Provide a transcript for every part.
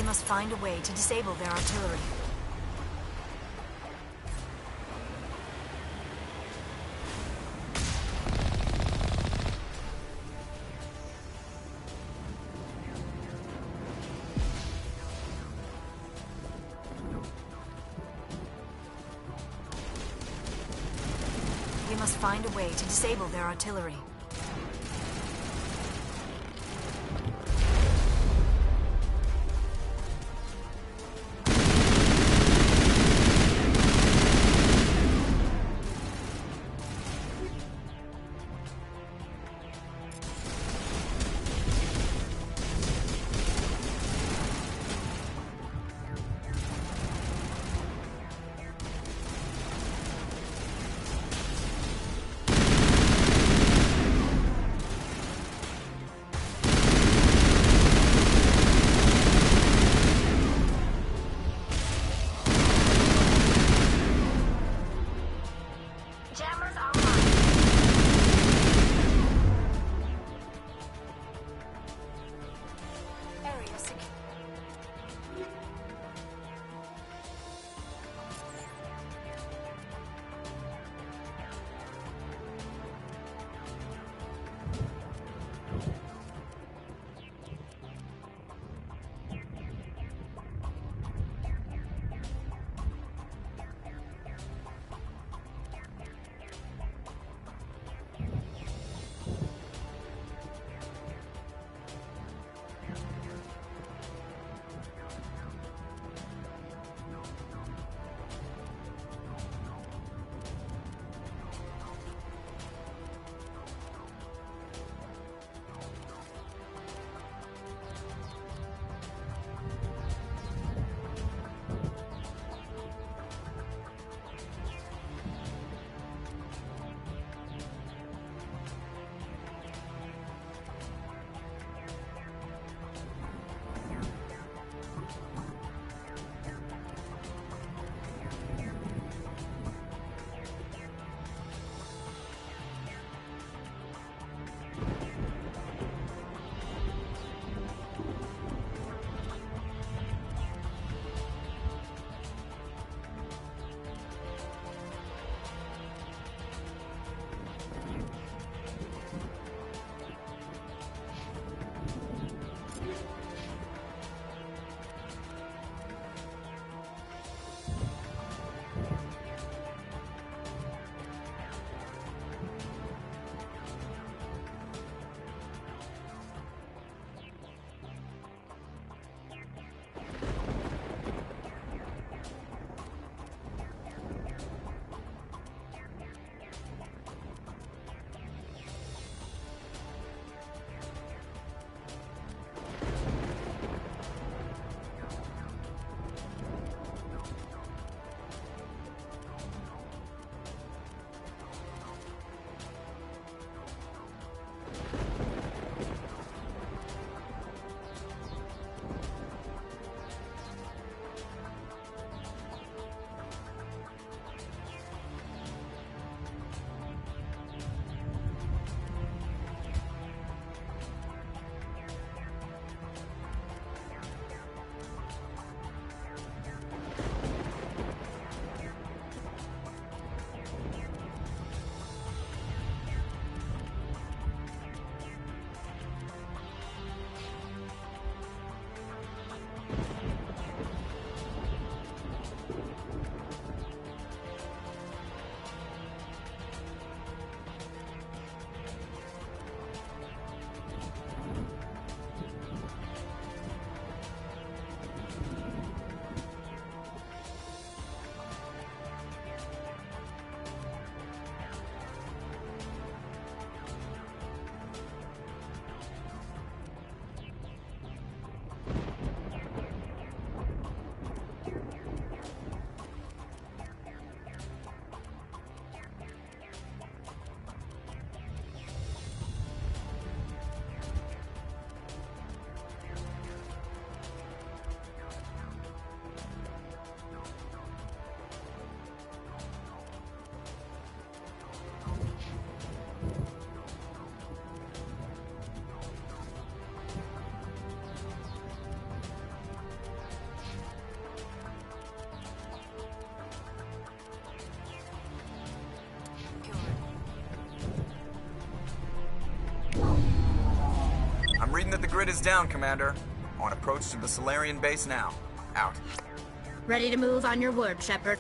must find a way to disable their artillery. We must find a way to disable their artillery. Unit is down, Commander. On approach to the Solarian base now. Out. Ready to move on your word, Shepard.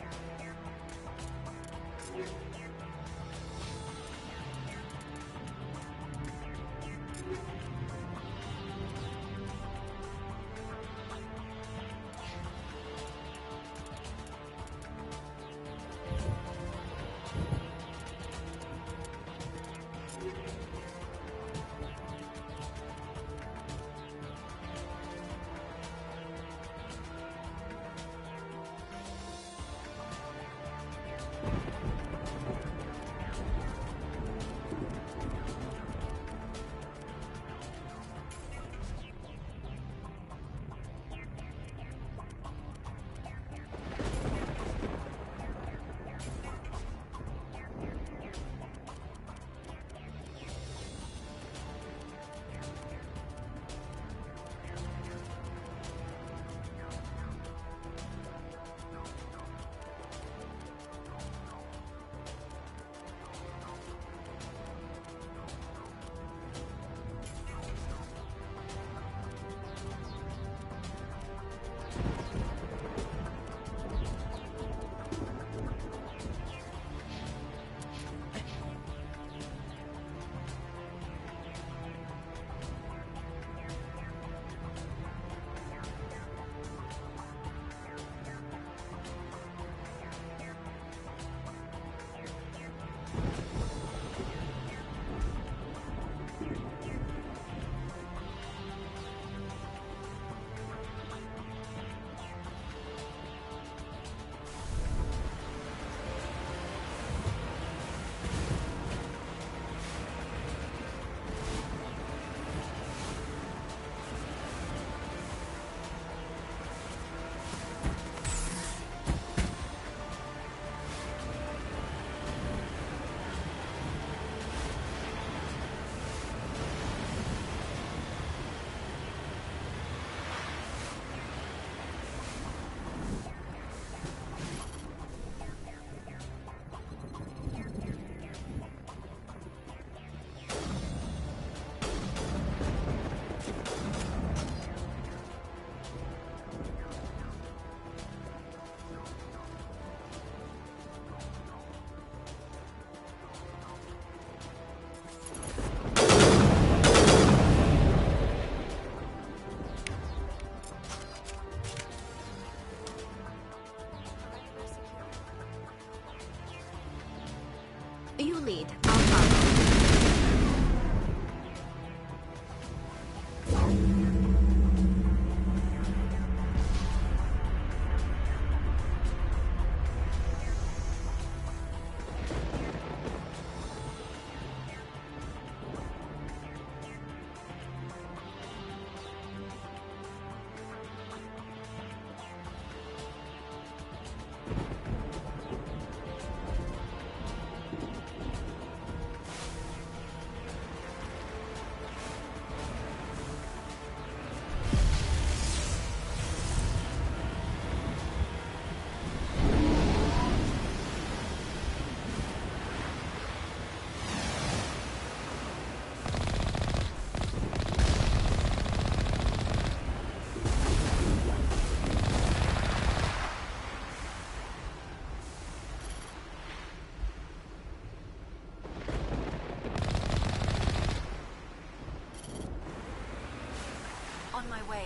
You lead. I'll follow. On my way.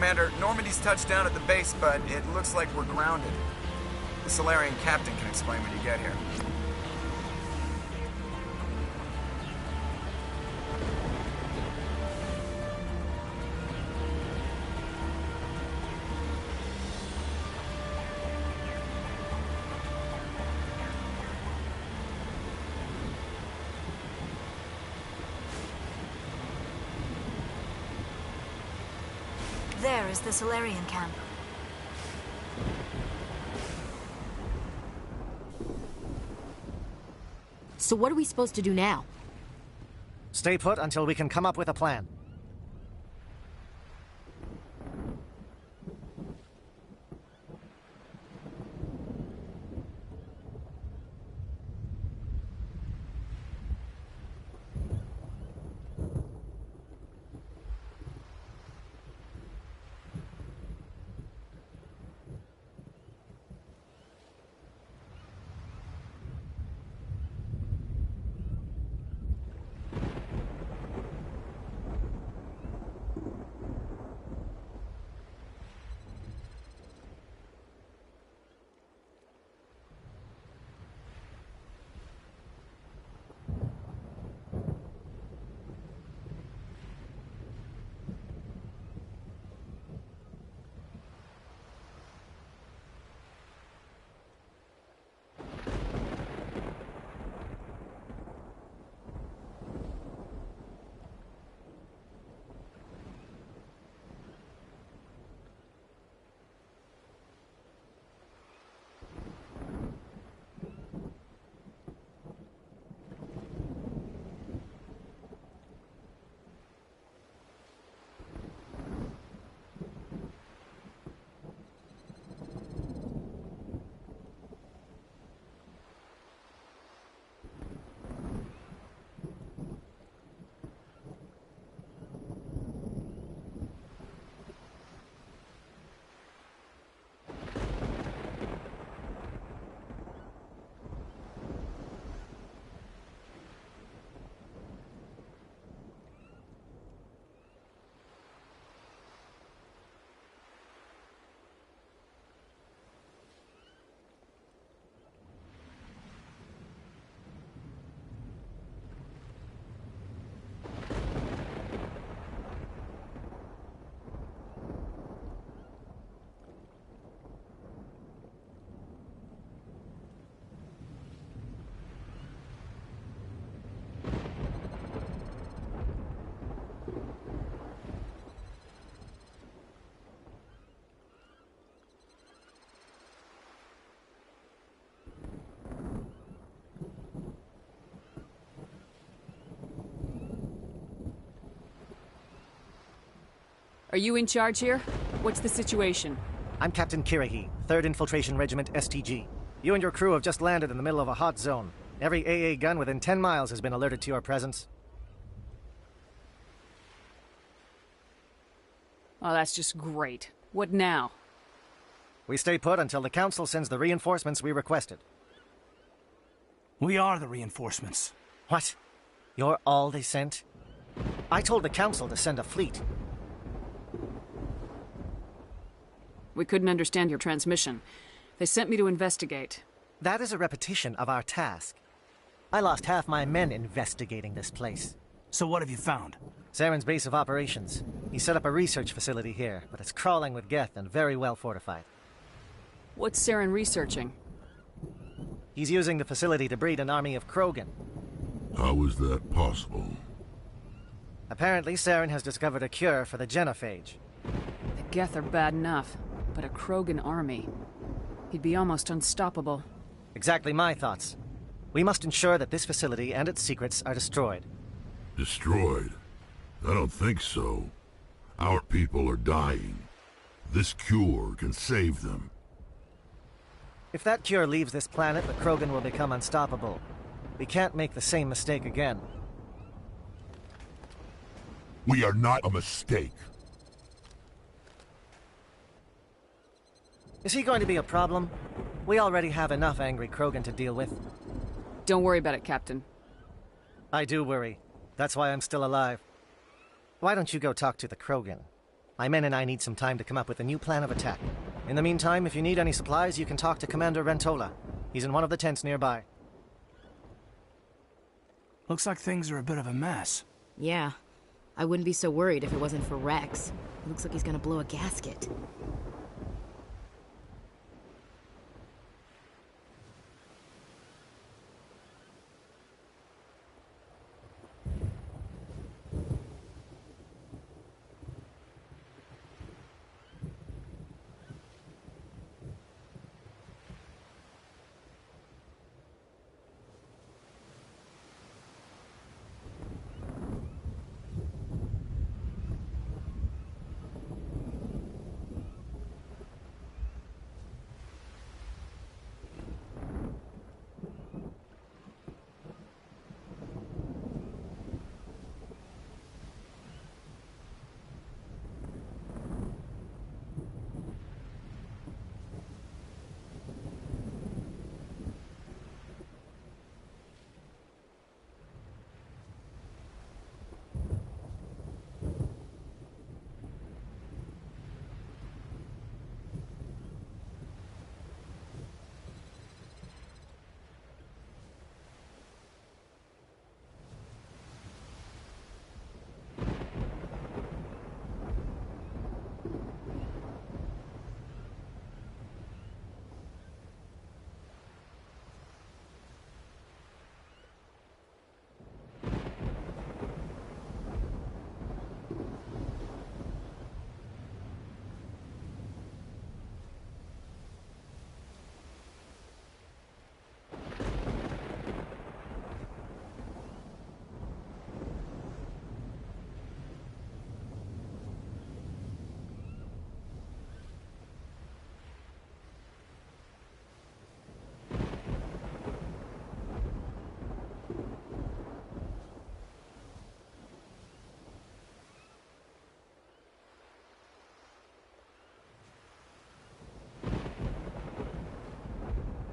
Commander, Normandy's touched down at the base, but it looks like we're grounded. The Solarian captain can explain when you get here. There is the Solarian camp. So what are we supposed to do now? Stay put until we can come up with a plan. Are you in charge here? What's the situation? I'm Captain Kirrahe, 3rd Infiltration Regiment STG. You and your crew have just landed in the middle of a hot zone. Every AA gun within 10 miles has been alerted to your presence. Oh, that's just great. What now? We stay put until the Council sends the reinforcements we requested. We are the reinforcements. What? You're all they sent? I told the Council to send a fleet. We couldn't understand your transmission. They sent me to investigate. That is a repetition of our task. I lost half my men investigating this place. So what have you found? Saren's base of operations. He set up a research facility here, but it's crawling with Geth and very well fortified. What's Saren researching? He's using the facility to breed an army of Krogan. How is that possible? Apparently, Saren has discovered a cure for the genophage. The Geth are bad enough, but a Krogan army. He'd be almost unstoppable. Exactly my thoughts. We must ensure that this facility and its secrets are destroyed. Destroyed? I don't think so. Our people are dying. This cure can save them. If that cure leaves this planet, the Krogan will become unstoppable. We can't make the same mistake again. We are not a mistake. Is he going to be a problem? We already have enough angry Krogan to deal with. Don't worry about it, Captain. I do worry. That's why I'm still alive. Why don't you go talk to the Krogan? My men and I need some time to come up with a new plan of attack. In the meantime, if you need any supplies, you can talk to Commander Rentola. He's in one of the tents nearby. Looks like things are a bit of a mess. Yeah. I wouldn't be so worried if it wasn't for Rex. It looks like he's gonna blow a gasket.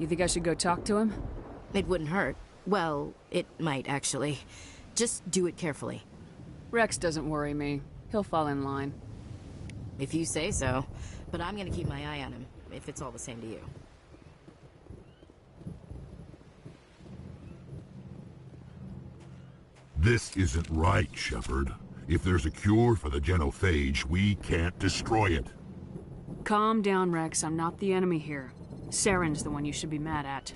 You think I should go talk to him? It wouldn't hurt. Well, it might, actually. Just do it carefully. Rex doesn't worry me. He'll fall in line. If you say so. But I'm gonna keep my eye on him, if it's all the same to you. This isn't right, Shepard. If there's a cure for the genophage, we can't destroy it. Calm down, Rex. I'm not the enemy here. Saren's the one you should be mad at.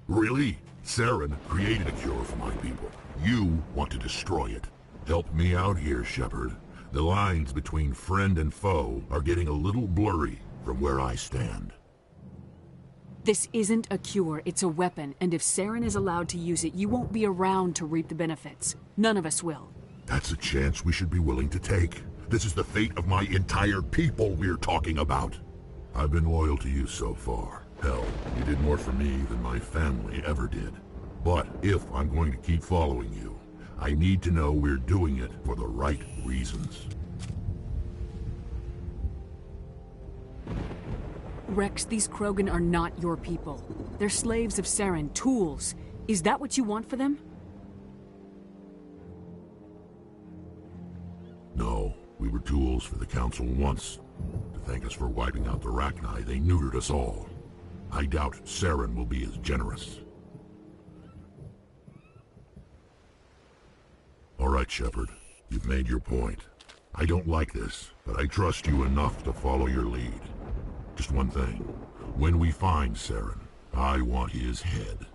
Really? Saren created a cure for my people. You want to destroy it. Help me out here, Shepard. The lines between friend and foe are getting a little blurry from where I stand. This isn't a cure, it's a weapon, and if Saren is allowed to use it, you won't be around to reap the benefits. None of us will. That's a chance we should be willing to take. This is the fate of my entire people we're talking about. I've been loyal to you so far. Hell, you did more for me than my family ever did. But if I'm going to keep following you, I need to know we're doing it for the right reasons. Rex, these Krogan are not your people. They're slaves of Saren, tools. Is that what you want for them? No, we were tools for the Council once. To thank us for wiping out the Rachni, they neutered us all. I doubt Saren will be as generous. All right, Shepard. You've made your point. I don't like this, but I trust you enough to follow your lead. Just one thing. When we find Saren, I want his head.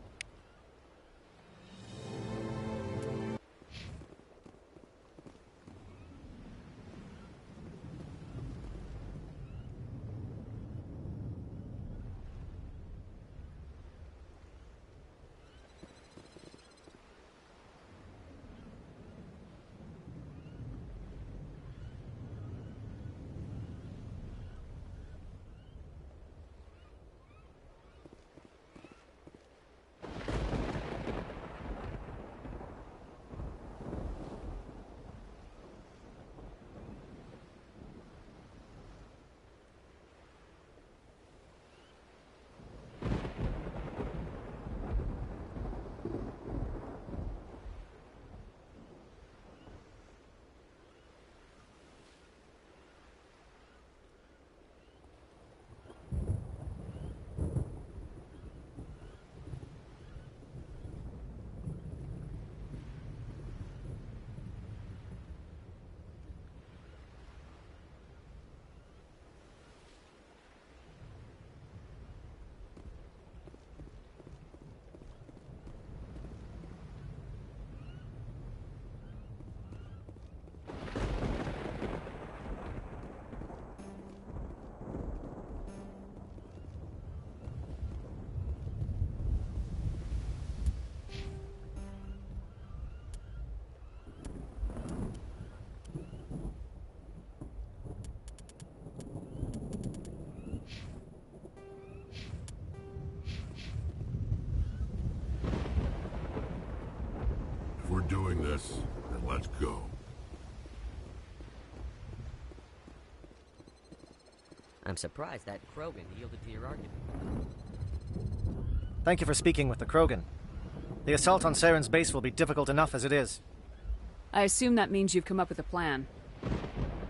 doing this, then let's go. I'm surprised that Krogan yielded to your argument. Thank you for speaking with the Krogan. The assault on Saren's base will be difficult enough as it is. I assume that means you've come up with a plan.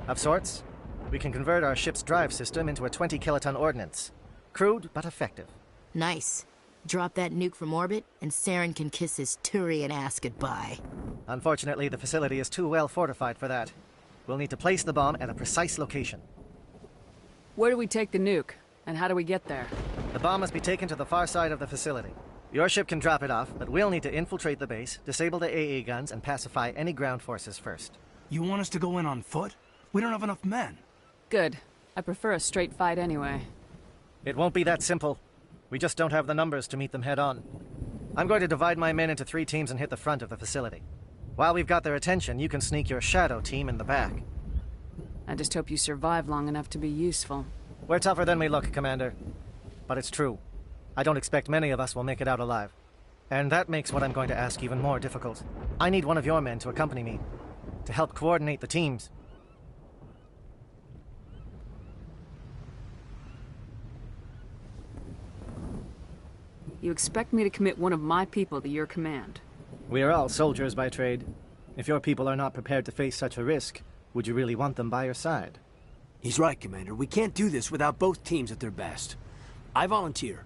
Of sorts. We can convert our ship's drive system into a 20-kiloton ordnance. Crude, but effective. Nice. Drop that nuke from orbit, and Saren can kiss his Turian ass goodbye. Unfortunately, the facility is too well fortified for that. We'll need to place the bomb at a precise location. Where do we take the nuke? And how do we get there? The bomb must be taken to the far side of the facility. Your ship can drop it off, but we'll need to infiltrate the base, disable the AA guns, and pacify any ground forces first. You want us to go in on foot? We don't have enough men. Good. I prefer a straight fight anyway. It won't be that simple. We just don't have the numbers to meet them head-on. I'm going to divide my men into 3 teams and hit the front of the facility. While we've got their attention, you can sneak your shadow team in the back. I just hope you survive long enough to be useful. We're tougher than we look, Commander. But it's true. I don't expect many of us will make it out alive. And that makes what I'm going to ask even more difficult. I need one of your men to accompany me, to help coordinate the teams. You expect me to commit one of my people to your command? We are all soldiers by trade. If your people are not prepared to face such a risk, would you really want them by your side? He's right, Commander. We can't do this without both teams at their best. I volunteer.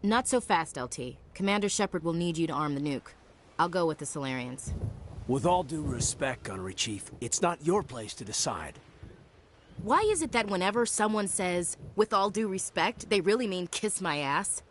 Not so fast, LT. Commander Shepard will need you to arm the nuke. I'll go with the Solarians. With all due respect, Gunnery Chief, it's not your place to decide. Why is it that whenever someone says, with all due respect, they really mean kiss my ass?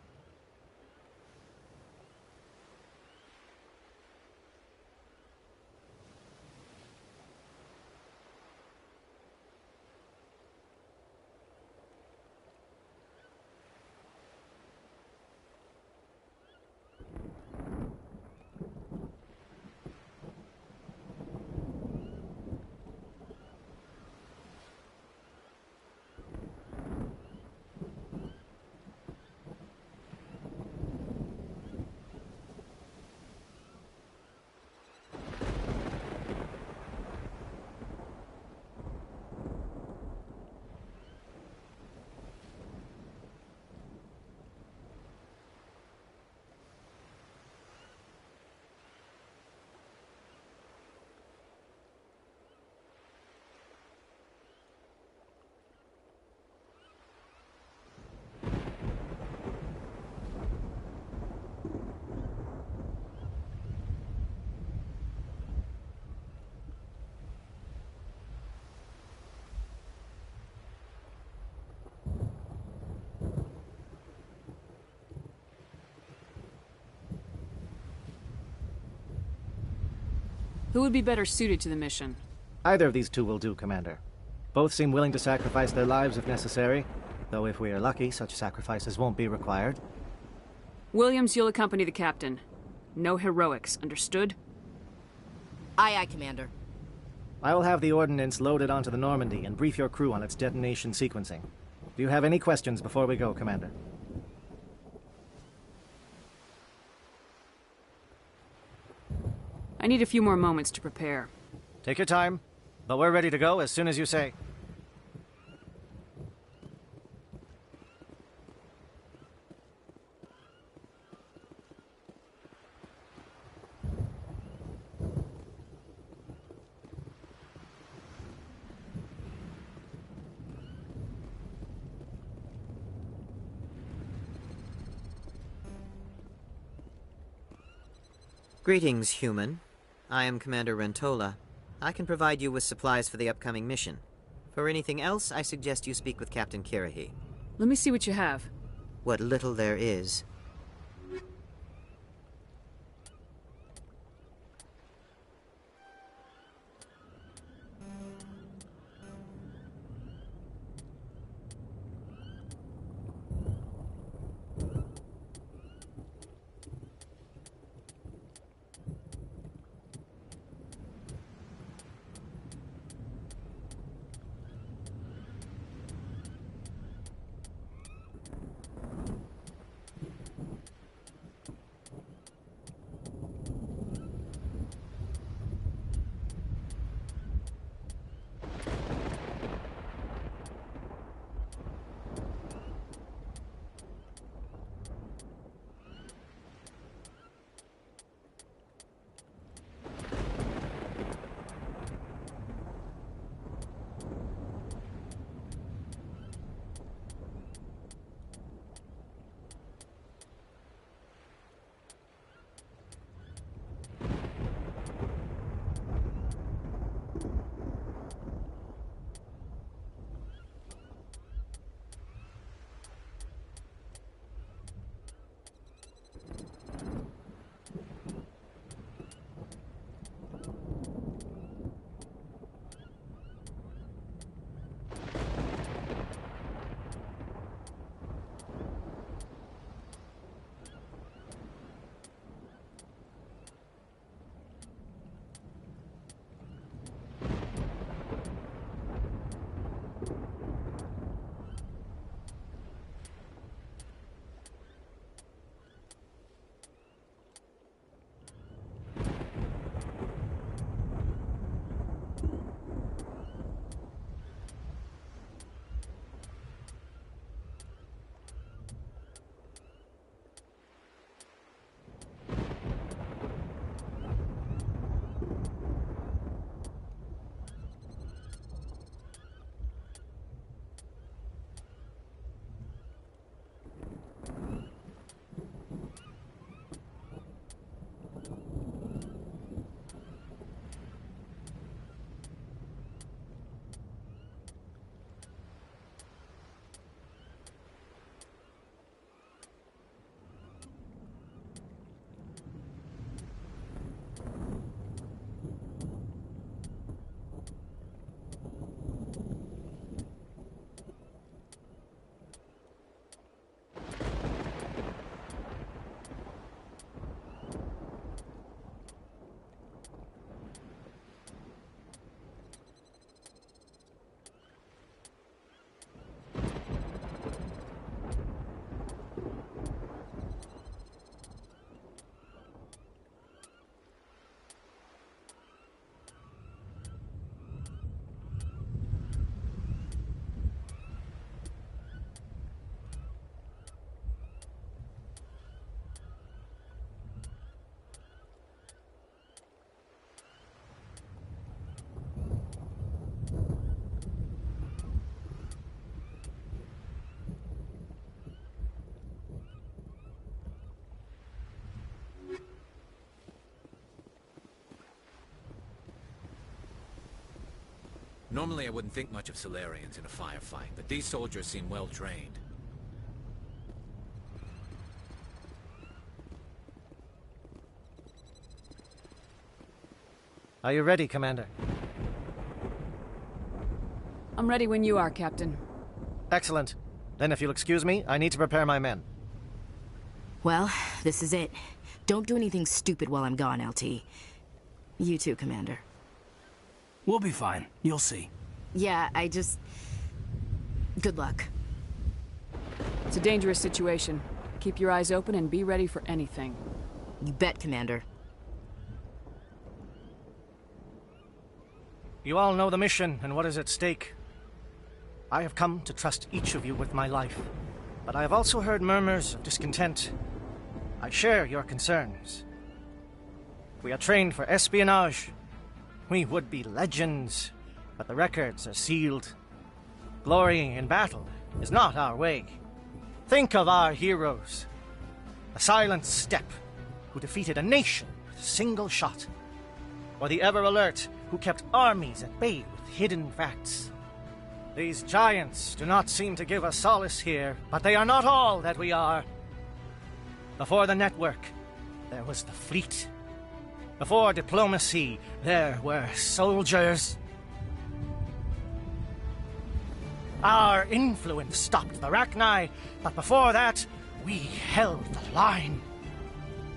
Who would be better suited to the mission? Either of these 2 will do, Commander. Both seem willing to sacrifice their lives if necessary, though if we are lucky, such sacrifices won't be required. Williams, you'll accompany the captain. No heroics, understood? Aye, aye, Commander. I will have the ordnance loaded onto the Normandy and brief your crew on its detonation sequencing. Do you have any questions before we go, Commander? I need a few more moments to prepare. Take your time, but we're ready to go as soon as you say. Greetings, human. I am Commander Rentola. I can provide you with supplies for the upcoming mission. For anything else, I suggest you speak with Captain Kirrahe. Let me see what you have. What little there is. Normally I wouldn't think much of Solarians in a firefight, but these soldiers seem well trained. Are you ready, Commander? I'm ready when you are, Captain. Excellent. Then if you'll excuse me, I need to prepare my men. Well, this is it. Don't do anything stupid while I'm gone, LT. You too, Commander. We'll be fine. You'll see. Yeah, good luck. It's a dangerous situation. Keep your eyes open and be ready for anything. You bet, Commander. You all know the mission and what is at stake. I have come to trust each of you with my life, but I have also heard murmurs of discontent. I share your concerns. We are trained for espionage. We would be legends, but the records are sealed. Glorying in battle is not our way. Think of our heroes. The Silent Steppe, who defeated a nation with a single shot. Or the Ever Alert, who kept armies at bay with hidden facts. These giants do not seem to give us solace here, but they are not all that we are. Before the network, there was the fleet. Before diplomacy, there were soldiers. Our influence stopped the Rachni, but before that, we held the line.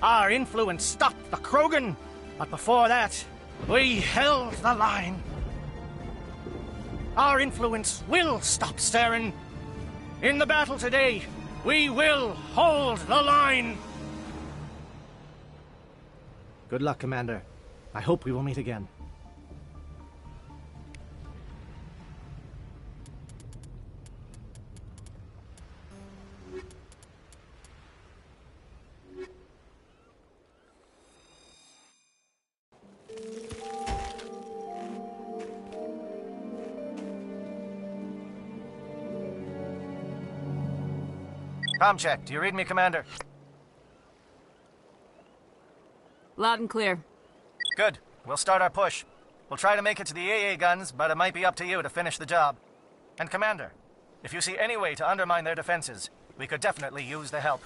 Our influence stopped the Krogan, but before that, we held the line. Our influence will stop Saren. In the battle today, we will hold the line. Good luck, Commander. I hope we will meet again. Com check. Do you read me, Commander? Loud and clear. Good. We'll start our push. We'll try to make it to the AA guns, but it might be up to you to finish the job. And Commander, if you see any way to undermine their defenses, we could definitely use the help.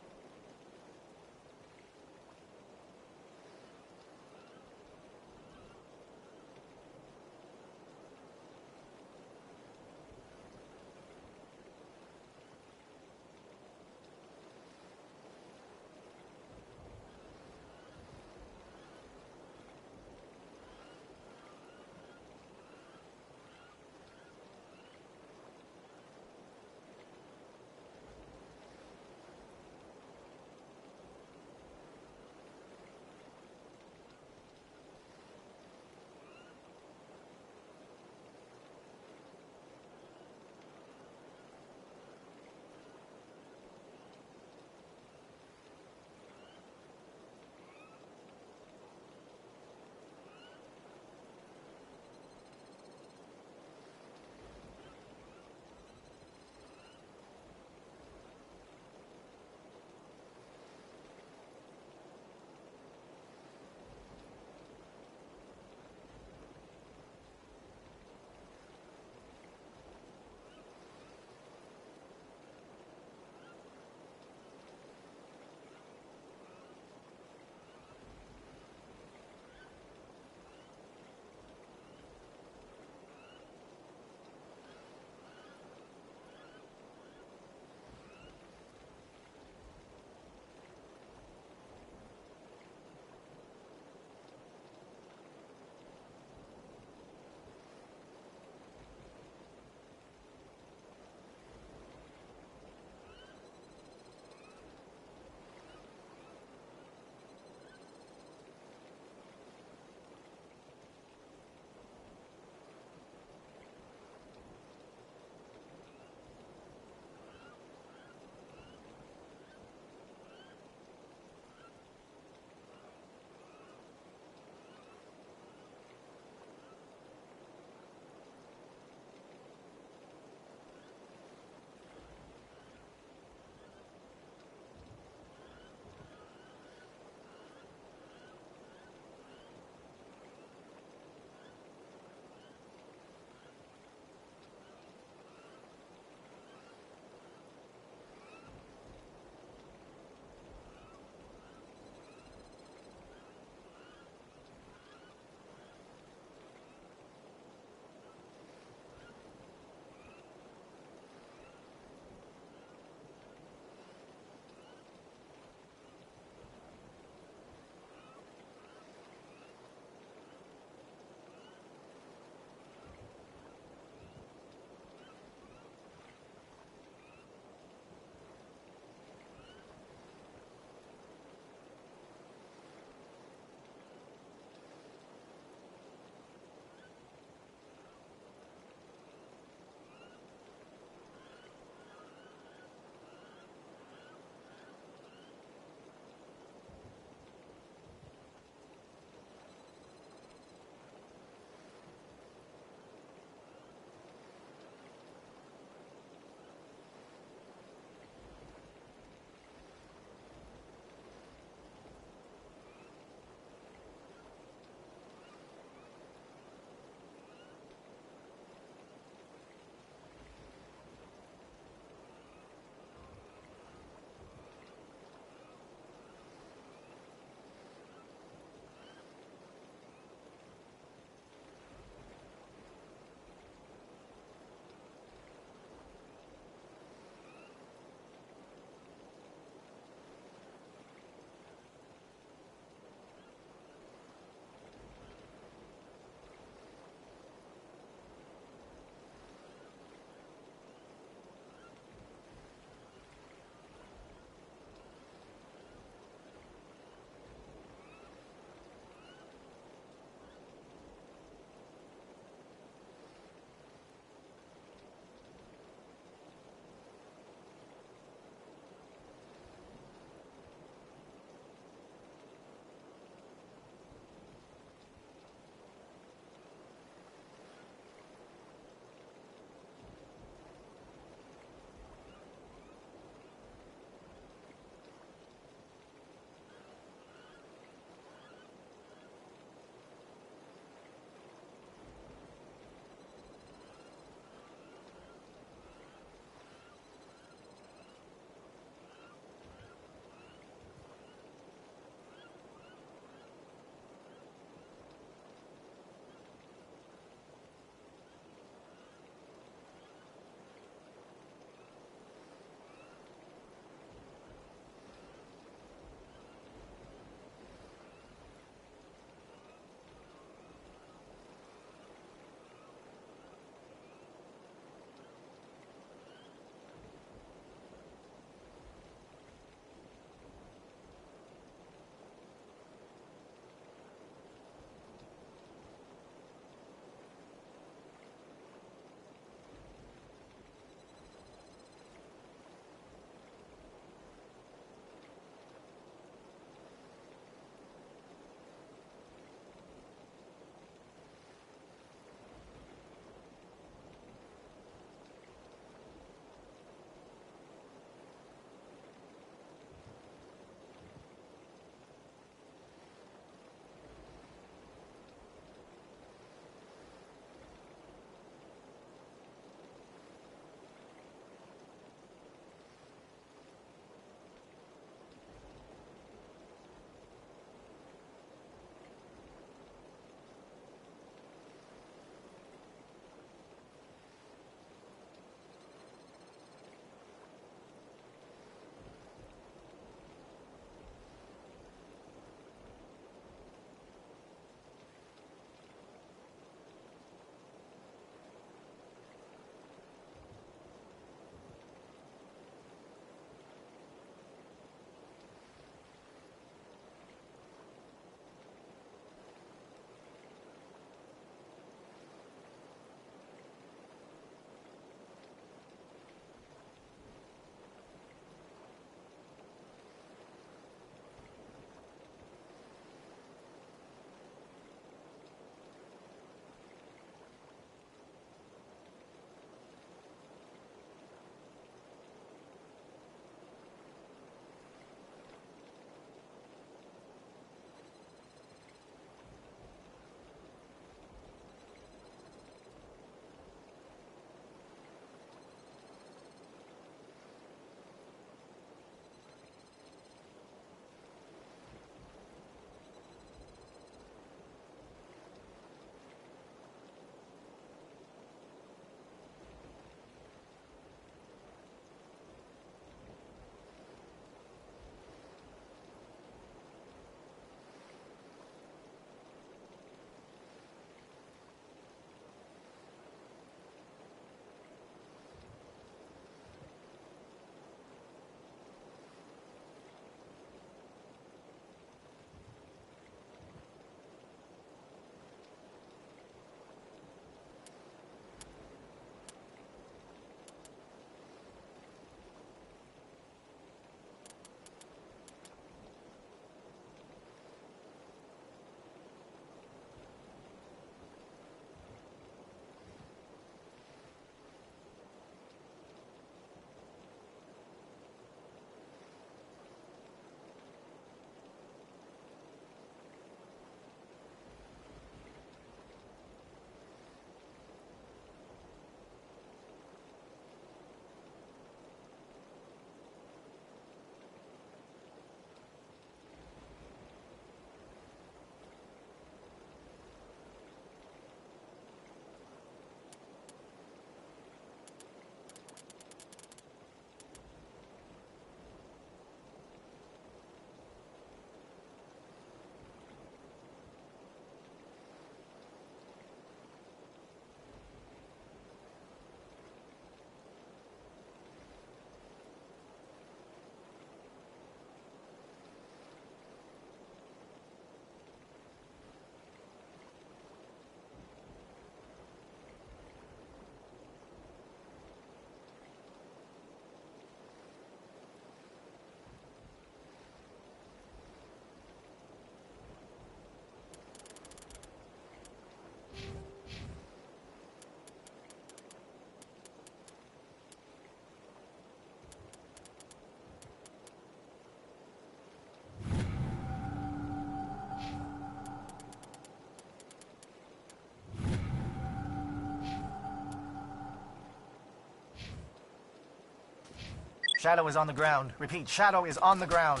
Shadow is on the ground. Repeat, Shadow is on the ground.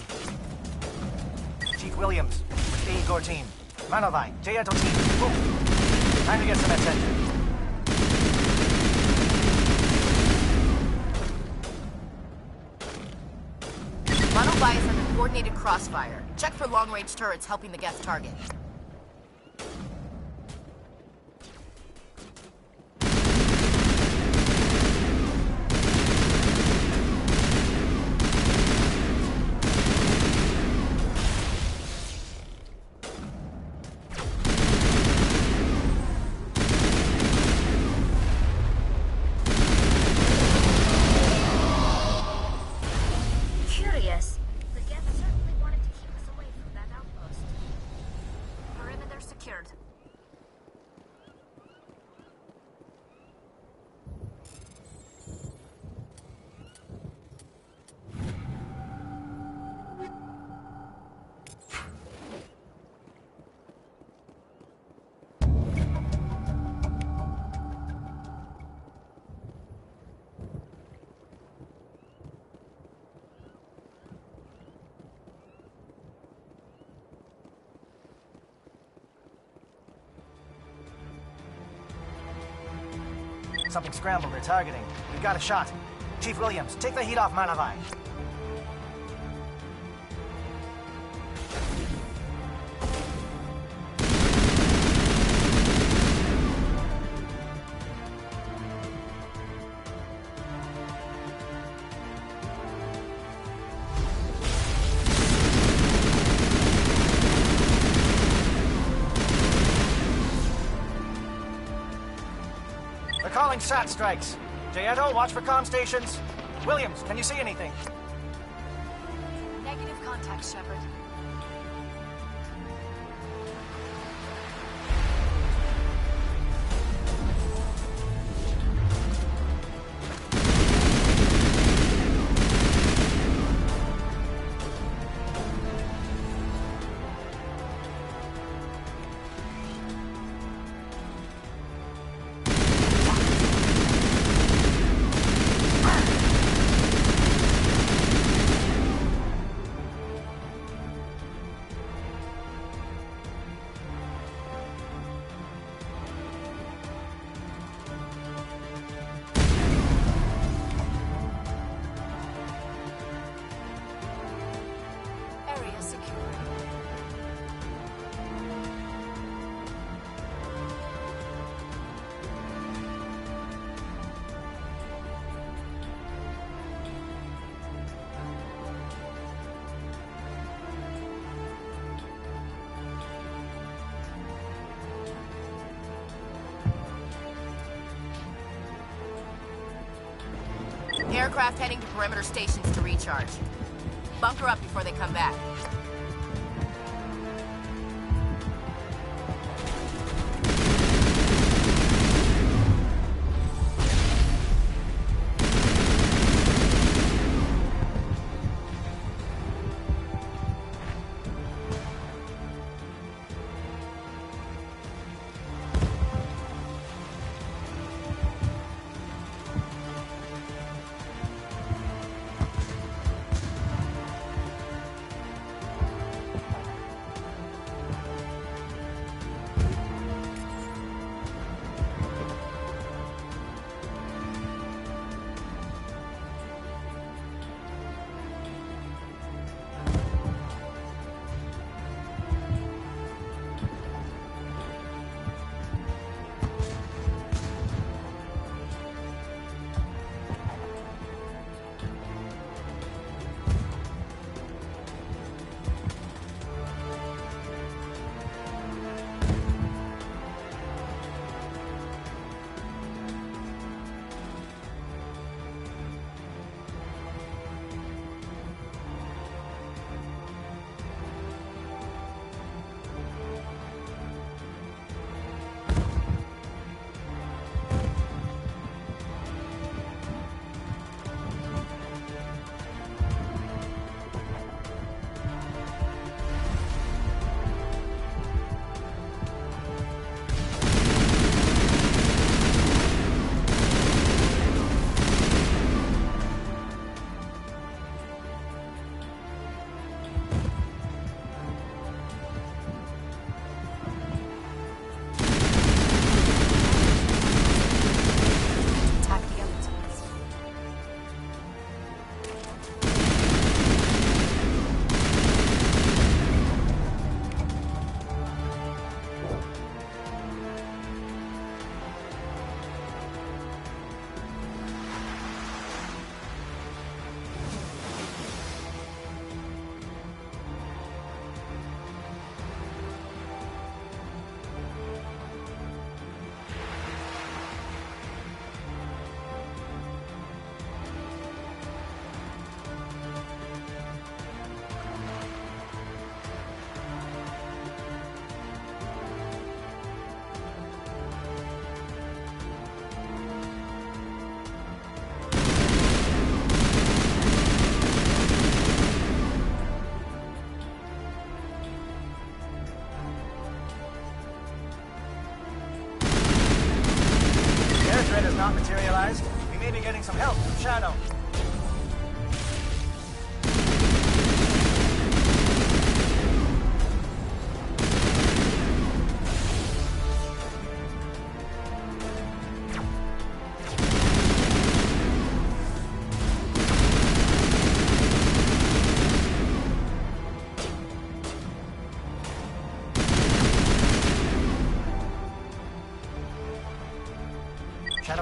Chief Williams, with A-Corps team. Manovai, J-Eto team, move. Time to get some attention. Manovai is under coordinated crossfire. Check for long-range turrets helping the guest target. Curious. The guests certainly wanted to keep us away from that outpost. Perimeter secured. Something scrambled. They're targeting. We've got a shot. Chief Williams, take the heat off Manovai. They're calling SAT strikes. J-Eto, watch for comm stations. Williams, can you see anything? Negative contact, Shepard. Area secure. Aircraft heading to perimeter stations to recharge. Bunker up before they come back.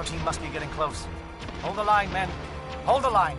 team must be getting close. Hold the line, men. Hold the line.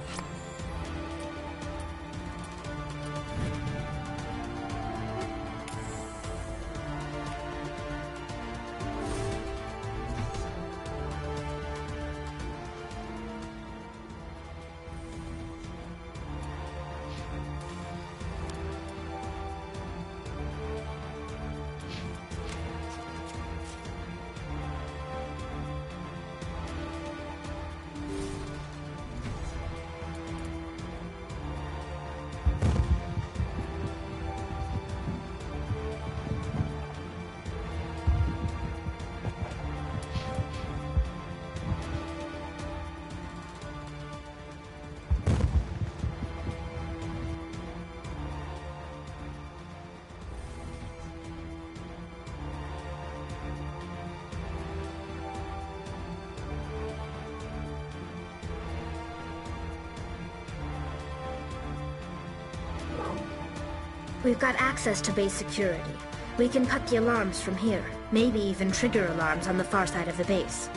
We've got access to base security. We can cut the alarms from here, maybe even trigger alarms on the far side of the base.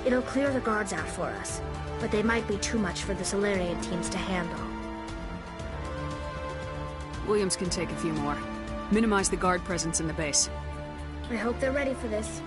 It'll clear the guards out for us, but they might be too much for the Solarian teams to handle. Williams can take a few more. Minimize the guard presence in the base. I hope they're ready for this.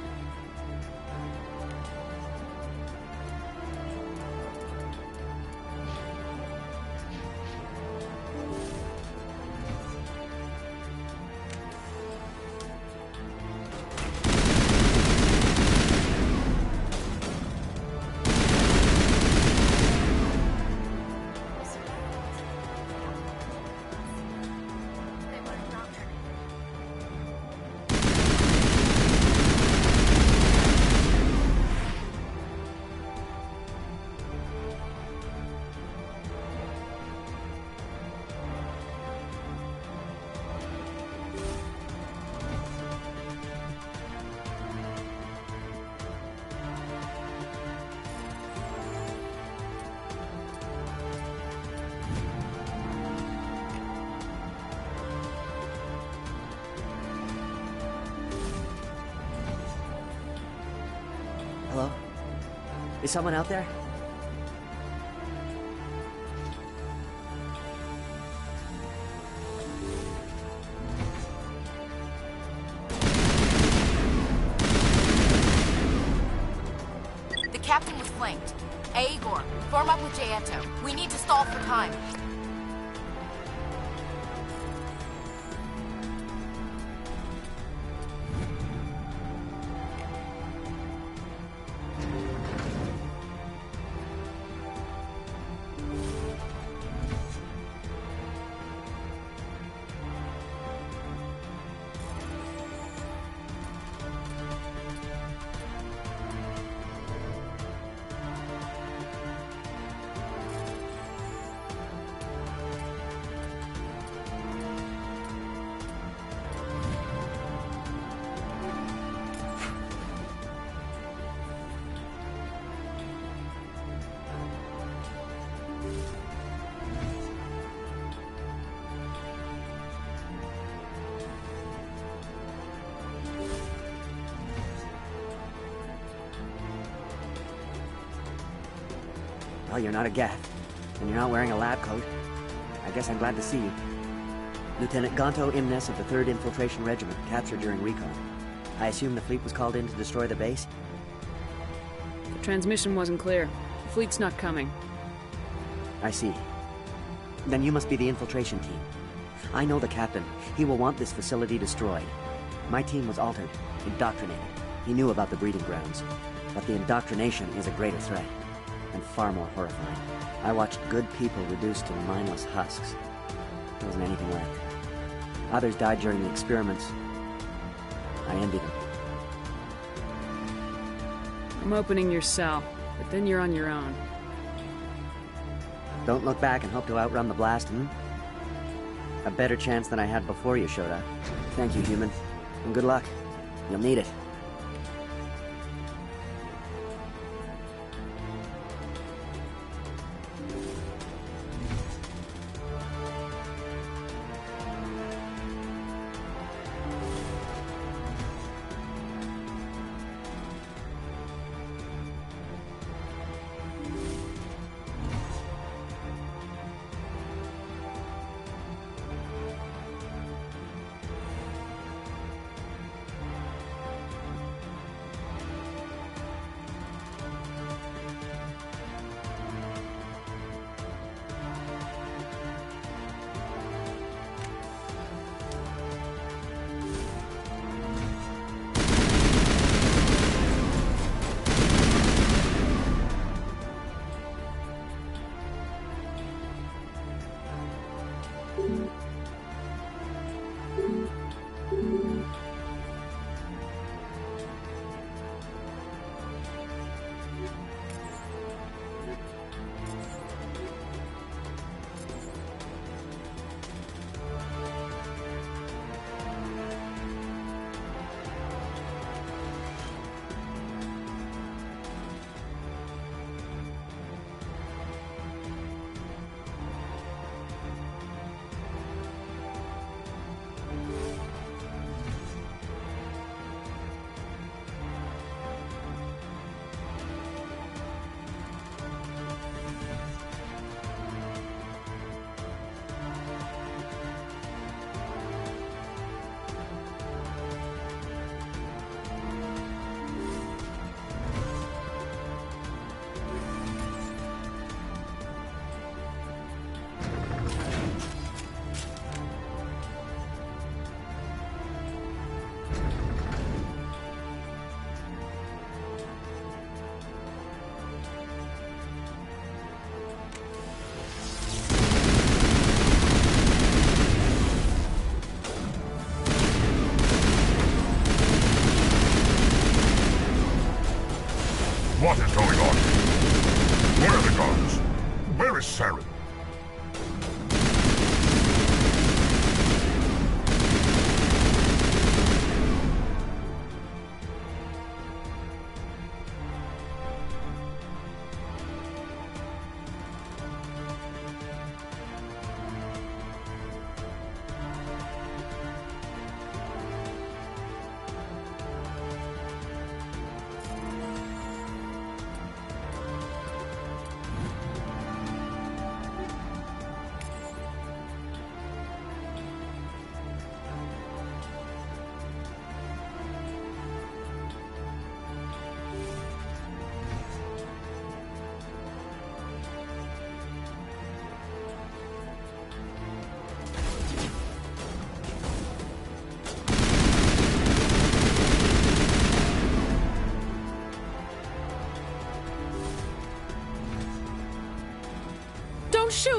Hello? Is someone out there? The captain was flanked. Aegor, form up with Jaeto. We need to stall for time. Well, you're not a Geth, and you're not wearing a lab coat. I guess I'm glad to see you. Lieutenant Gonto Imnes of the 3rd Infiltration Regiment, captured during recon. I assume the fleet was called in to destroy the base? The transmission wasn't clear. The fleet's not coming. I see. Then you must be the infiltration team. I know the captain. He will want this facility destroyed. My team was altered, indoctrinated. He knew about the breeding grounds. But the indoctrination is a greater threat, and far more horrifying. I watched good people reduced to mindless husks. There wasn't anything left. Others died during the experiments. I envy them. I'm opening your cell, but then you're on your own. Don't look back and hope to outrun the blast, A better chance than I had before you showed up. Thank you, human. And good luck. You'll need it.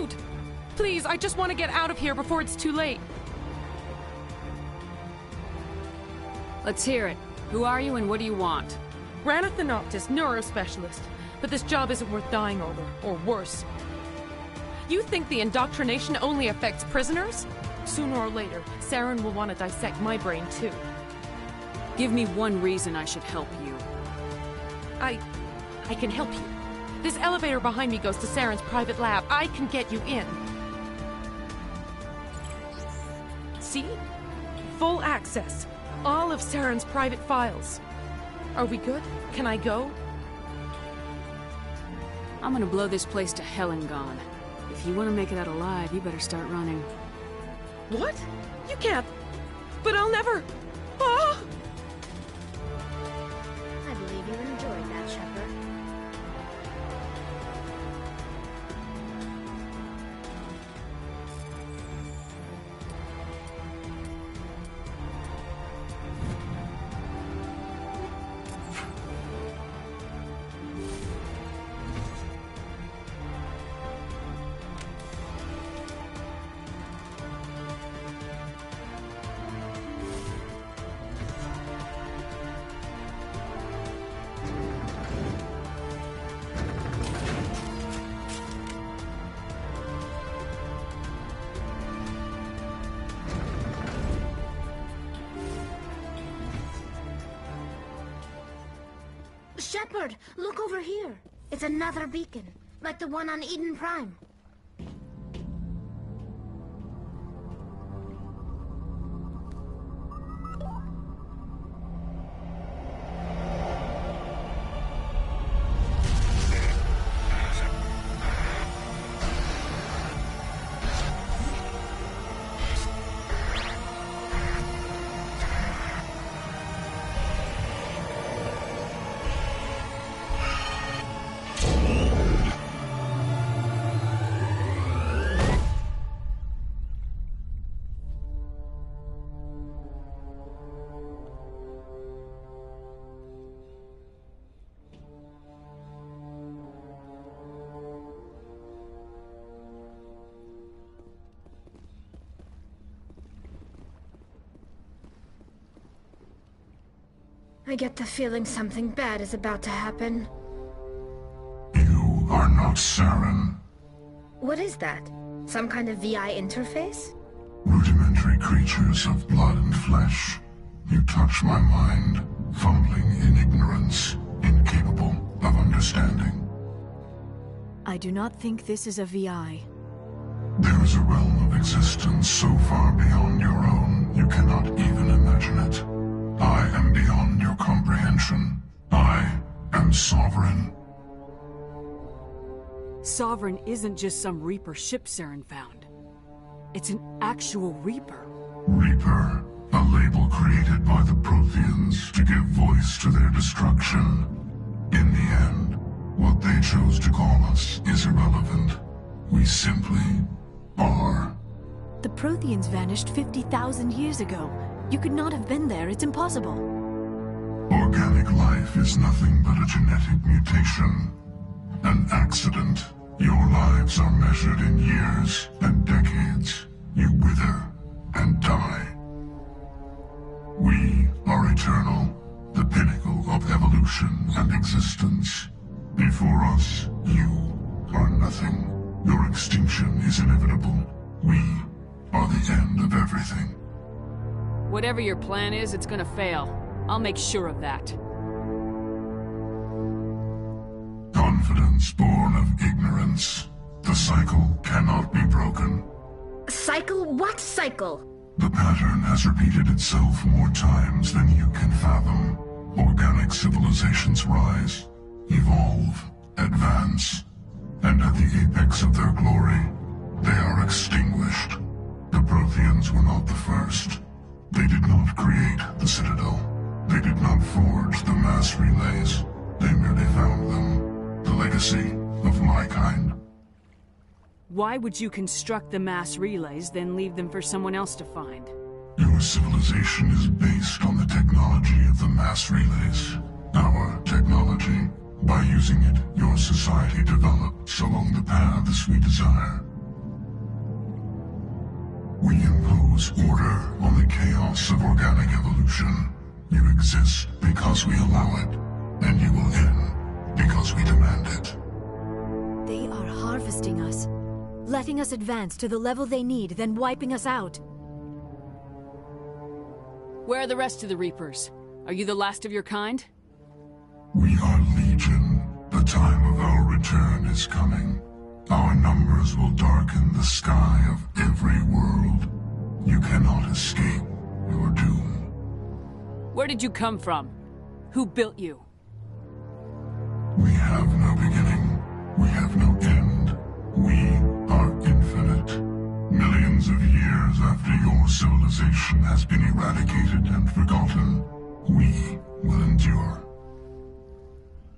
out! Please, I just want to get out of here before it's too late. Let's hear it. Who are you and what do you want? Ranith the Noctis, neurospecialist. But this job isn't worth dying over, or worse. You think the indoctrination only affects prisoners? Sooner or later, Saren will want to dissect my brain too. Give me one reason I should help you. I can help you. This elevator behind me goes to Saren's private lab. I can get you in. See? Full access. All of Saren's private files. Are we good? Can I go? I'm gonna blow this place to hell and gone. If you want to make it out alive, you better start running. What? You can't. But I'll never. Ah! I believe you enjoyed that, Shepard. Shepard, look over here. It's another beacon, like the one on Eden Prime. I get the feeling something bad is about to happen. You are not Saren. What is that? Some kind of VI interface? Rudimentary creatures of blood and flesh. You touch my mind, fumbling in ignorance, incapable of understanding. I do not think this is a VI. There is a realm of existence so far beyond your own, you cannot even imagine it. I am beyond your comprehension. I am Sovereign. Sovereign isn't just some Reaper ship Saren found. It's an actual Reaper. Reaper, a label created by the Protheans to give voice to their destruction. In the end, what they chose to call us is irrelevant. We simply are. The Protheans vanished 50,000 years ago. You could not have been there. It's impossible. Organic life is nothing but a genetic mutation. An accident. Your lives are measured in years and decades. You wither and die. We are eternal, the pinnacle of evolution and existence. Before us, you are nothing. Your extinction is inevitable. We are the end of everything. Whatever your plan is, it's gonna fail. I'll make sure of that. Confidence born of ignorance. The cycle cannot be broken. Cycle? What cycle? The pattern has repeated itself more times than you can fathom. Organic civilizations rise, evolve, advance, and at the apex of their glory, they are extinguished. The Protheans were not the first. They did not create the Citadel. They did not forge the mass relays. They merely found them. The legacy of my kind. Why would you construct the mass relays, then leave them for someone else to find? Your civilization is based on the technology of the mass relays. Our technology. By using it, your society develops along the paths we desire. We impose order on the chaos of organic evolution. You exist because we allow it, and you will end because we demand it. They are harvesting us, letting us advance to the level they need, then wiping us out. Where are the rest of the Reapers? Are you the last of your kind? We are Legion. The time of our return is coming. Our numbers will darken the sky of every world. You cannot escape your doom. Where did you come from? Who built you? We have no beginning. We have no end. We are infinite. Millions of years after your civilization has been eradicated and forgotten, we will endure.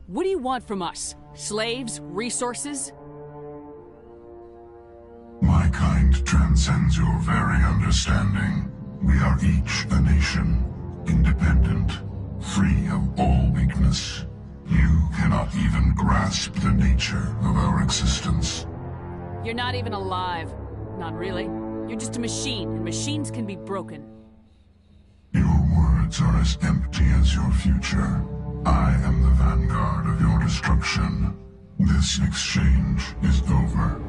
What do you want from us? Slaves? Resources? My kind transcends your very understanding. We are each a nation, independent, free of all weakness. You cannot even grasp the nature of our existence. You're not even alive. Not really. You're just a machine, and machines can be broken. Your words are as empty as your future. I am the vanguard of your destruction. This exchange is over.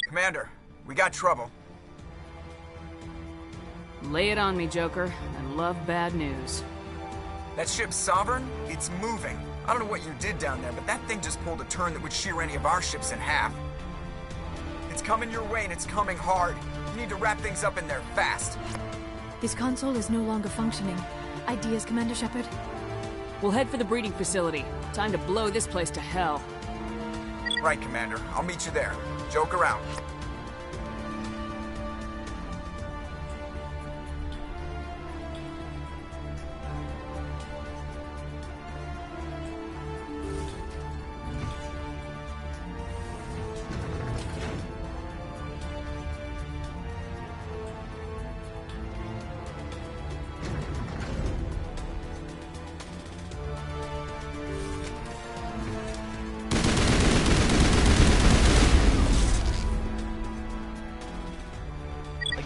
Commander, we got trouble. Lay it on me, Joker. I love bad news. That ship Sovereign? It's moving. I don't know what you did down there, but that thing just pulled a turn that would shear any of our ships in half. It's coming your way, and it's coming hard. You need to wrap things up in there fast. This console is no longer functioning. Ideas, Commander Shepard? We'll head for the breeding facility. Time to blow this place to hell. Right, Commander. I'll meet you there. Joker out.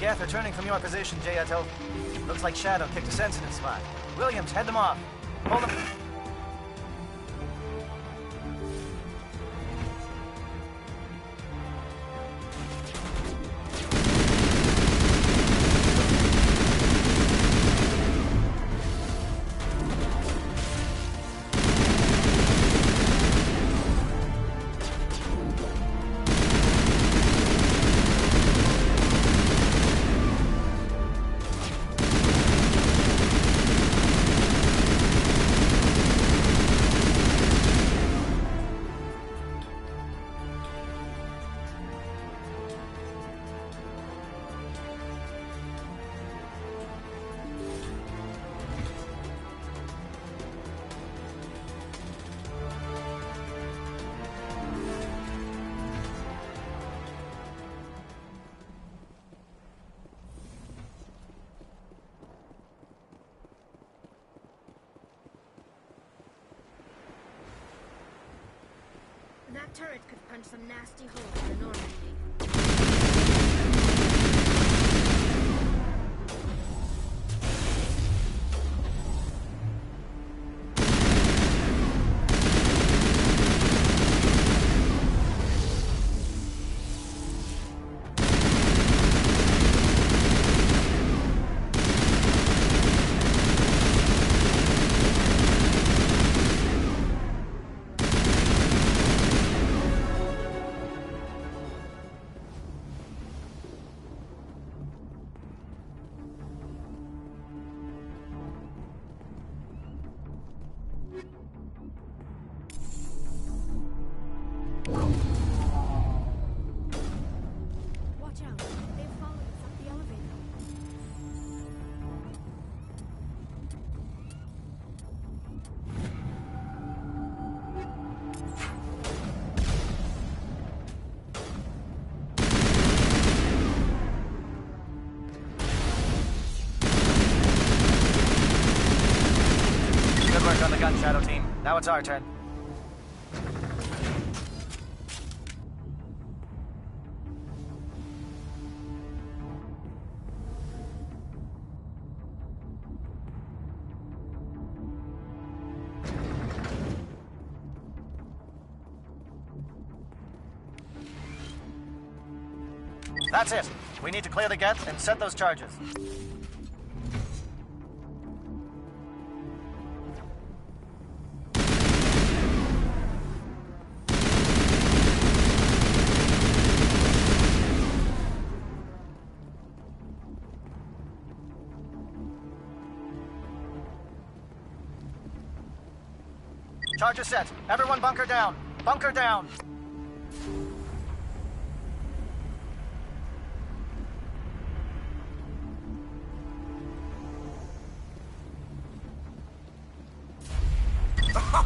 Geth returning from your position, Jayato. Looks like Shadow kicked a sensitive spot. Williams, head them off. Hold them. That turret could punch some nasty holes in the Normandy. work on the gun, Shadow Team. Now it's our turn. That's it. We need to clear the Geth and set those charges. Charges set. Everyone bunker down. Bunker down.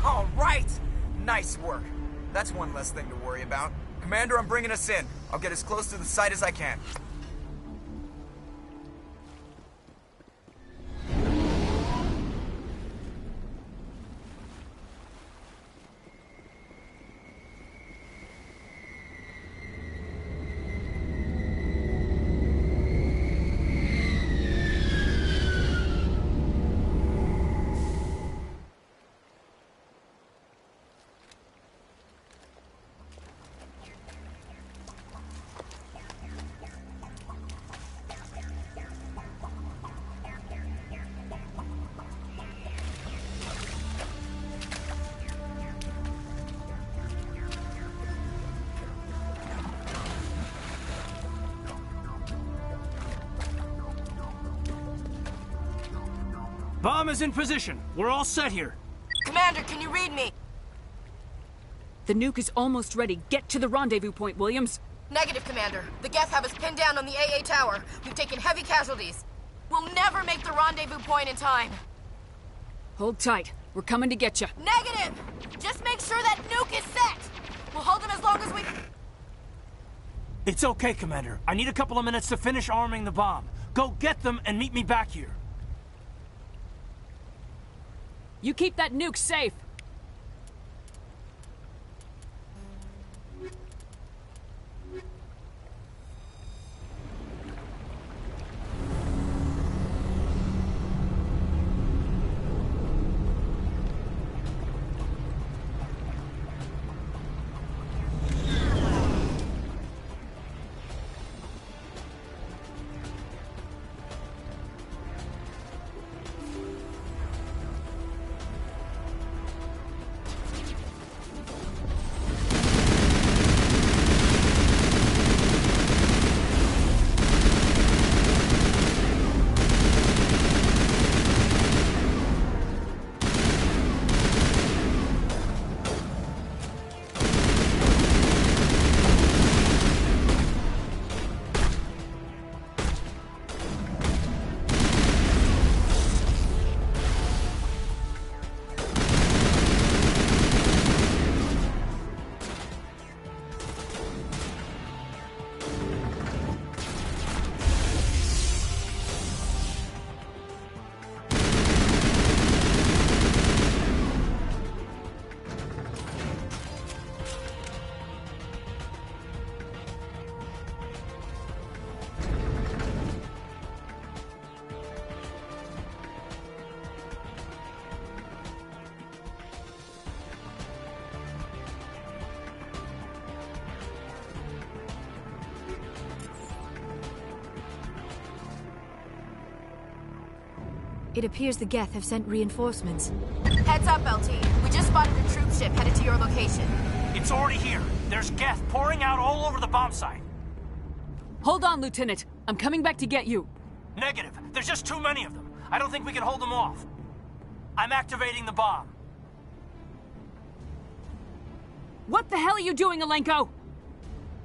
All right! Nice work. That's one less thing to worry about. Commander, I'm bringing us in. I'll get as close to the site as I can. Bomb is in position. We're all set here. Commander, can you read me? The nuke is almost ready. Get to the rendezvous point, Williams. Negative, Commander. The Geth have us pinned down on the AA tower. We've taken heavy casualties. We'll never make the rendezvous point in time. Hold tight. We're coming to get you. Negative! Just make sure that nuke is set! We'll hold them as long as we... It's okay, Commander. I need a couple of minutes to finish arming the bomb. Go get them and meet me back here. You keep that nuke safe. It appears the Geth have sent reinforcements. Heads up, LT. We just spotted a troop ship headed to your location. It's already here. There's Geth pouring out all over the bomb site. Hold on, Lieutenant. I'm coming back to get you. Negative. There's just too many of them. I don't think we can hold them off. I'm activating the bomb. What the hell are you doing, Alenko?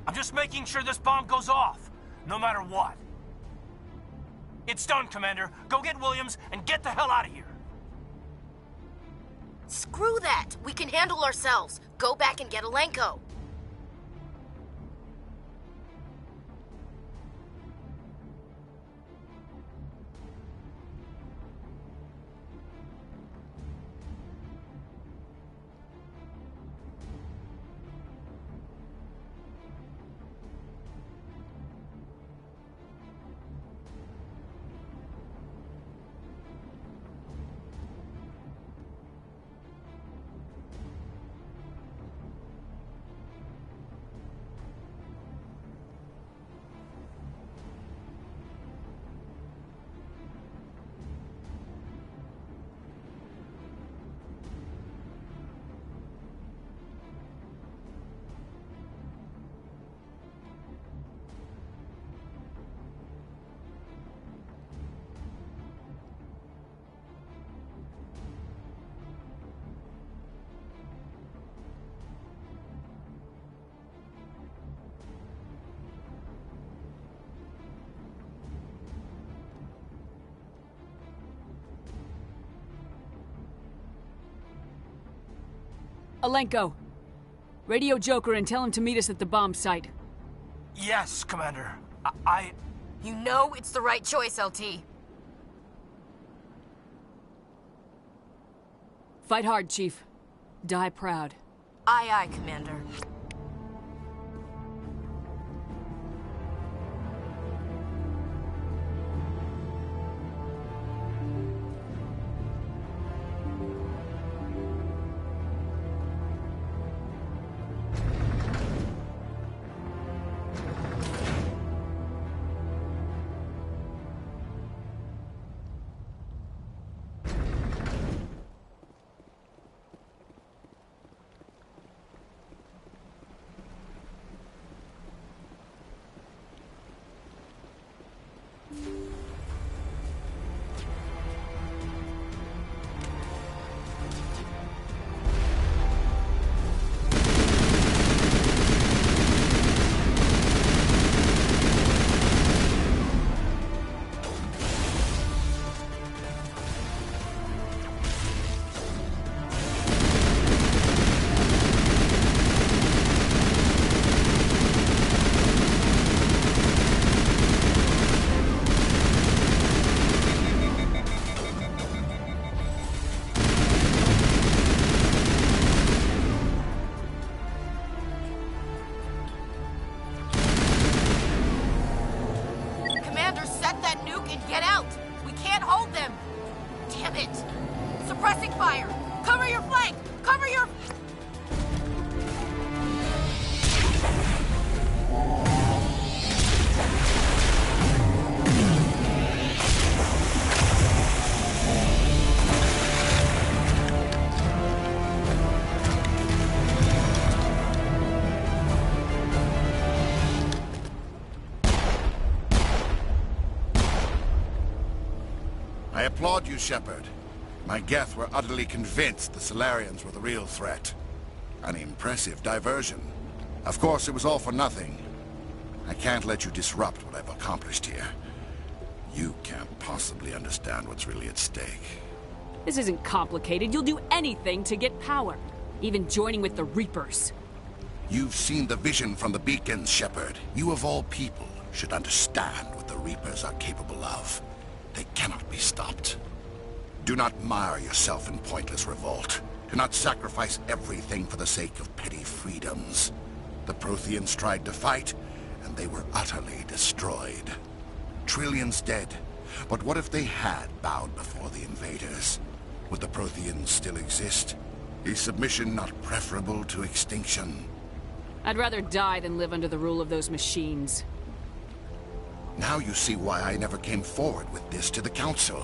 I'm just making sure this bomb goes off, no matter what. It's done, Commander. Go get Williams and get the hell out of here. Screw that. We can handle ourselves. Go back and get Alenko. Alenko, radio Joker and tell him to meet us at the bomb site. Yes, Commander. You know it's the right choice, LT. Fight hard, Chief. Die proud. Aye, aye, Commander. I applaud you, Shepard. My Geth were utterly convinced the Salarians were the real threat. An impressive diversion. Of course, it was all for nothing. I can't let you disrupt what I've accomplished here. You can't possibly understand what's really at stake. This isn't complicated. You'll do anything to get power. Even joining with the Reapers. You've seen the vision from the beacons, Shepard. You of all people should understand what the Reapers are capable of. They cannot be stopped. Do not mire yourself in pointless revolt. Do not sacrifice everything for the sake of petty freedoms. The Protheans tried to fight, and they were utterly destroyed. Trillions dead. But what if they had bowed before the invaders? Would the Protheans still exist? Is submission not preferable to extinction? I'd rather die than live under the rule of those machines. Now you see why I never came forward with this to the Council.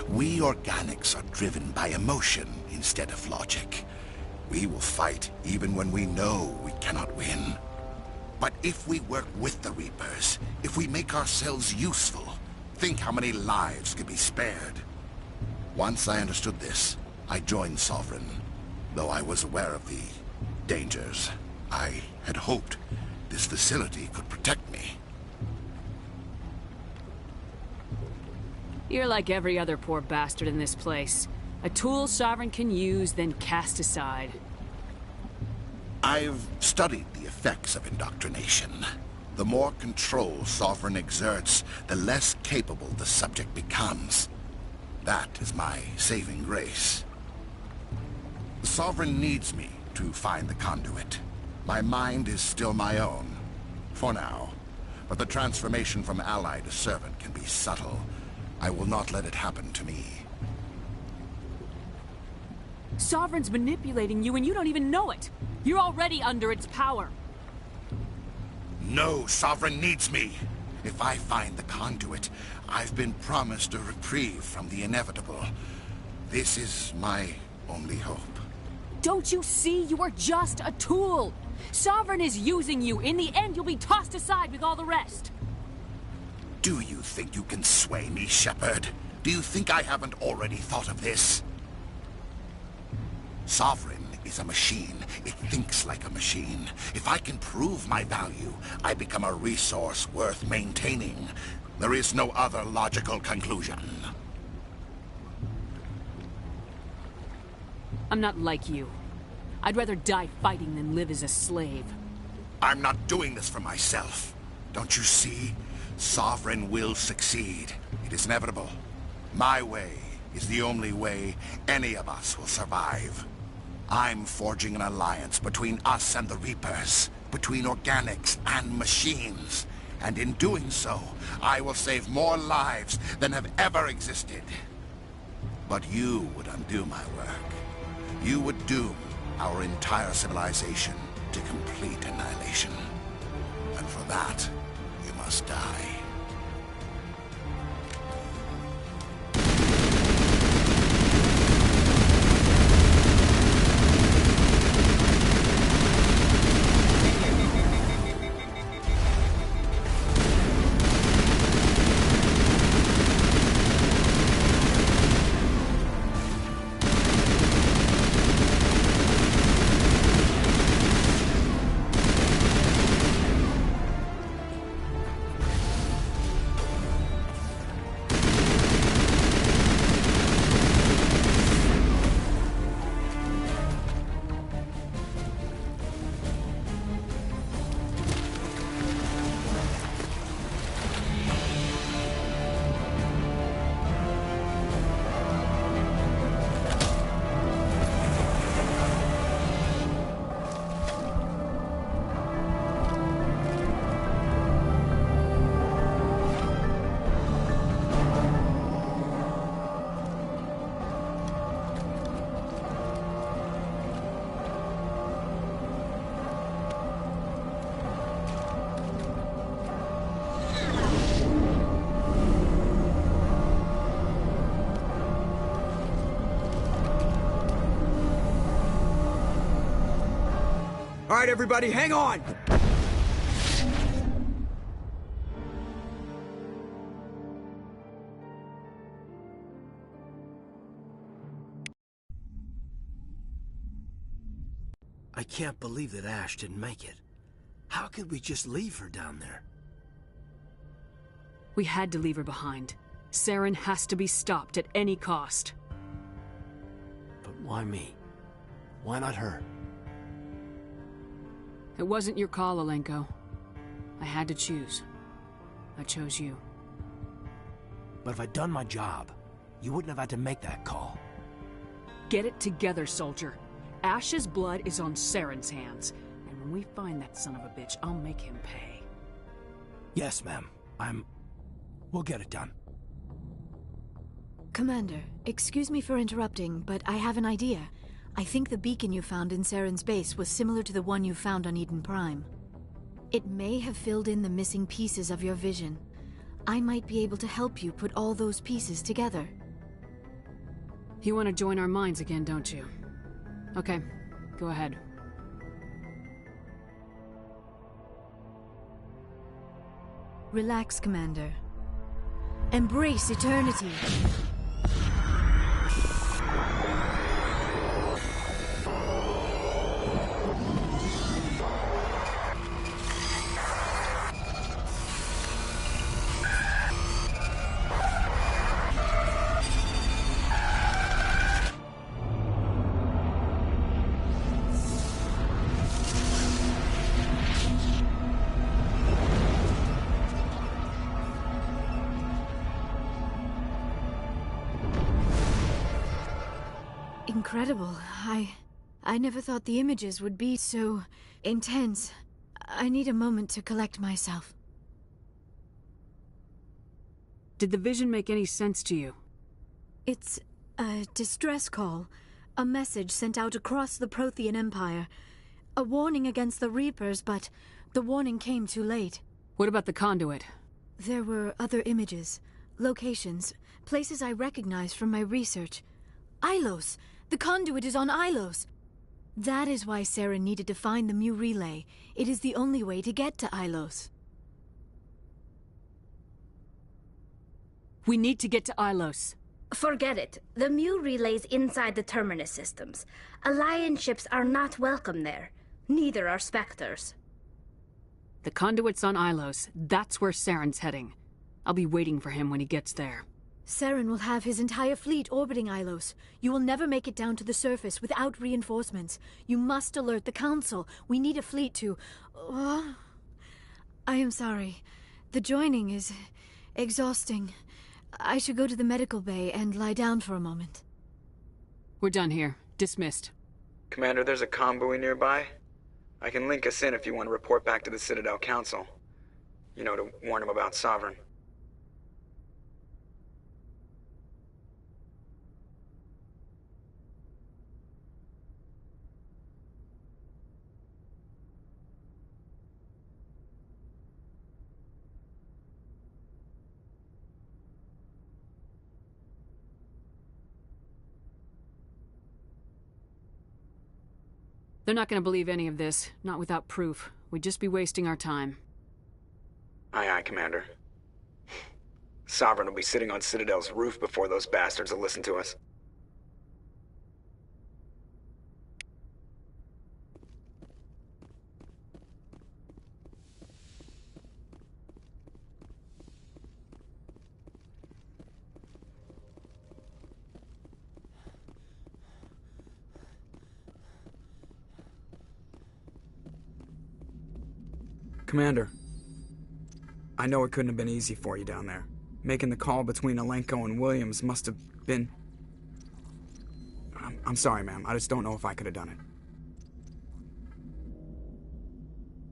We organics are driven by emotion instead of logic. We will fight even when we know we cannot win. But if we work with the Reapers, if we make ourselves useful, think how many lives could be spared. Once I understood this, I joined Sovereign. Though I was aware of the dangers, I had hoped this facility could protect me. You're like every other poor bastard in this place. A tool Sovereign can use, then cast aside. I've studied the effects of indoctrination. The more control Sovereign exerts, the less capable the subject becomes. That is my saving grace. Sovereign needs me to find the conduit. My mind is still my own, for now. But the transformation from ally to servant can be subtle. I will not let it happen to me. Sovereign's manipulating you and you don't even know it. You're already under its power. No, Sovereign needs me. If I find the conduit, I've been promised a reprieve from the inevitable. This is my only hope. Don't you see? You are just a tool. Sovereign is using you. In the end, you'll be tossed aside with all the rest. Do you think you can sway me, Shepard? Do you think I haven't already thought of this? Sovereign is a machine. It thinks like a machine. If I can prove my value, I become a resource worth maintaining. There is no other logical conclusion. I'm not like you. I'd rather die fighting than live as a slave. I'm not doing this for myself. Don't you see? Sovereign will succeed. It is inevitable. My way is the only way any of us will survive. I'm forging an alliance between us and the Reapers, between organics and machines. And in doing so, I will save more lives than have ever existed. But you would undo my work. You would doom our entire civilization to complete annihilation. And for that, you must die. All right, everybody, hang on! I can't believe that Ash didn't make it. How could we just leave her down there? We had to leave her behind. Saren has to be stopped at any cost. But why me? Why not her? It wasn't your call, Alenko. I had to choose. I chose you. But if I'd done my job, you wouldn't have had to make that call. Get it together, soldier. Ash's blood is on Saren's hands. And when we find that son of a bitch, I'll make him pay. Yes, ma'am. We'll get it done. Commander, excuse me for interrupting, but I have an idea. I think the beacon you found in Saren's base was similar to the one you found on Eden Prime. It may have filled in the missing pieces of your vision. I might be able to help you put all those pieces together. You want to join our minds again, don't you? Okay, go ahead. Relax, Commander. Embrace eternity. Incredible. I never thought the images would be so intense. I need a moment to collect myself. Did the vision make any sense to you? It's a distress call. A message sent out across the Prothean Empire. A warning against the Reapers, but the warning came too late. What about the conduit? There were other images, locations, places I recognized from my research. Ilos! The conduit is on Ilos! That is why Saren needed to find the Mu relay. It is the only way to get to Ilos. We need to get to Ilos. Forget it. The Mu relay's inside the Terminus systems. Alliance ships are not welcome there. Neither are Spectres. The conduit's on Ilos. That's where Saren's heading. I'll be waiting for him when he gets there. Saren will have his entire fleet orbiting Ilos. You will never make it down to the surface without reinforcements. You must alert the Council. We need a fleet to... I am sorry. The joining is exhausting. I should go to the medical bay and lie down for a moment. We're done here. Dismissed. Commander, there's a comm buoy nearby. I can link us in if you want to report back to the Citadel Council. You know, to warn them about Sovereign. They're not going to believe any of this, not without proof. We'd just be wasting our time. Aye, aye, Commander. Sovereign will be sitting on Citadel's roof before those bastards will listen to us. Commander, I know it couldn't have been easy for you down there. Making the call between Alenko and Williams must have been... I'm sorry, ma'am. I just don't know if I could have done it.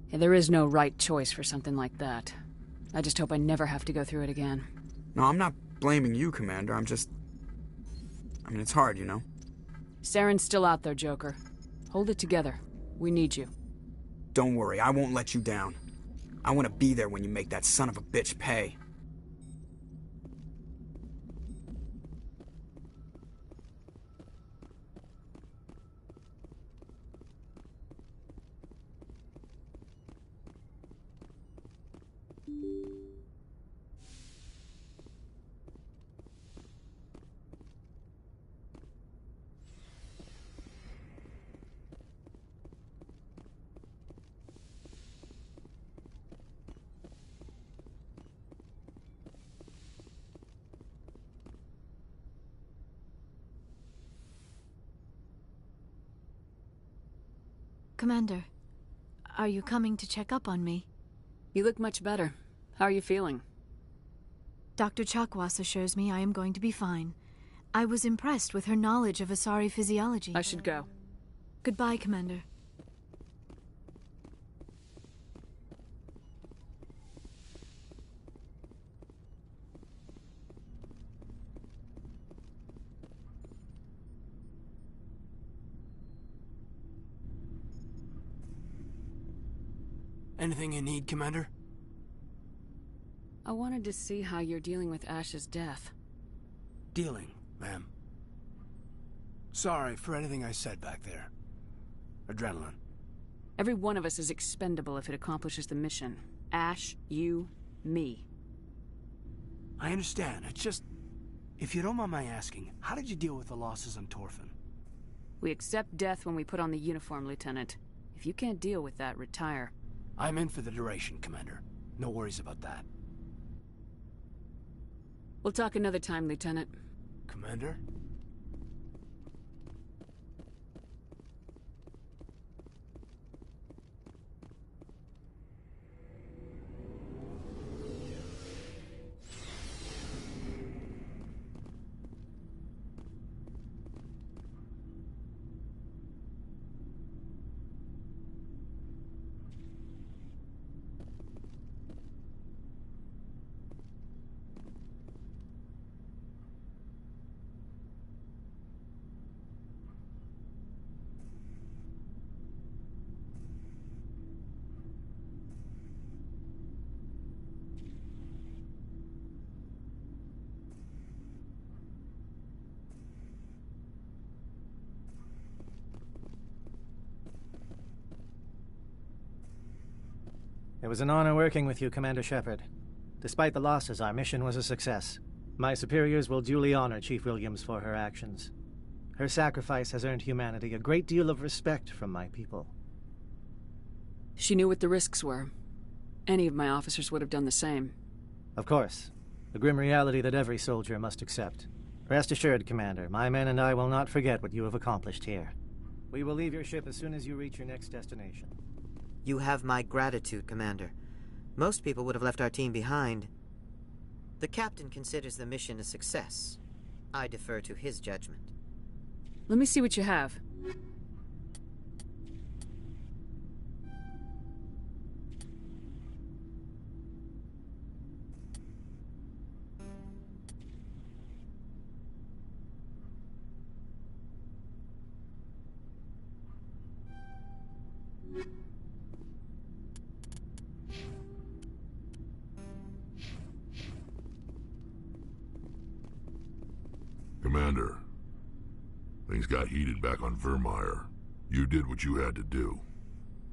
Yeah, there is no right choice for something like that. I just hope I never have to go through it again. No, I'm not blaming you, Commander. I'm just... I mean, it's hard, you know? Saren's still out there, Joker. Hold it together. We need you. Don't worry, I won't let you down. I want to be there when you make that son of a bitch pay. Commander, are you coming to check up on me? You look much better. How are you feeling? Dr. Chakwas assures me I am going to be fine. I was impressed with her knowledge of Asari physiology. I should go. Goodbye, Commander. Anything you need, Commander? I wanted to see how you're dealing with Ash's death. Dealing, ma'am. Sorry for anything I said back there. Adrenaline. Every one of us is expendable if it accomplishes the mission. Ash, you, me. I understand. It's just... If you don't mind my asking, how did you deal with the losses on Torfin? We accept death when we put on the uniform, Lieutenant. If you can't deal with that, retire. I'm in for the duration, Commander. No worries about that. We'll talk another time, Lieutenant. Commander? It was an honor working with you, Commander Shepard. Despite the losses, our mission was a success. My superiors will duly honor Chief Williams for her actions. Her sacrifice has earned humanity a great deal of respect from my people. She knew what the risks were. Any of my officers would have done the same. Of course. A grim reality that every soldier must accept. Rest assured, Commander, my men and I will not forget what you have accomplished here. We will leave your ship as soon as you reach your next destination. You have my gratitude, Commander. Most people would have left our team behind. The captain considers the mission a success. I defer to his judgment. Let me see what you have. Commander, things got heated back on Vermeer. You did what you had to do.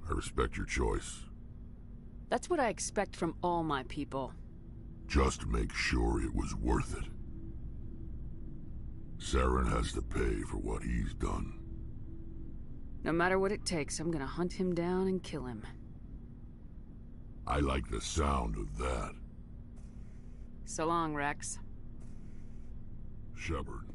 I respect your choice. That's what I expect from all my people. Just make sure it was worth it. Saren has to pay for what he's done. No matter what it takes, I'm gonna hunt him down and kill him. I like the sound of that. So long, Rex. Shepard.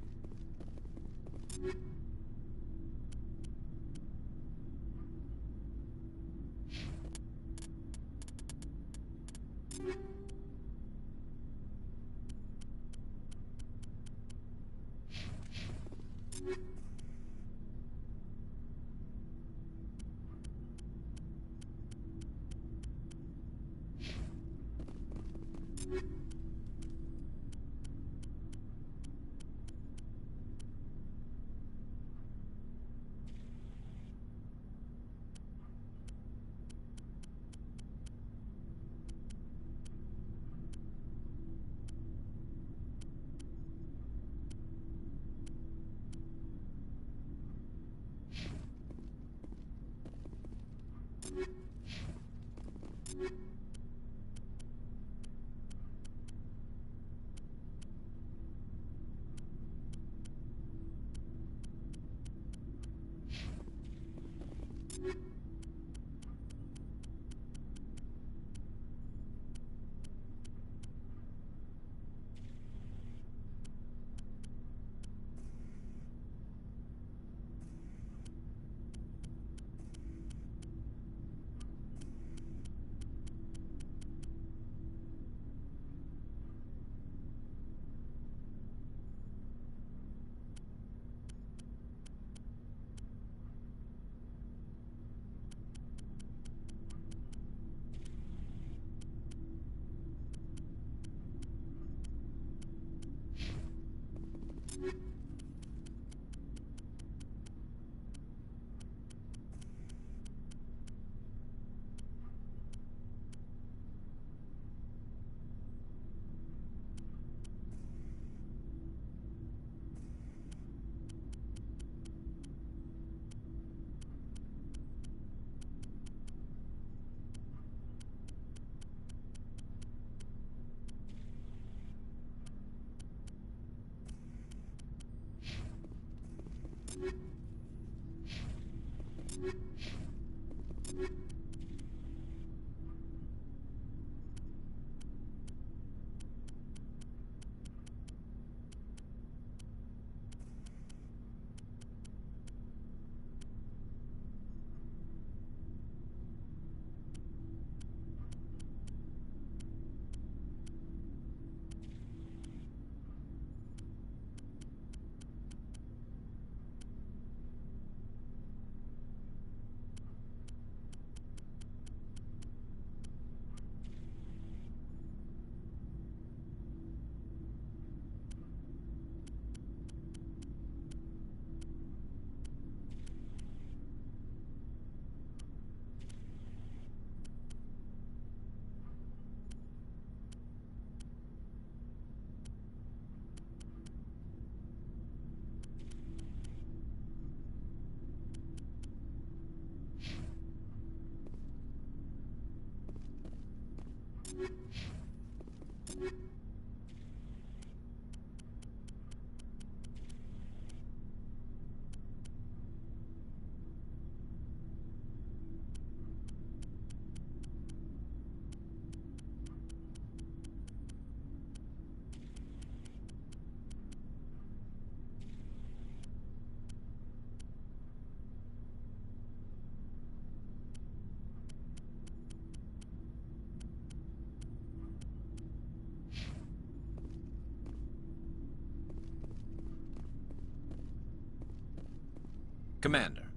Commander,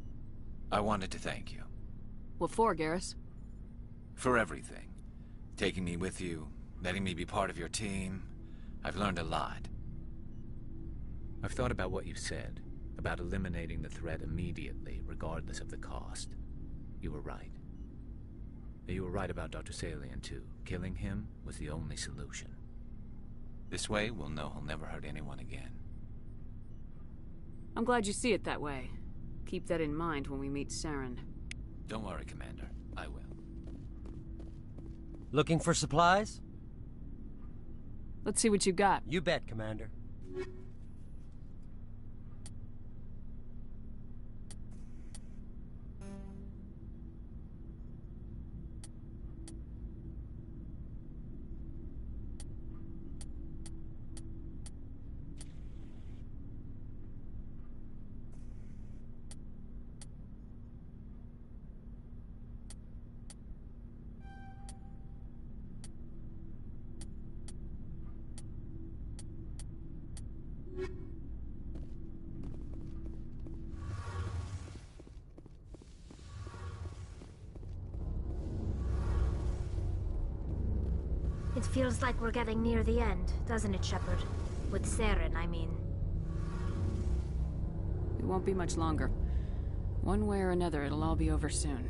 I wanted to thank you. What for, Garrus? For everything. Taking me with you, letting me be part of your team. I've learned a lot. I've thought about what you said, about eliminating the threat immediately, regardless of the cost. You were right. You were right about Dr. Salian, too. Killing him was the only solution. This way, we'll know he'll never hurt anyone again. I'm glad you see it that way. Keep that in mind when we meet Saren. Don't worry, Commander. I will. Looking for supplies? Let's see what you got. You bet, Commander. It feels like we're getting near the end, doesn't it, Shepard? With Saren, I mean. It won't be much longer. One way or another, it'll all be over soon.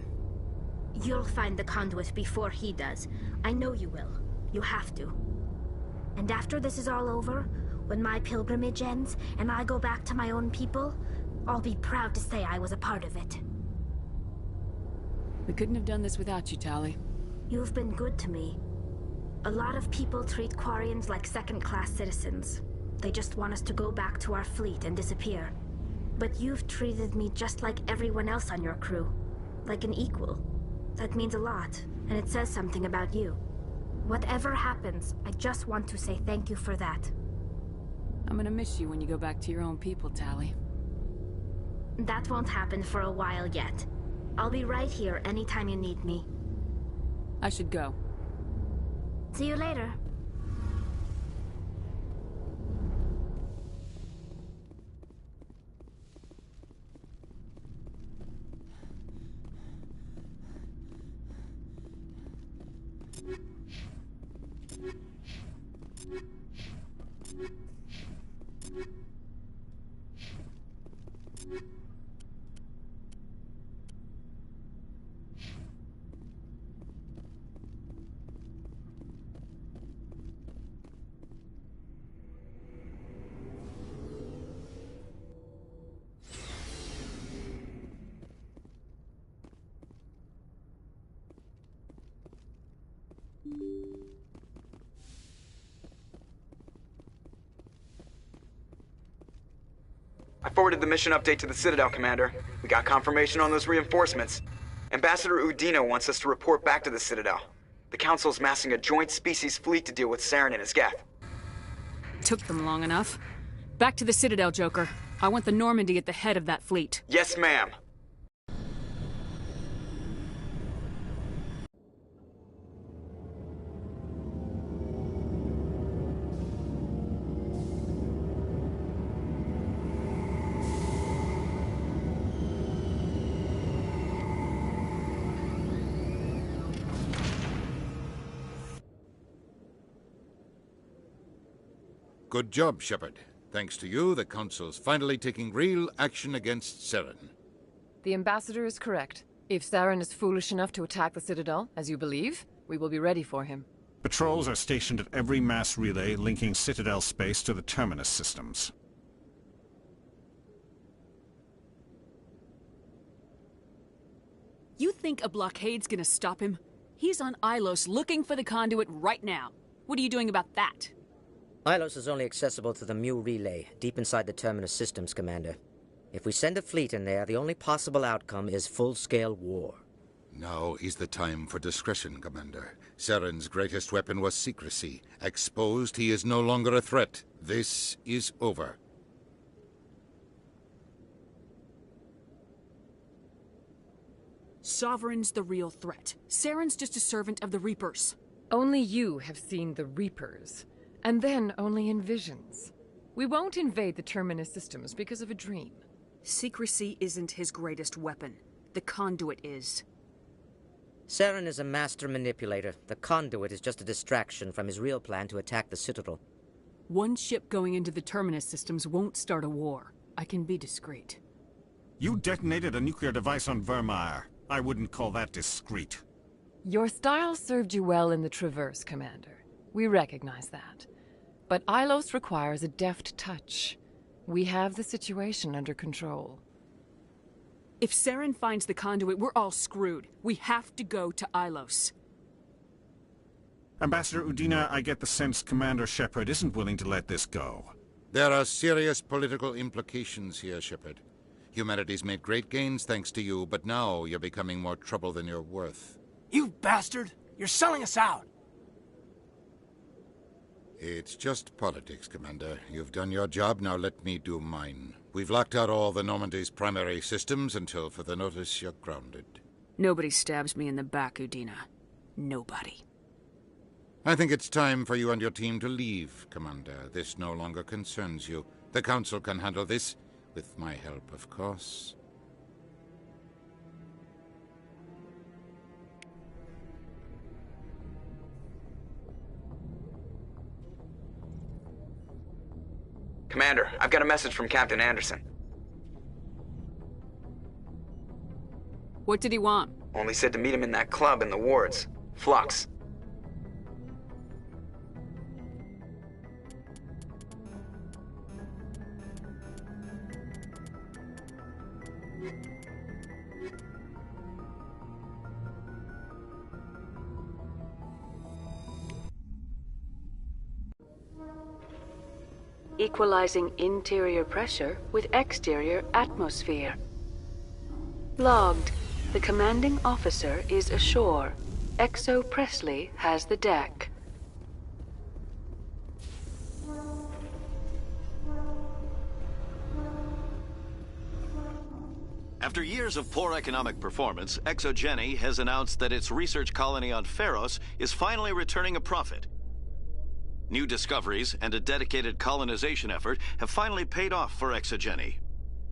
You'll find the conduit before he does. I know you will. You have to. And after this is all over, when my pilgrimage ends, and I go back to my own people, I'll be proud to say I was a part of it. We couldn't have done this without you, Tali. You've been good to me. A lot of people treat Quarians like second-class citizens. They just want us to go back to our fleet and disappear. But you've treated me just like everyone else on your crew. Like an equal. That means a lot, and it says something about you. Whatever happens, I just want to say thank you for that. I'm gonna miss you when you go back to your own people, Tali. That won't happen for a while yet. I'll be right here anytime you need me. I should go. See you later. I forwarded the mission update to the Citadel, Commander. We got confirmation on those reinforcements. Ambassador Udina wants us to report back to the Citadel. The Council's massing a joint species fleet to deal with Saren and his Geth. Took them long enough. Back to the Citadel, Joker. I want the Normandy at the head of that fleet. Yes, ma'am. Good job, Shepard. Thanks to you, the Council's finally taking real action against Saren. The Ambassador is correct. If Saren is foolish enough to attack the Citadel, as you believe, we will be ready for him. Patrols are stationed at every mass relay linking Citadel space to the Terminus systems. You think a blockade's gonna stop him? He's on Ilos looking for the conduit right now. What are you doing about that? Ilos is only accessible to the Mu relay, deep inside the Terminus systems, Commander. If we send a fleet in there, the only possible outcome is full-scale war. Now is the time for discretion, Commander. Saren's greatest weapon was secrecy. Exposed, he is no longer a threat. This is over. Sovereign's the real threat. Saren's just a servant of the Reapers. Only you have seen the Reapers. And then only in visions. We won't invade the Terminus systems because of a dream. Secrecy isn't his greatest weapon. The conduit is. Saren is a master manipulator. The conduit is just a distraction from his real plan to attack the Citadel. One ship going into the Terminus systems won't start a war. I can be discreet. You detonated a nuclear device on Vermeer. I wouldn't call that discreet. Your style served you well in the Traverse, Commander. We recognize that. But Ilos requires a deft touch. We have the situation under control. If Saren finds the conduit, we're all screwed. We have to go to Ilos. Ambassador Udina, I get the sense Commander Shepard isn't willing to let this go. There are serious political implications here, Shepard. Humanity's made great gains thanks to you, but now you're becoming more trouble than you're worth. You bastard! You're selling us out! It's just politics, Commander. You've done your job, now let me do mine. We've locked out all the Normandy's primary systems until further notice you're grounded. Nobody stabs me in the back, Udina. Nobody. I think it's time for you and your team to leave, Commander. This no longer concerns you. The Council can handle this, with my help, of course. Commander, I've got a message from Captain Anderson. What did he want? Only said to meet him in that club in the wards. Flux. Equalizing interior pressure with exterior atmosphere. Logged. The commanding officer is ashore. Exo Presley has the deck. After years of poor economic performance, ExoGeni has announced that its research colony on Pharos is finally returning a profit. New discoveries and a dedicated colonization effort have finally paid off for ExoGeni.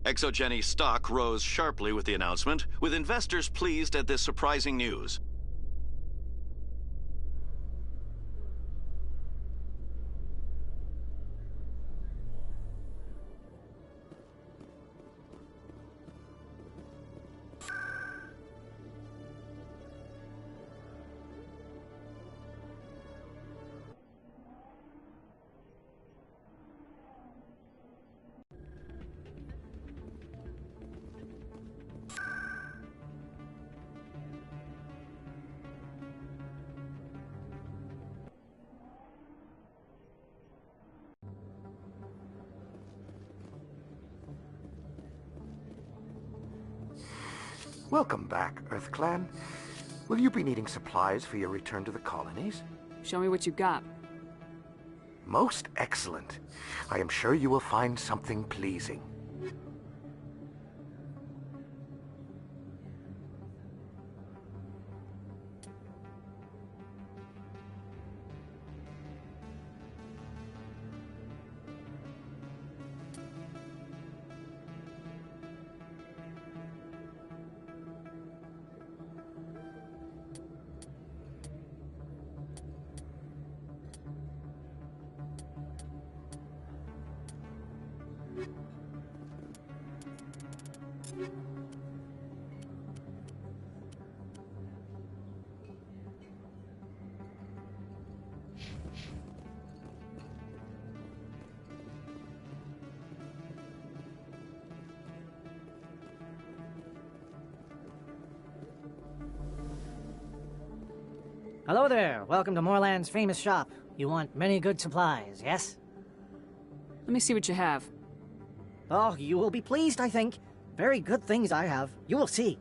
ExoGeni's stock rose sharply with the announcement, with investors pleased at this surprising news. Welcome back, EarthClan. Will you be needing supplies for your return to the colonies? Show me what you got. Most excellent. I am sure you will find something pleasing. Hello there. Welcome to Moorland's famous shop. You want many good supplies, yes? Let me see what you have. Oh, you will be pleased, I think. Very good things I have. You will see.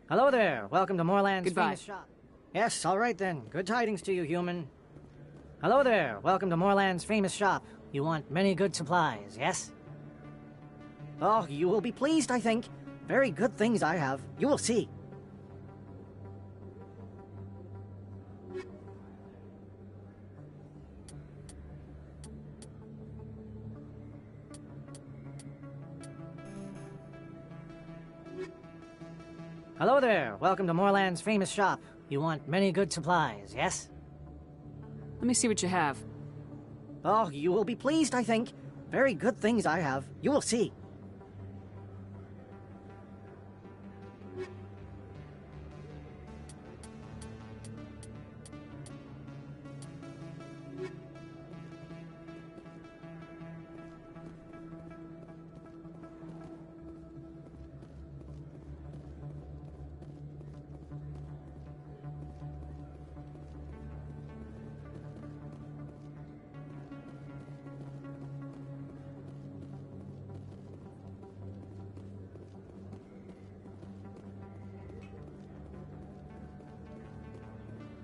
Hello there. Welcome to Moorland's Goodbye. famous shop. Yes, all right then. Good tidings to you, human. Hello there. Welcome to Moorland's famous shop. You want many good supplies, yes? Oh, you will be pleased, I think. Very good things I have. You will see. Hello there. Welcome to Moorland's famous shop. You want many good supplies, yes? Let me see what you have. Oh, you will be pleased, I think. Very good things I have. You will see.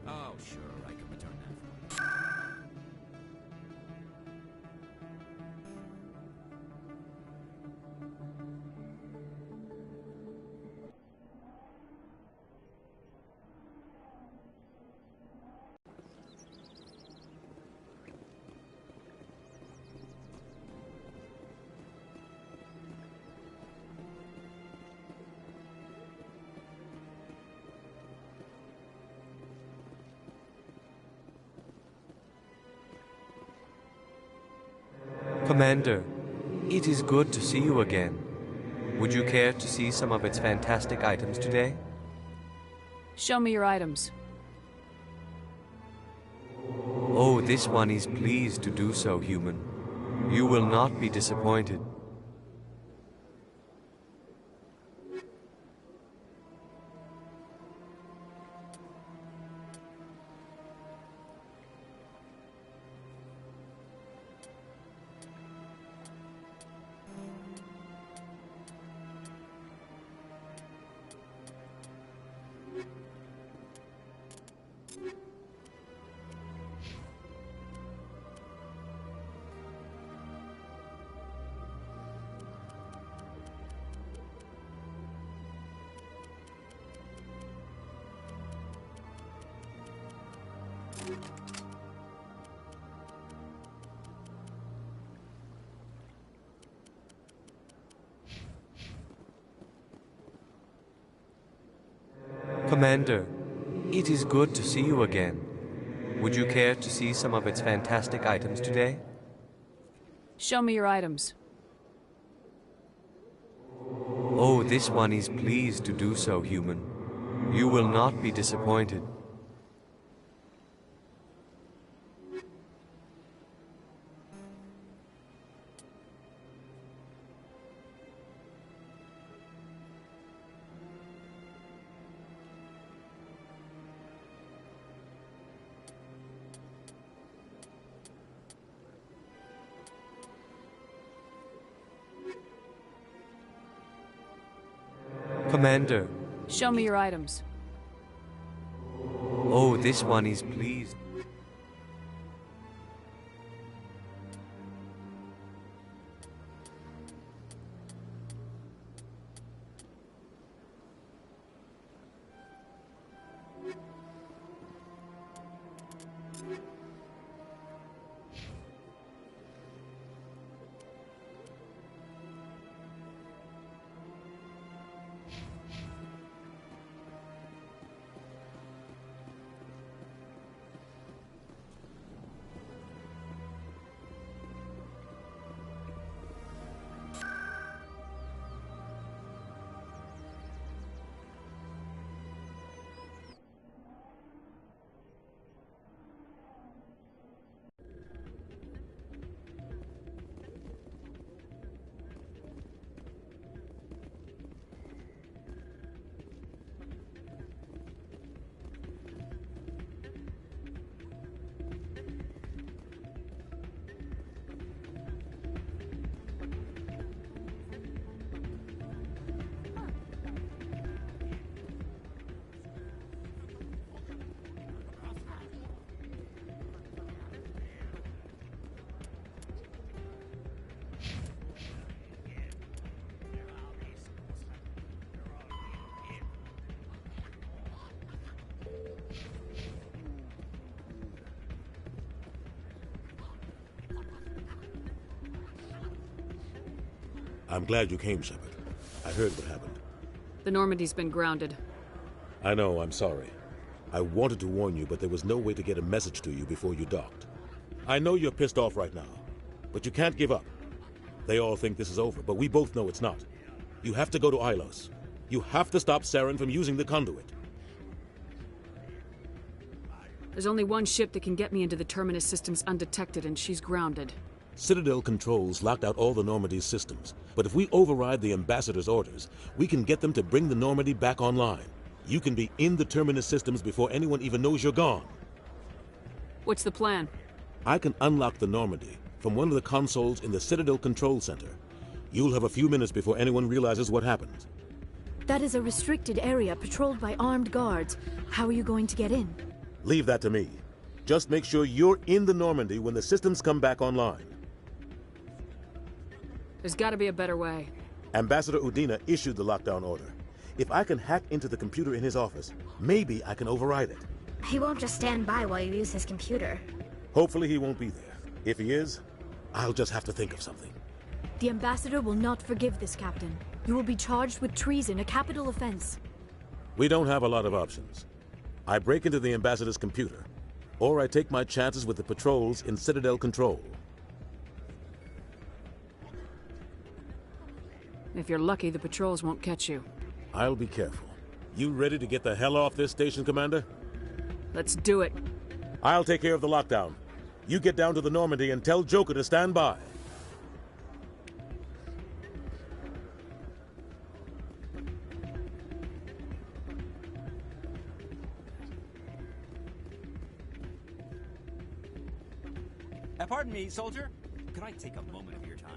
Oh, sure, I can return that for you. Commander, it is good to see you again. Would you care to see some of its fantastic items today? Show me your items. Oh, this one is pleased to do so, human. You will not be disappointed. Commander, it is good to see you again. Would you care to see some of its fantastic items today? Show me your items. Oh, this one is pleased to do so, human. You will not be disappointed. Commander. Show me your items. Oh, this one is pleased. I'm glad you came, Shepard. I heard what happened. The Normandy's been grounded. I know, I'm sorry. I wanted to warn you, but there was no way to get a message to you before you docked. I know you're pissed off right now, but you can't give up. They all think this is over, but we both know it's not. You have to go to Ilos. You have to stop Saren from using the conduit. There's only one ship that can get me into the Terminus systems undetected, and she's grounded. Citadel controls locked out all the Normandy's systems, but if we override the Ambassador's orders, we can get them to bring the Normandy back online. You can be in the Terminus systems before anyone even knows you're gone. What's the plan? I can unlock the Normandy from one of the consoles in the Citadel Control Center. You'll have a few minutes before anyone realizes what happened. That is a restricted area patrolled by armed guards. How are you going to get in? Leave that to me. Just make sure you're in the Normandy when the systems come back online. There's gotta be a better way. Ambassador Udina issued the lockdown order. If I can hack into the computer in his office, maybe I can override it. He won't just stand by while you use his computer. Hopefully he won't be there. If he is, I'll just have to think of something. The Ambassador will not forgive this, Captain. You will be charged with treason, a capital offense. We don't have a lot of options. I break into the Ambassador's computer, or I take my chances with the patrols in Citadel Control. If you're lucky, the patrols won't catch you. I'll be careful. You ready to get the hell off this station, Commander? Let's do it. I'll take care of the lockdown. You get down to the Normandy and tell Joker to stand by. Pardon me, soldier. Could I take a moment of your time?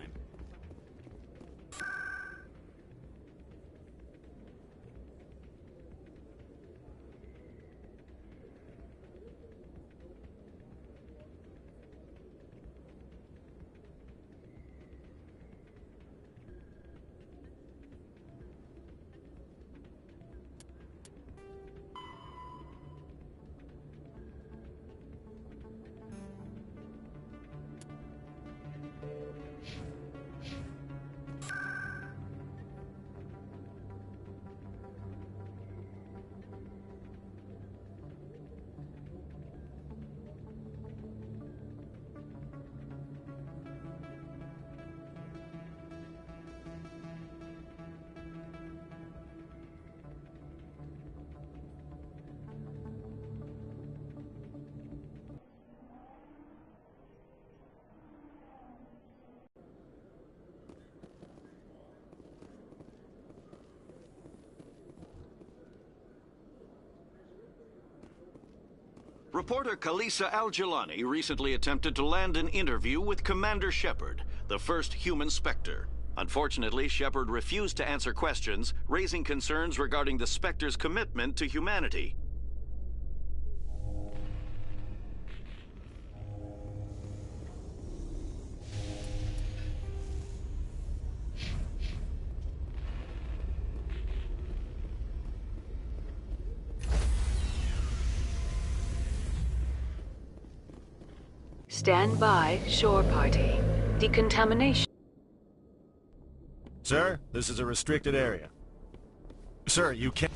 Reporter Kalisa Al-Jilani recently attempted to land an interview with Commander Shepard, the first human Spectre. Unfortunately, Shepard refused to answer questions, raising concerns regarding the Spectre's commitment to humanity. Stand by, shore party. Decontamination. Sir, this is a restricted area. Sir, you can't...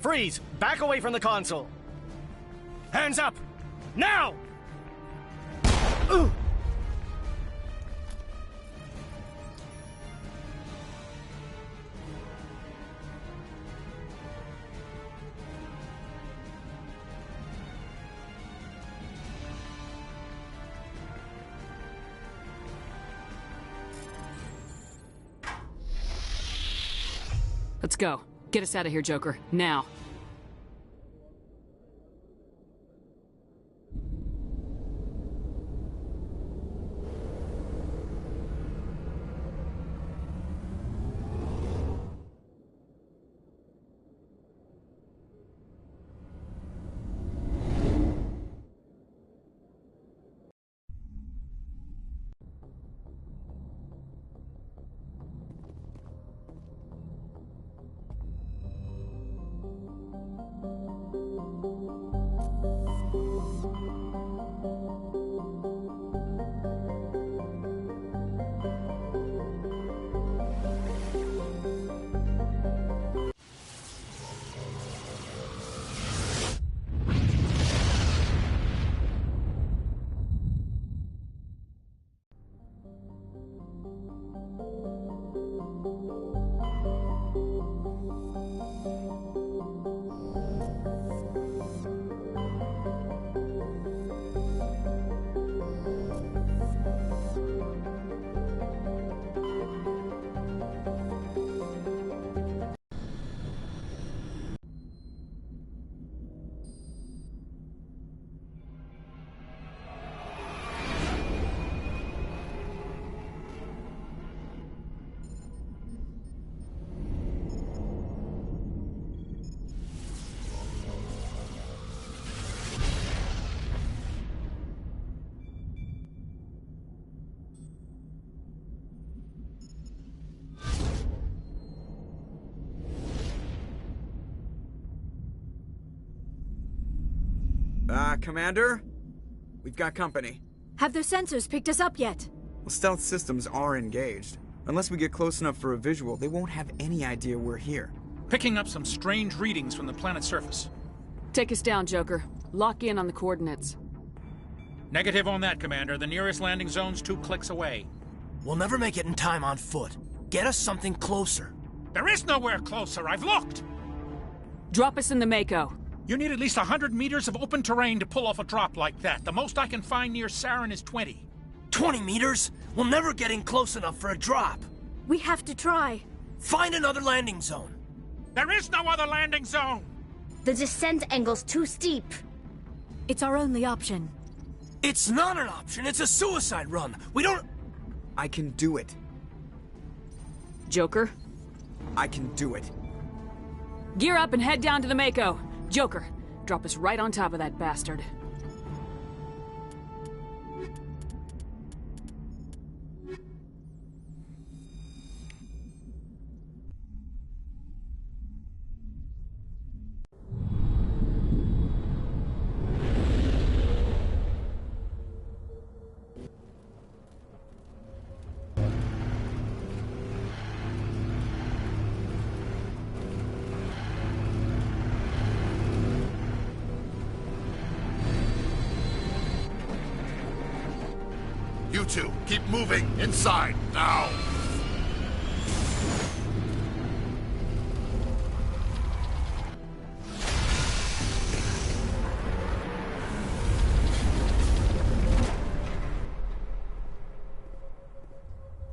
Freeze! Back away from the console! Hands up! Now! Ooh! Let's go. Get us out of here, Joker. Now. Commander? We've got company. Have their sensors picked us up yet? Well, stealth systems are engaged. Unless we get close enough for a visual, they won't have any idea we're here. Picking up some strange readings from the planet's surface. Take us down, Joker. Lock in on the coordinates. Negative on that, Commander. The nearest landing zone's 2 clicks away. We'll never make it in time on foot. Get us something closer. There is nowhere closer. I've looked. Drop us in the Mako. You need at least 100 meters of open terrain to pull off a drop like that. The most I can find near Saren is 20. 20 meters? We'll never get in close enough for a drop. We have to try. Find another landing zone. There is no other landing zone! The descent angle's too steep. It's our only option. It's not an option. It's a suicide run. We don't... I can do it. Joker? I can do it. Gear up and head down to the Mako. Joker, drop us right on top of that bastard. You two, keep moving. Inside, now!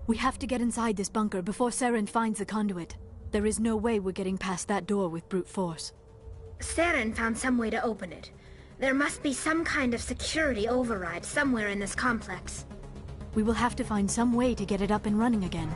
We have to get inside this bunker before Saren finds the conduit. There is no way we're getting past that door with brute force. Saren found some way to open it. There must be some kind of security override somewhere in this complex. We will have to find some way to get it up and running again.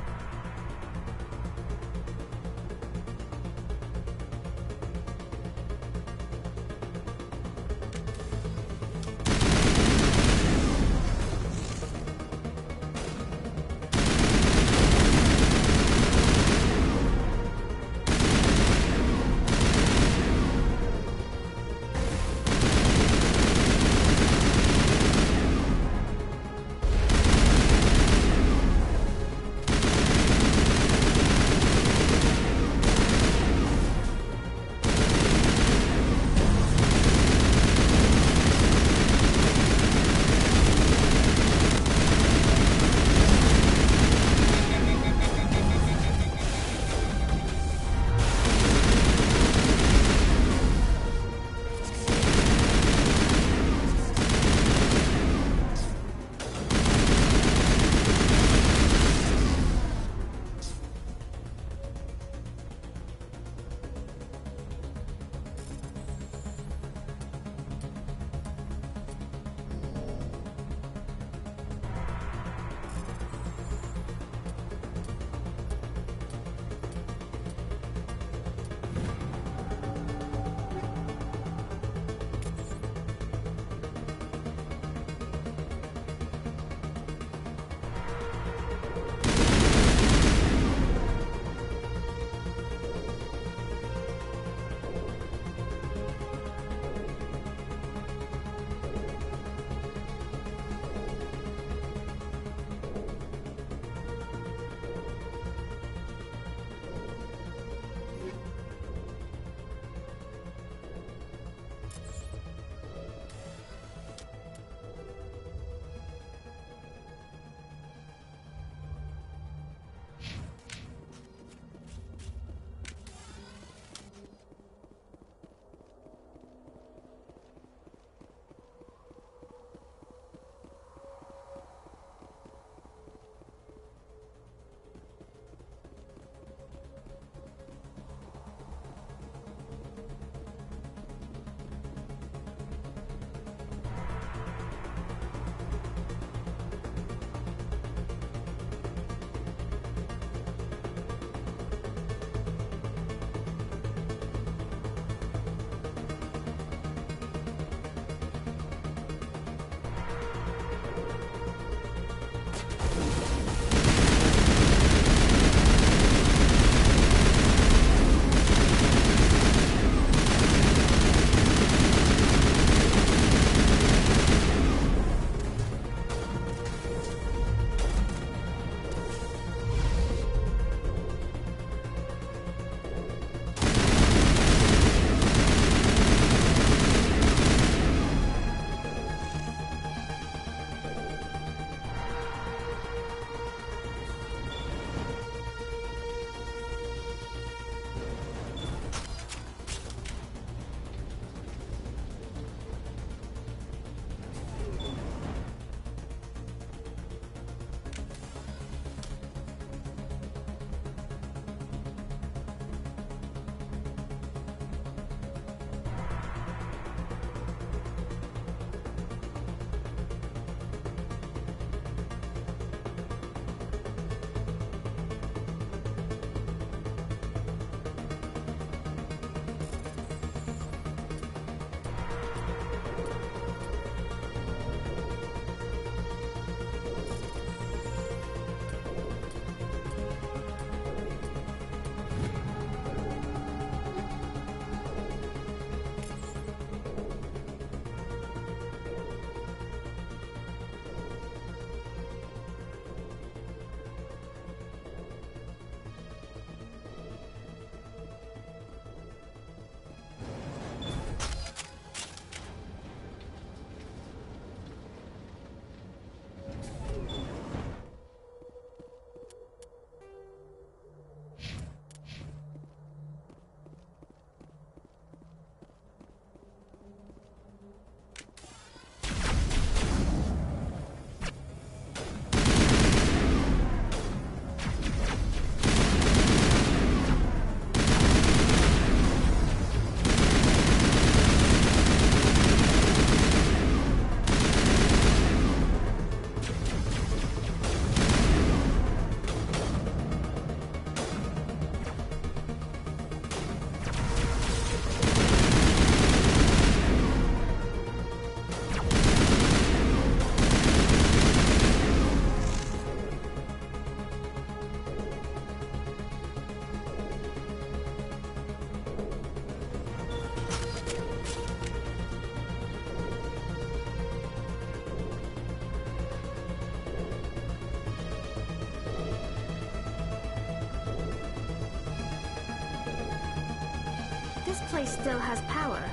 place still has power.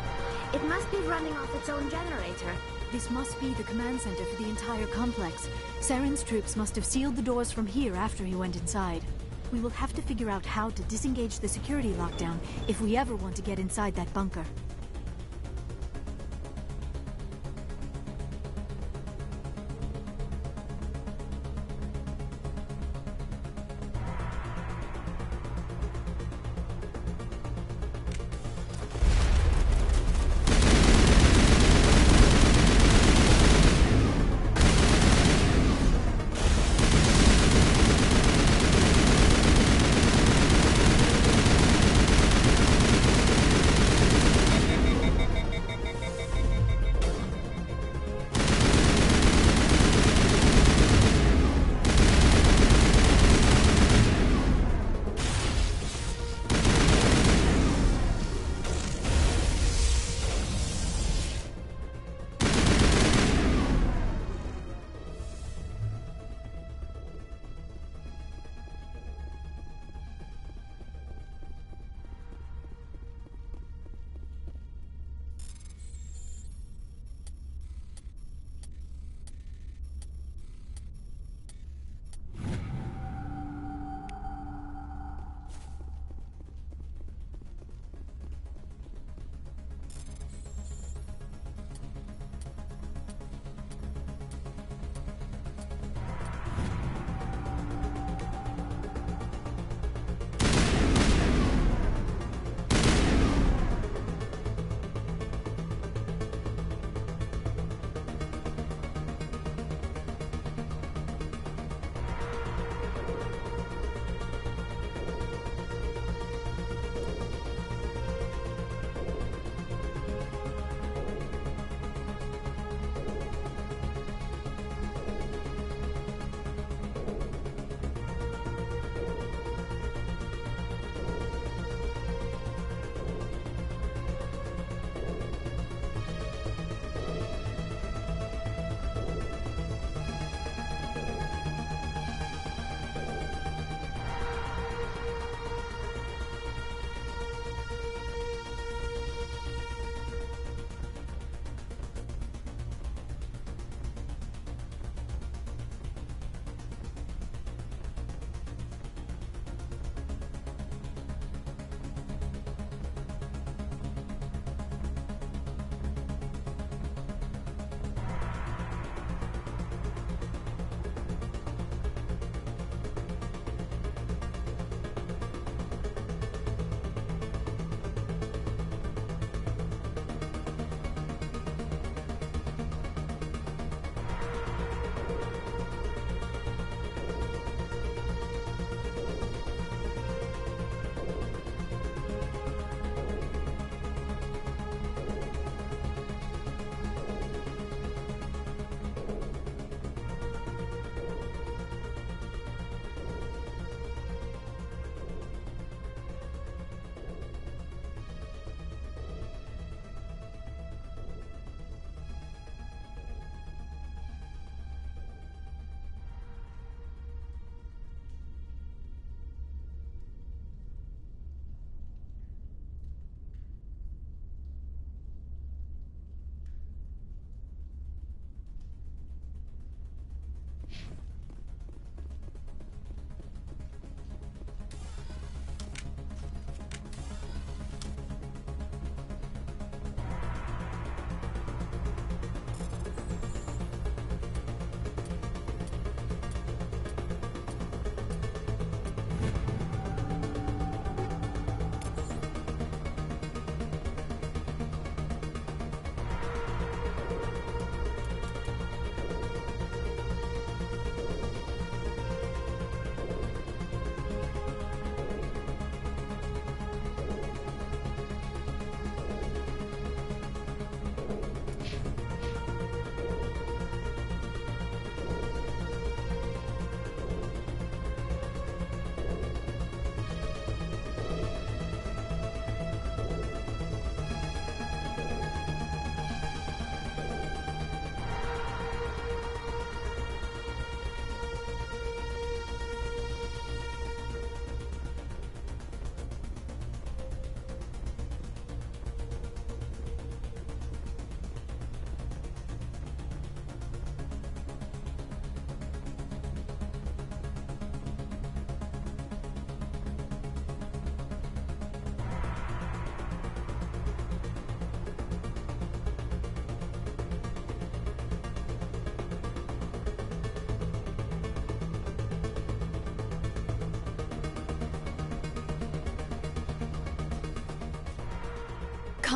It must be running off its own generator. This must be the command center for the entire complex. Saren's troops must have sealed the doors from here after he went inside. We will have to figure out how to disengage the security lockdown if we ever want to get inside that bunker.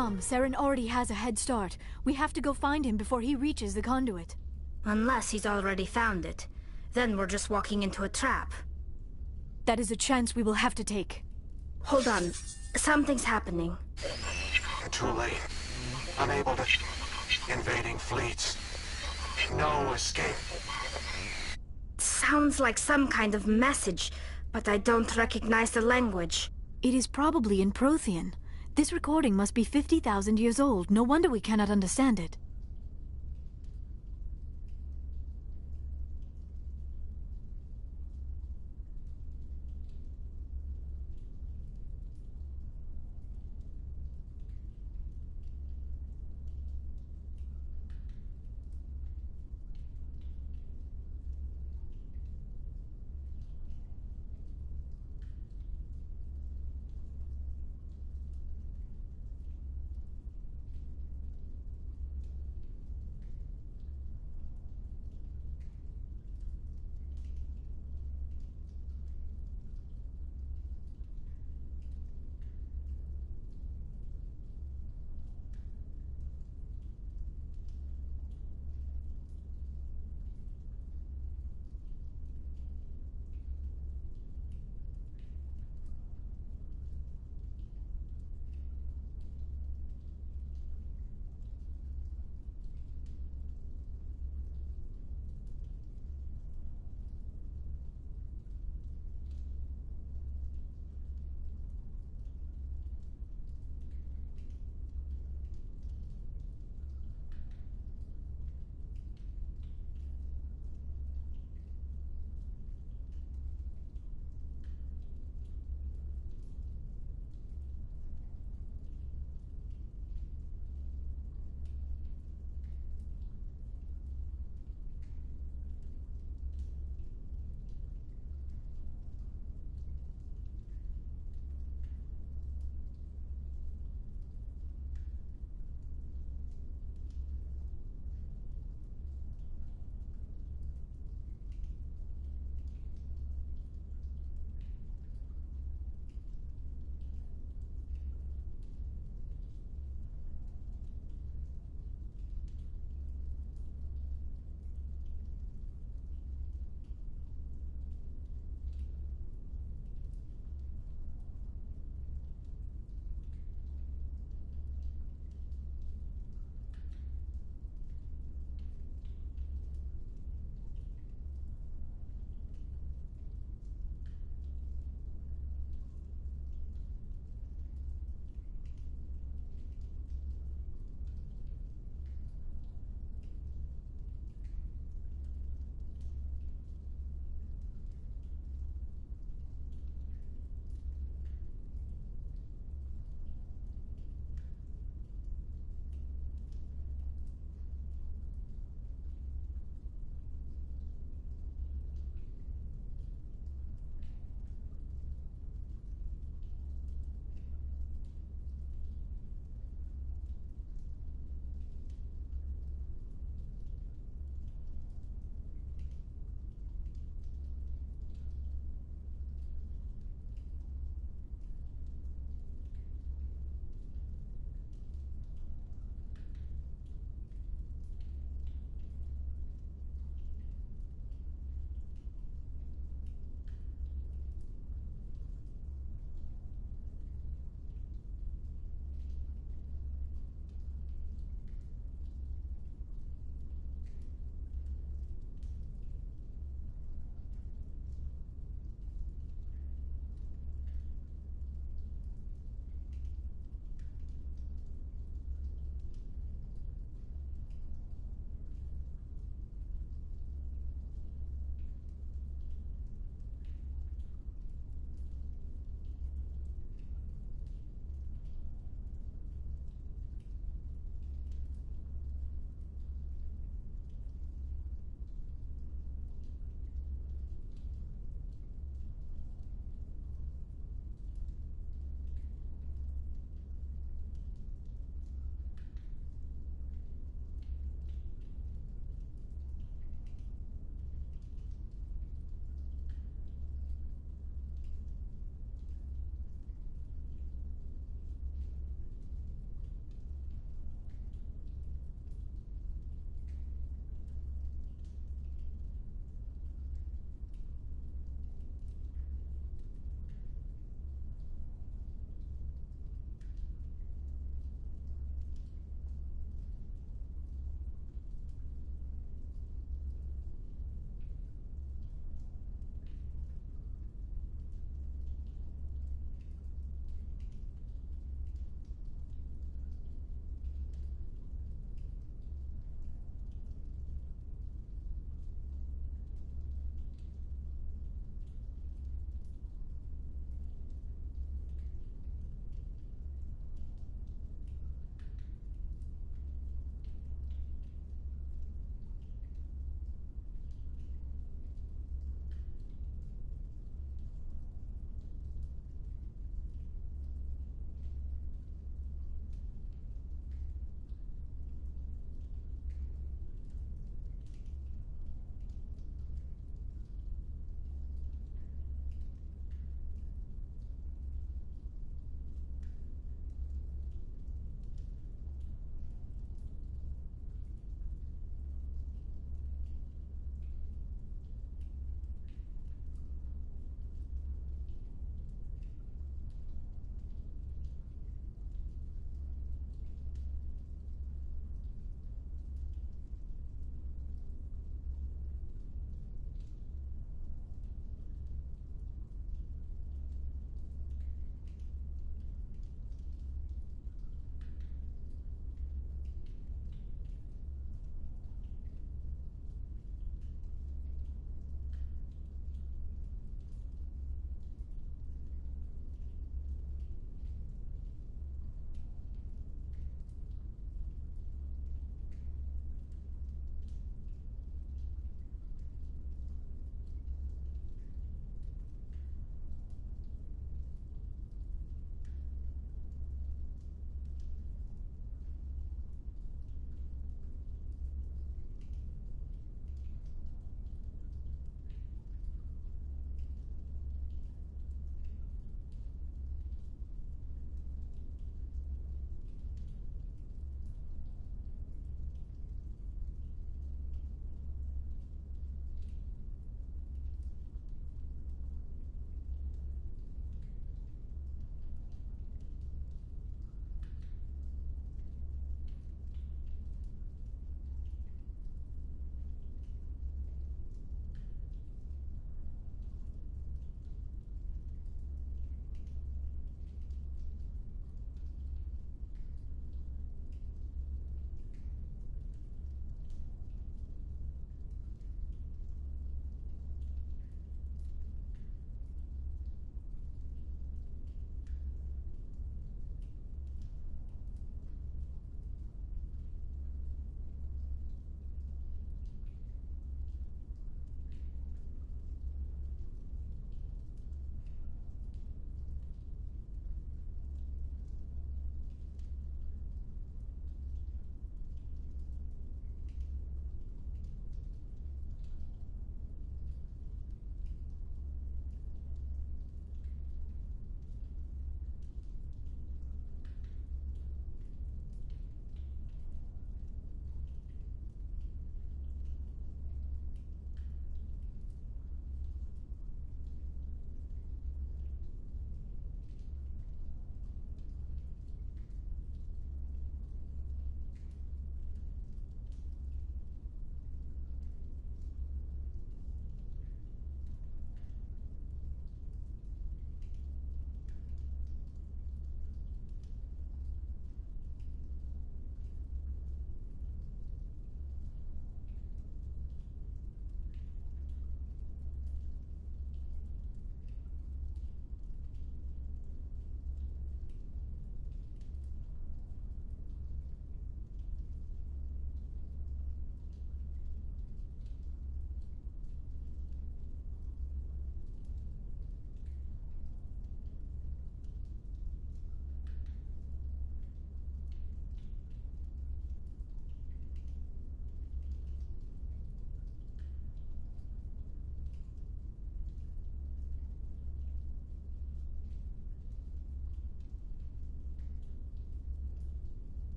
Tom, Saren already has a head start. We have to go find him before he reaches the conduit. Unless he's already found it. Then we're just walking into a trap. That is a chance we will have to take. Hold on. Something's happening. Too late. Unable to... Invading fleets. No escape. Sounds like some kind of message, but I don't recognize the language. It is probably in Prothean. This recording must be 50,000 years old. No wonder we cannot understand it.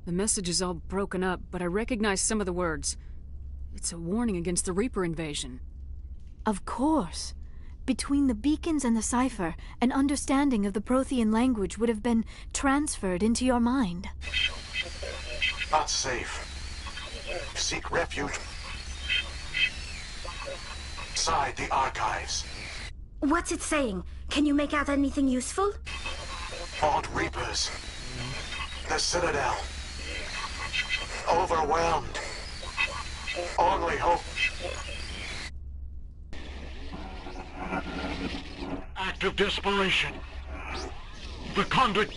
The message is all broken up, but I recognize some of the words. It's a warning against the Reaper invasion. Of course. Between the beacons and the cipher, an understanding of the Prothean language would have been transferred into your mind. Not safe. Seek refuge inside the archives. What's it saying? Can you make out anything useful? Fought Reapers. The Citadel. Overwhelmed. Only hope. Act of desperation. The conduit.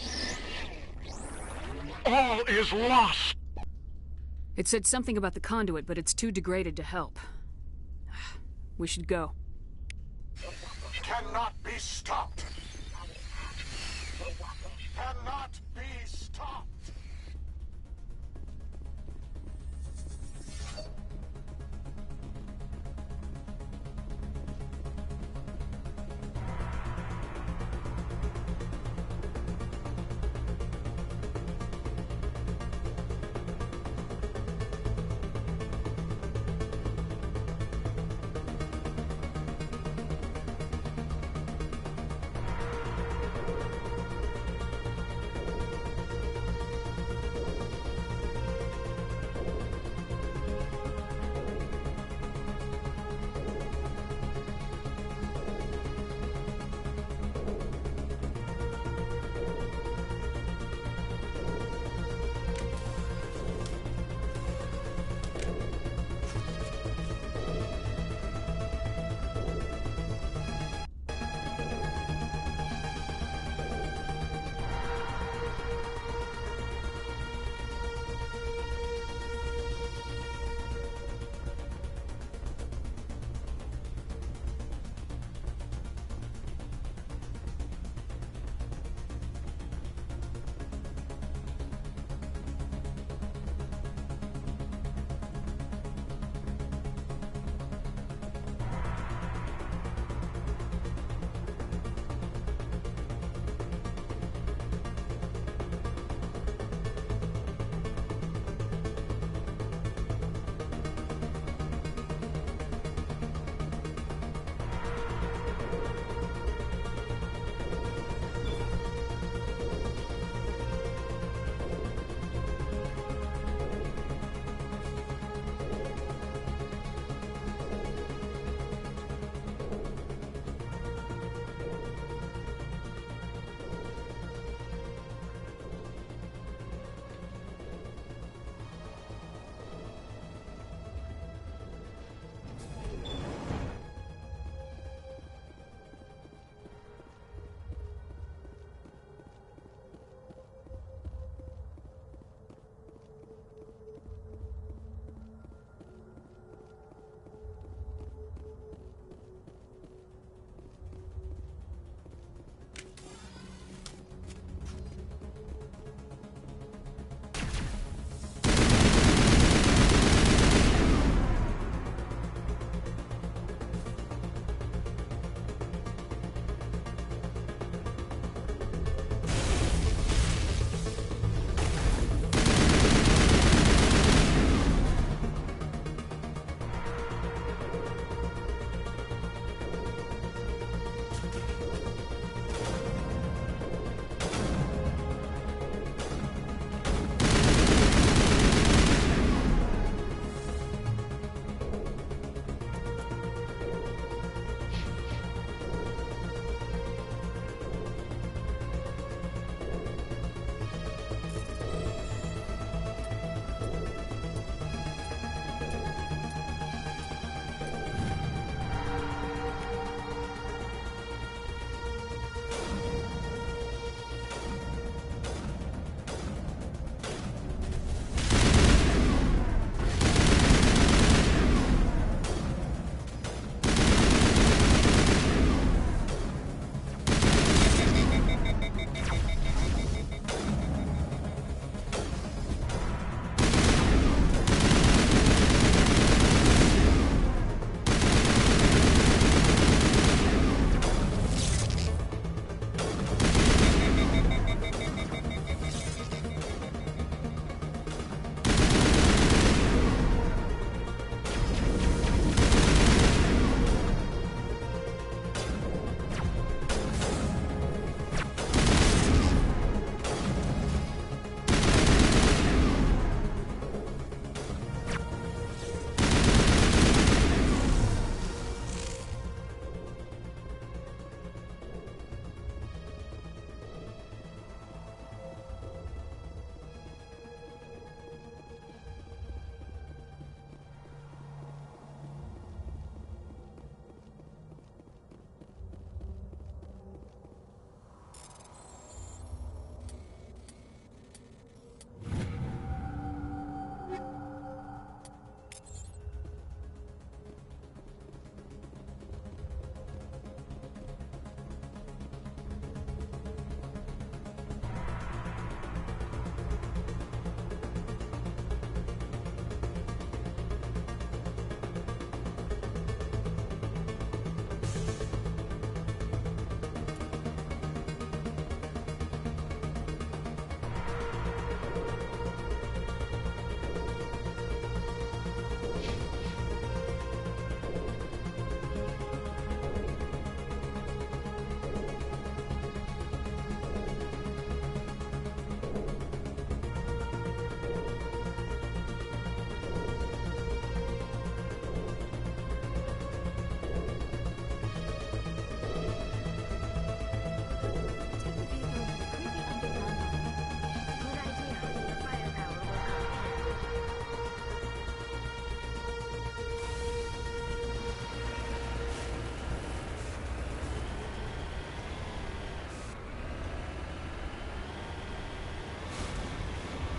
All is lost. It said something about the conduit, but it's too degraded to help. We should go. Cannot be stopped. Cannot be stopped.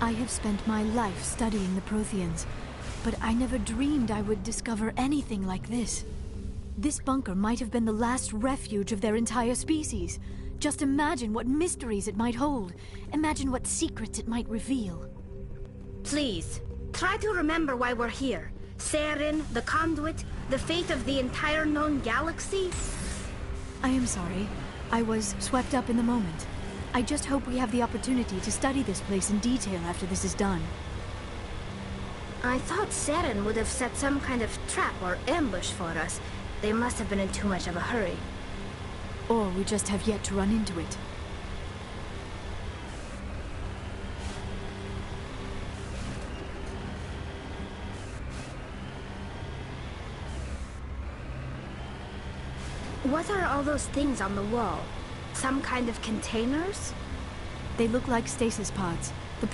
I have spent my life studying the Protheans, but I never dreamed I would discover anything like this. This bunker might have been the last refuge of their entire species. Just imagine what mysteries it might hold. Imagine what secrets it might reveal. Please, try to remember why we're here. Saren, the Conduit, the fate of the entire known galaxy. I am sorry. I was swept up in the moment. I just hope we have the opportunity to study this place in detail after this is done. I thought Saren would have set some kind of trap or ambush for us. They must have been in too much of a hurry. Or we just have yet to run into it. What are all those things on the wall? Some kind of containers? They look like stasis pods. The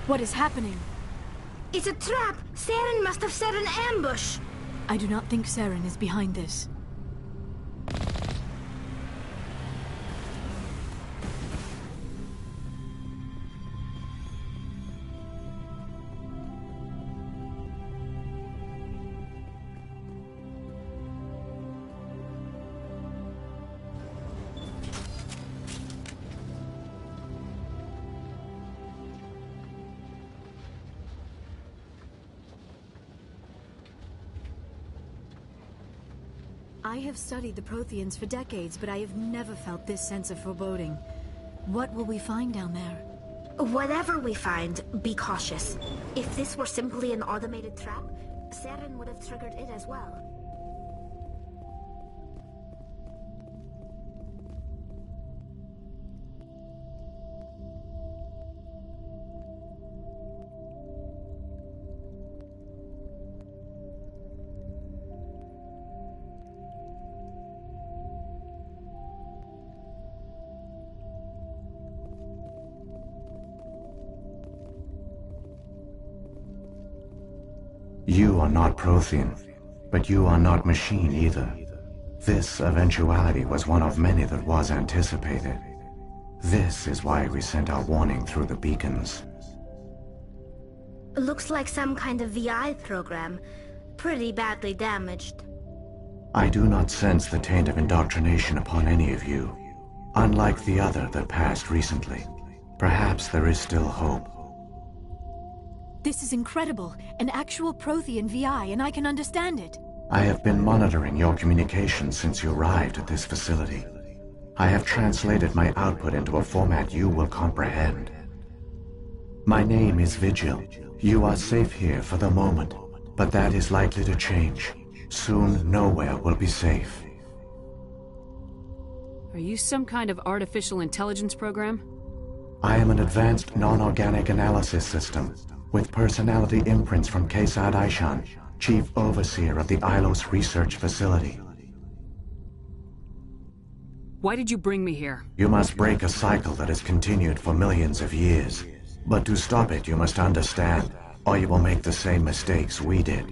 What is happening? It's a trap! Saren must have set an ambush! I do not think Saren is behind this. I have studied the Protheans for decades, but I have never felt this sense of foreboding. What will we find down there? Whatever we find, be cautious. If this were simply an automated trap, Saren would have triggered it as well. You are not Prothean, but you are not machine either. This eventuality was one of many that was anticipated. This is why we sent our warning through the beacons. Looks like some kind of VI program. Pretty badly damaged. I do not sense the taint of indoctrination upon any of you, unlike the other that passed recently. Perhaps there is still hope. This is incredible. An actual Prothean VI, and I can understand it. I have been monitoring your communications since you arrived at this facility. I have translated my output into a format you will comprehend. My name is Vigil. You are safe here for the moment, but that is likely to change. Soon, nowhere will be safe. Are you some kind of artificial intelligence program? I am an advanced non-organic analysis system, with personality imprints from Kesad Aishan, Chief Overseer of the Ilos Research Facility. Why did you bring me here? You must break a cycle that has continued for millions of years. But to stop it, you must understand, or you will make the same mistakes we did.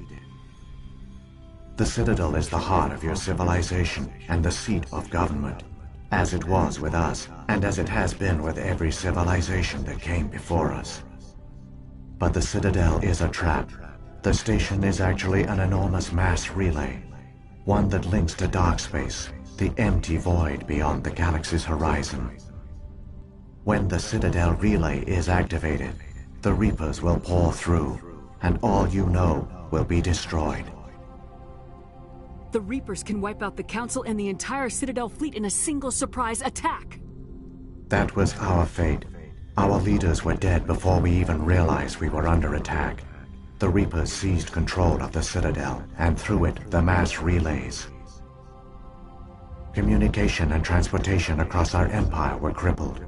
The Citadel is the heart of your civilization and the seat of government, as it was with us, and as it has been with every civilization that came before us. But the Citadel is a trap. The station is actually an enormous mass relay, one that links to dark space, the empty void beyond the galaxy's horizon. When the Citadel relay is activated, the Reapers will pour through, and all you know will be destroyed. The Reapers can wipe out the Council and the entire Citadel fleet in a single surprise attack. That was our fate. Our leaders were dead before we even realized we were under attack. The Reapers seized control of the Citadel, and through it, the mass relays. Communication and transportation across our empire were crippled.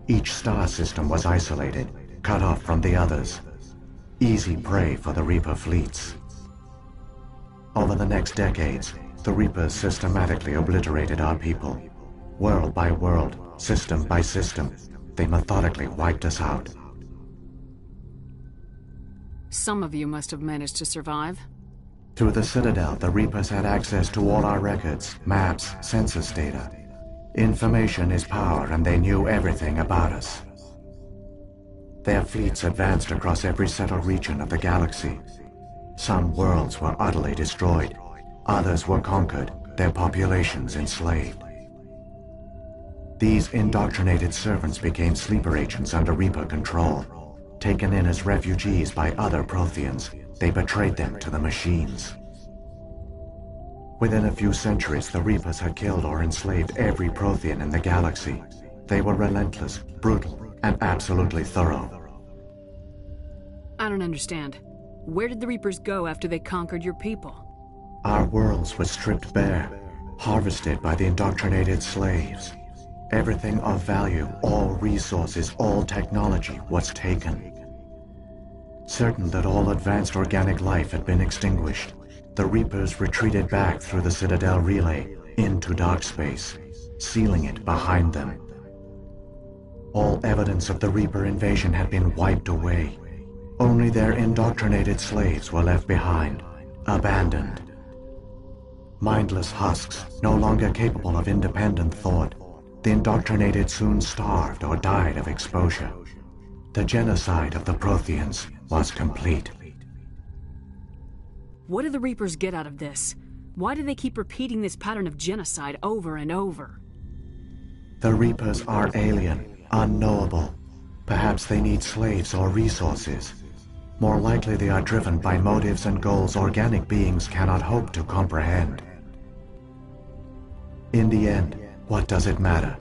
Each star system was isolated, cut off from the others. Easy prey for the Reaper fleets. Over the next decades, the Reapers systematically obliterated our people. World by world, system by system, they methodically wiped us out. Some of you must have managed to survive. Through the Citadel, the Reapers had access to all our records, maps, census data. Information is power, and they knew everything about us. Their fleets advanced across every settled region of the galaxy. Some worlds were utterly destroyed. Others were conquered, their populations enslaved. These indoctrinated servants became sleeper agents under Reaper control. Taken in as refugees by other Protheans, they betrayed them to the machines. Within a few centuries, the Reapers had killed or enslaved every Prothean in the galaxy. They were relentless, brutal, and absolutely thorough. I don't understand. Where did the Reapers go after they conquered your people? Our worlds were stripped bare, harvested by the indoctrinated slaves. Everything of value, all resources, all technology was taken. Certain that all advanced organic life had been extinguished, the Reapers retreated back through the Citadel relay into dark space, sealing it behind them. All evidence of the Reaper invasion had been wiped away. Only their indoctrinated slaves were left behind, abandoned. Mindless husks, no longer capable of independent thought, the indoctrinated soon starved or died of exposure. The genocide of the Protheans was complete. What do the Reapers get out of this? Why do they keep repeating this pattern of genocide over and over? The Reapers are alien, unknowable. Perhaps they need slaves or resources. More likely they are driven by motives and goals organic beings cannot hope to comprehend. In the end, what does it matter?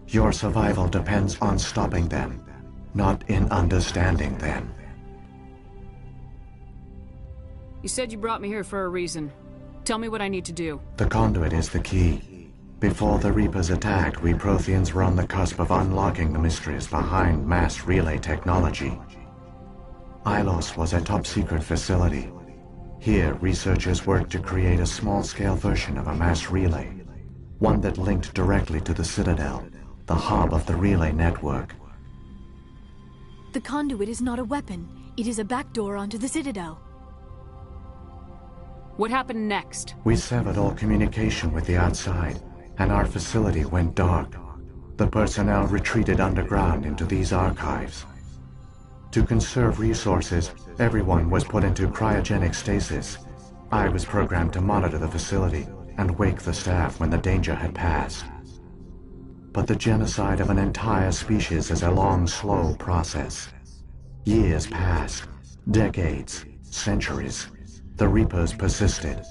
Your survival depends on stopping them, not in understanding them. You said you brought me here for a reason. Tell me what I need to do. The conduit is the key. Before the Reapers attacked, we Protheans were on the cusp of unlocking the mysteries behind mass relay technology. Ilos was a top-secret facility. Here, researchers worked to create a small-scale version of a mass relay, one that linked directly to the Citadel, the hub of the relay network. The conduit is not a weapon. It is a backdoor onto the Citadel. What happened next? We severed all communication with the outside, and our facility went dark. The personnel retreated underground into these archives. To conserve resources, everyone was put into cryogenic stasis. I was programmed to monitor the facility and wake the staff when the danger had passed. But the genocide of an entire species is a long, slow process. Years passed, decades, centuries. The Reapers persisted,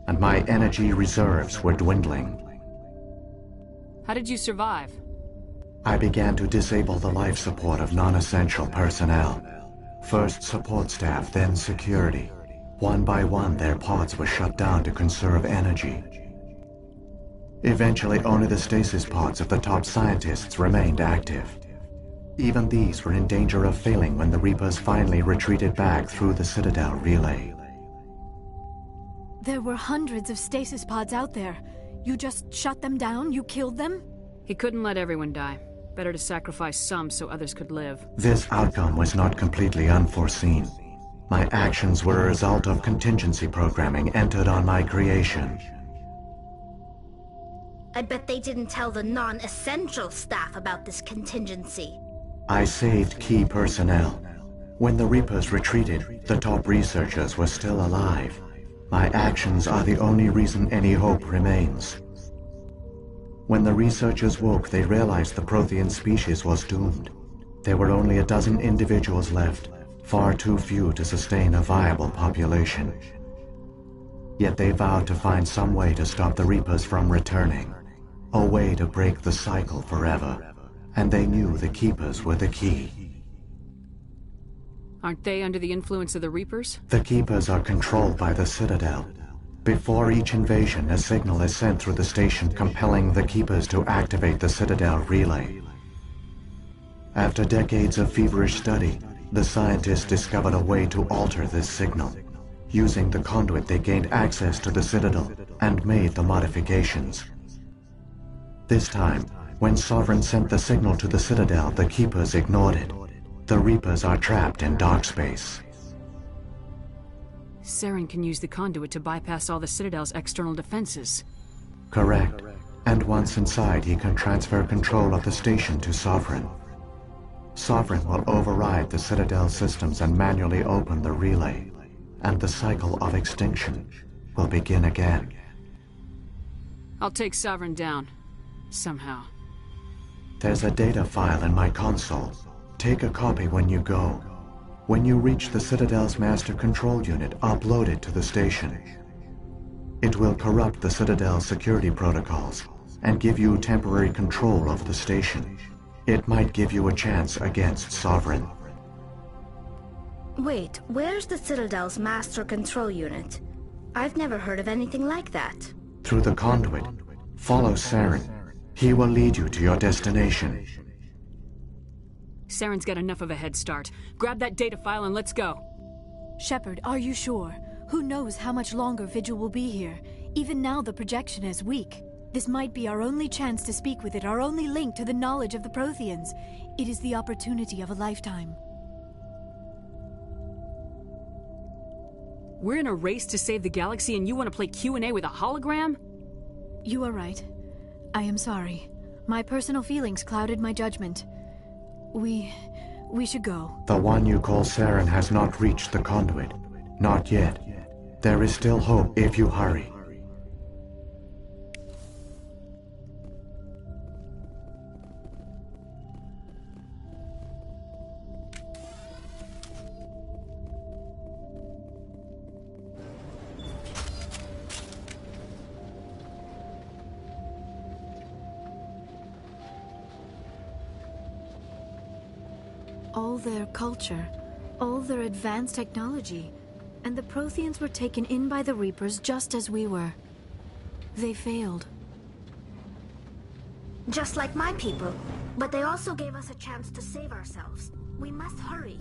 and my energy reserves were dwindling. How did you survive? I began to disable the life support of non-essential personnel. First support staff, then security. One by one, their pods were shut down to conserve energy. Eventually, only the stasis pods of the top scientists remained active. Even these were in danger of failing when the Reapers finally retreated back through the Citadel relay. There were hundreds of stasis pods out there. You just shut them down? You killed them? He couldn't let everyone die. Better to sacrifice some so others could live. This outcome was not completely unforeseen. My actions were a result of contingency programming entered on my creation. I bet they didn't tell the non-essential staff about this contingency. I saved key personnel. When the Reapers retreated, the top researchers were still alive. My actions are the only reason any hope remains. When the researchers woke, they realized the Prothean species was doomed. There were only a dozen individuals left, far too few to sustain a viable population. Yet they vowed to find some way to stop the Reapers from returning, a way to break the cycle forever, and they knew the Keepers were the key. Aren't they under the influence of the Reapers? The Keepers are controlled by the Citadel. Before each invasion, a signal is sent through the station compelling the Keepers to activate the Citadel relay. After decades of feverish study, the scientists discovered a way to alter this signal. Using the conduit, they gained access to the Citadel and made the modifications. This time, when Sovereign sent the signal to the Citadel, the Keepers ignored it. The Reapers are trapped in dark space. Saren can use the conduit to bypass all the Citadel's external defenses. Correct. And once inside, he can transfer control of the station to Sovereign. Sovereign will override the Citadel systems and manually open the relay, and the cycle of extinction will begin again. I'll take Sovereign down. Somehow. There's a data file in my console. Take a copy when you go. When you reach the Citadel's master control unit, upload it to the station. It will corrupt the Citadel's security protocols and give you temporary control of the station. It might give you a chance against Sovereign. Wait, where's the Citadel's master control unit? I've never heard of anything like that. Through the conduit, follow Saren. He will lead you to your destination. Saren's got enough of a head start. Grab that data file and let's go. Shepard, are you sure? Who knows how much longer Vigil will be here? Even now the projection is weak. This might be our only chance to speak with it, our only link to the knowledge of the Protheans. It is the opportunity of a lifetime. We're in a race to save the galaxy and you want to play Q&A with a hologram? You are right. I am sorry. My personal feelings clouded my judgment. We should go. The one you call Saren has not reached the conduit. Not yet. There is still hope if you hurry. All their culture, all their advanced technology, and the Protheans were taken in by the Reapers just as we were. They failed. Just like my people. But they also gave us a chance to save ourselves. We must hurry.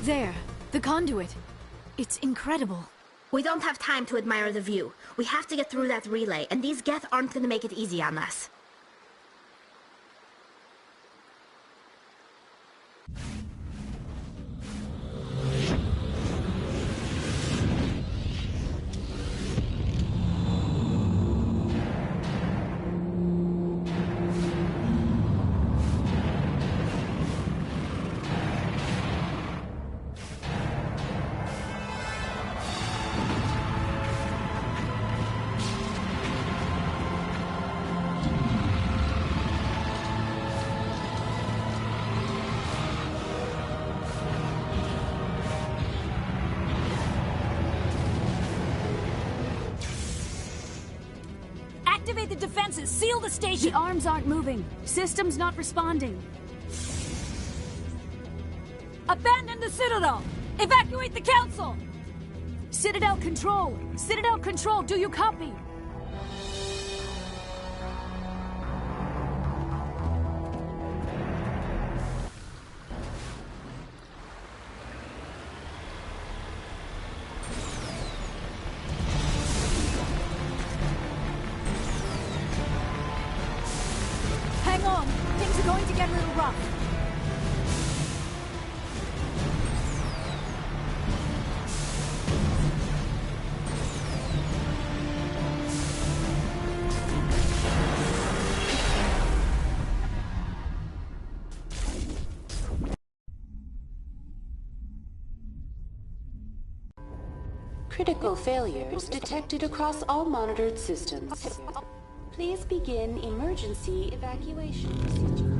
There, the conduit. It's incredible. We don't have time to admire the view. We have to get through that relay, and these Geth aren't gonna make it easy on us. Activate the defenses! Seal the station! The arms aren't moving. System's not responding. Abandon the Citadel! Evacuate the Council! Citadel Control! Citadel Control, do you copy? Hang on! Things are going to get a little rough. Critical failures detected across all monitored systems. Please begin emergency evacuation procedure.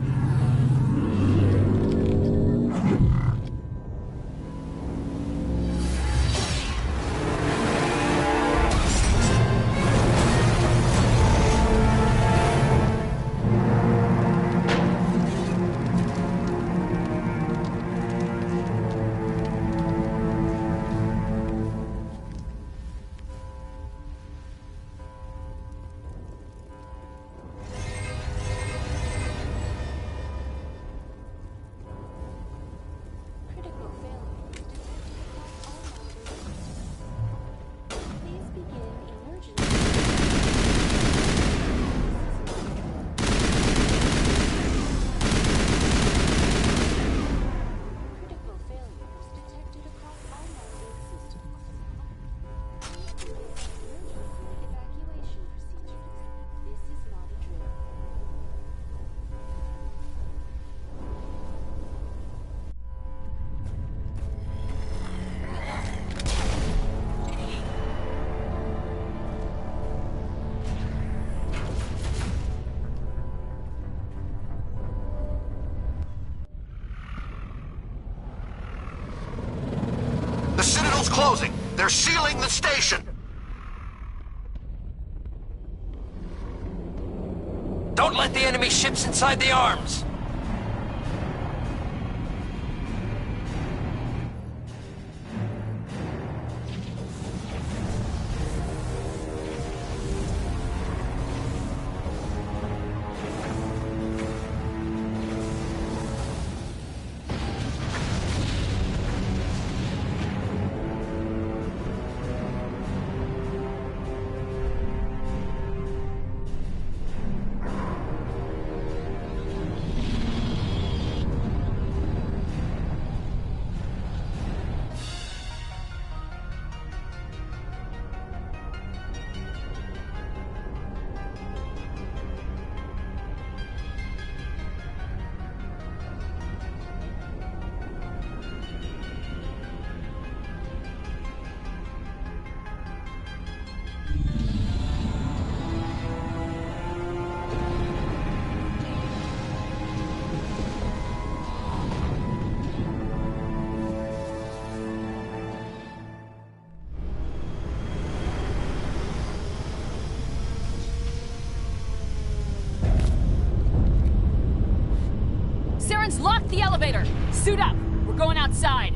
The Citadel's closing. They're sealing the station. Don't let the enemy ships inside the arms! Saren's locked the elevator! Suit up! We're going outside!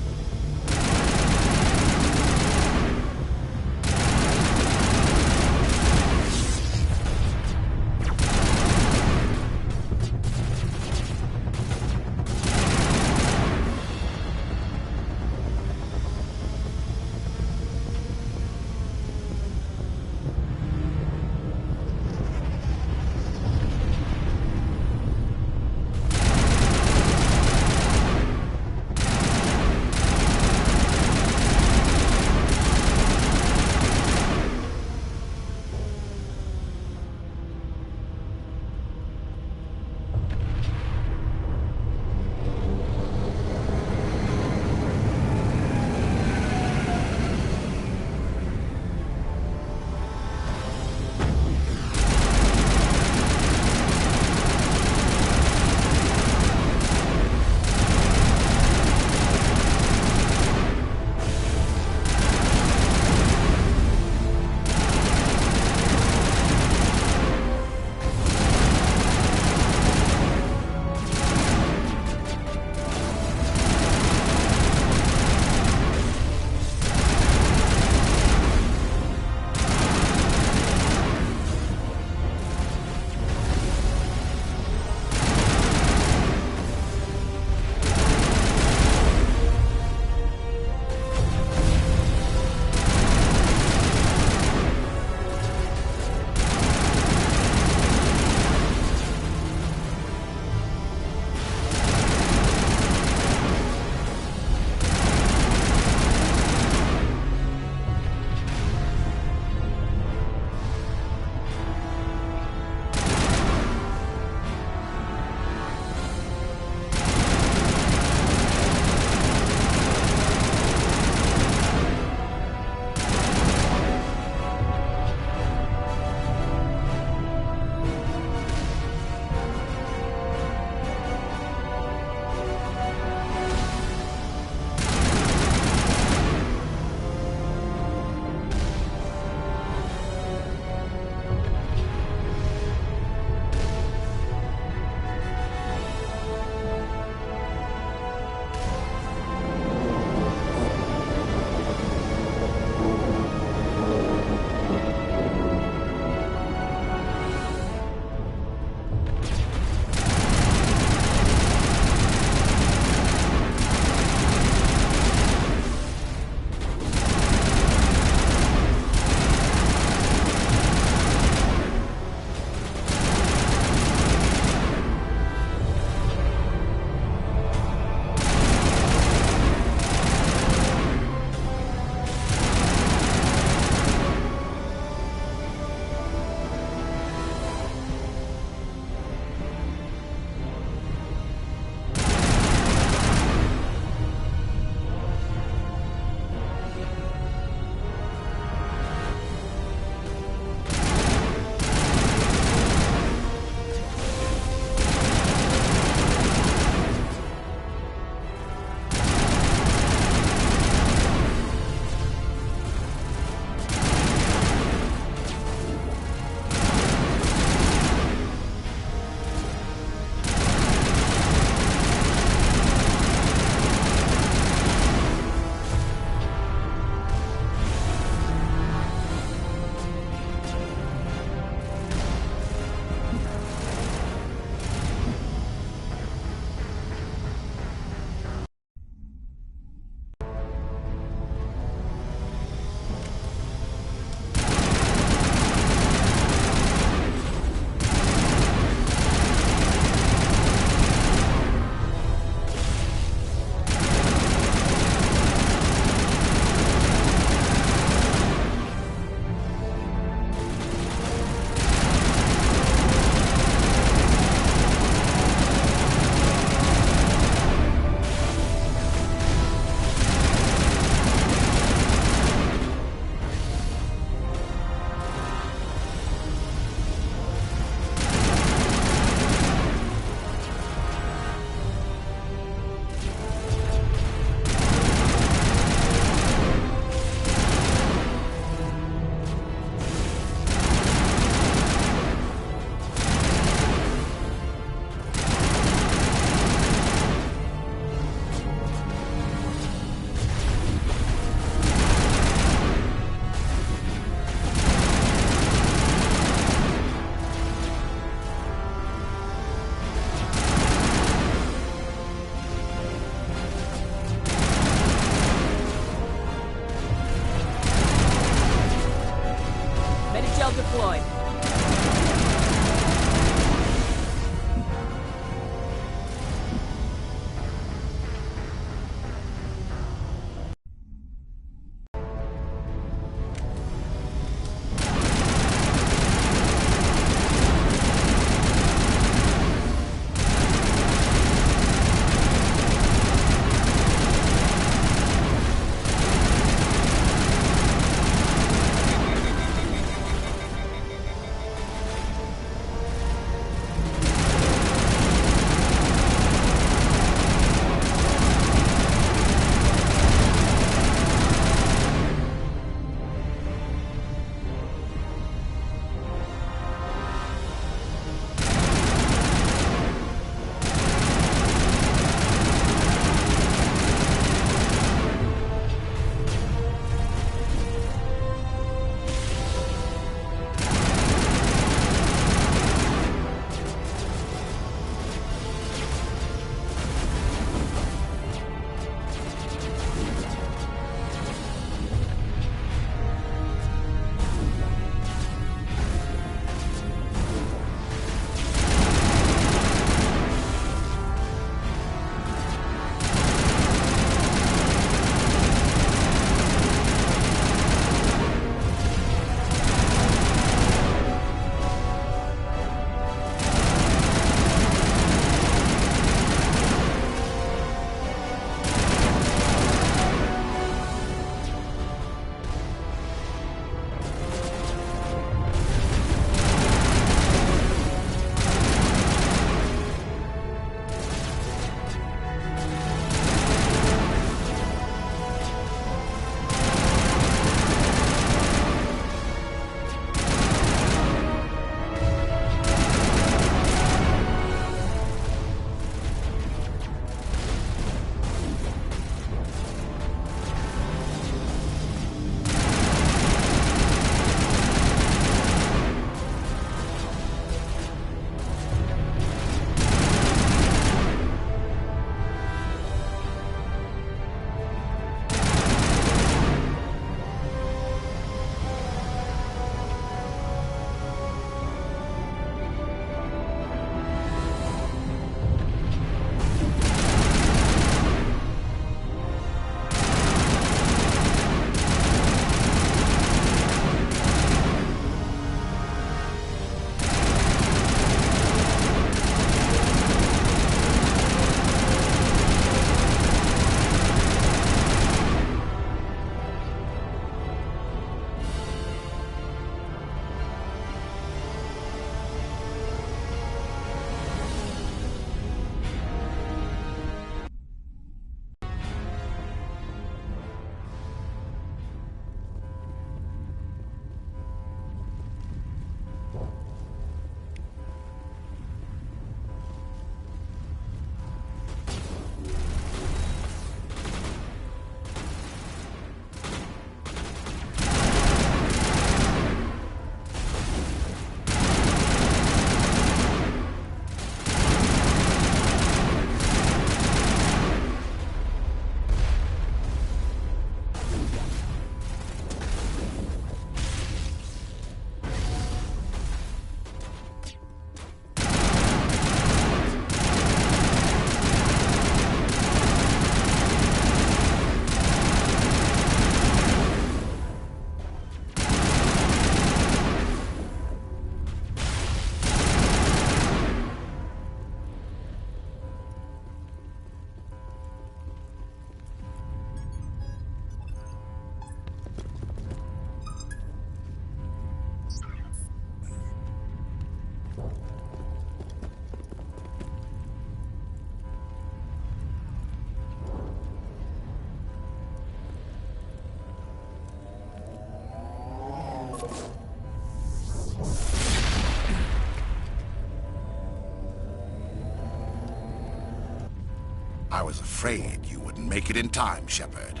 I was afraid you wouldn't make it in time, Shepard.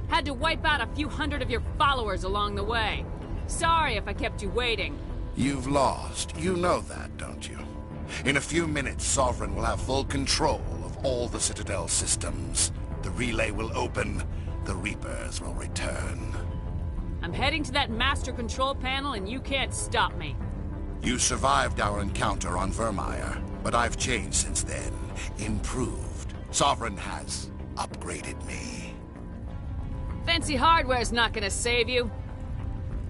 Had to wipe out a few hundred of your followers along the way. Sorry if I kept you waiting. You've lost. You know that, don't you? In a few minutes, Sovereign will have full control of all the Citadel systems. The relay will open. The Reapers will return. I'm heading to that master control panel and you can't stop me. You survived our encounter on Vermeer, but I've changed since then. Improved. Sovereign has upgraded me. Fancy hardware's not gonna save you.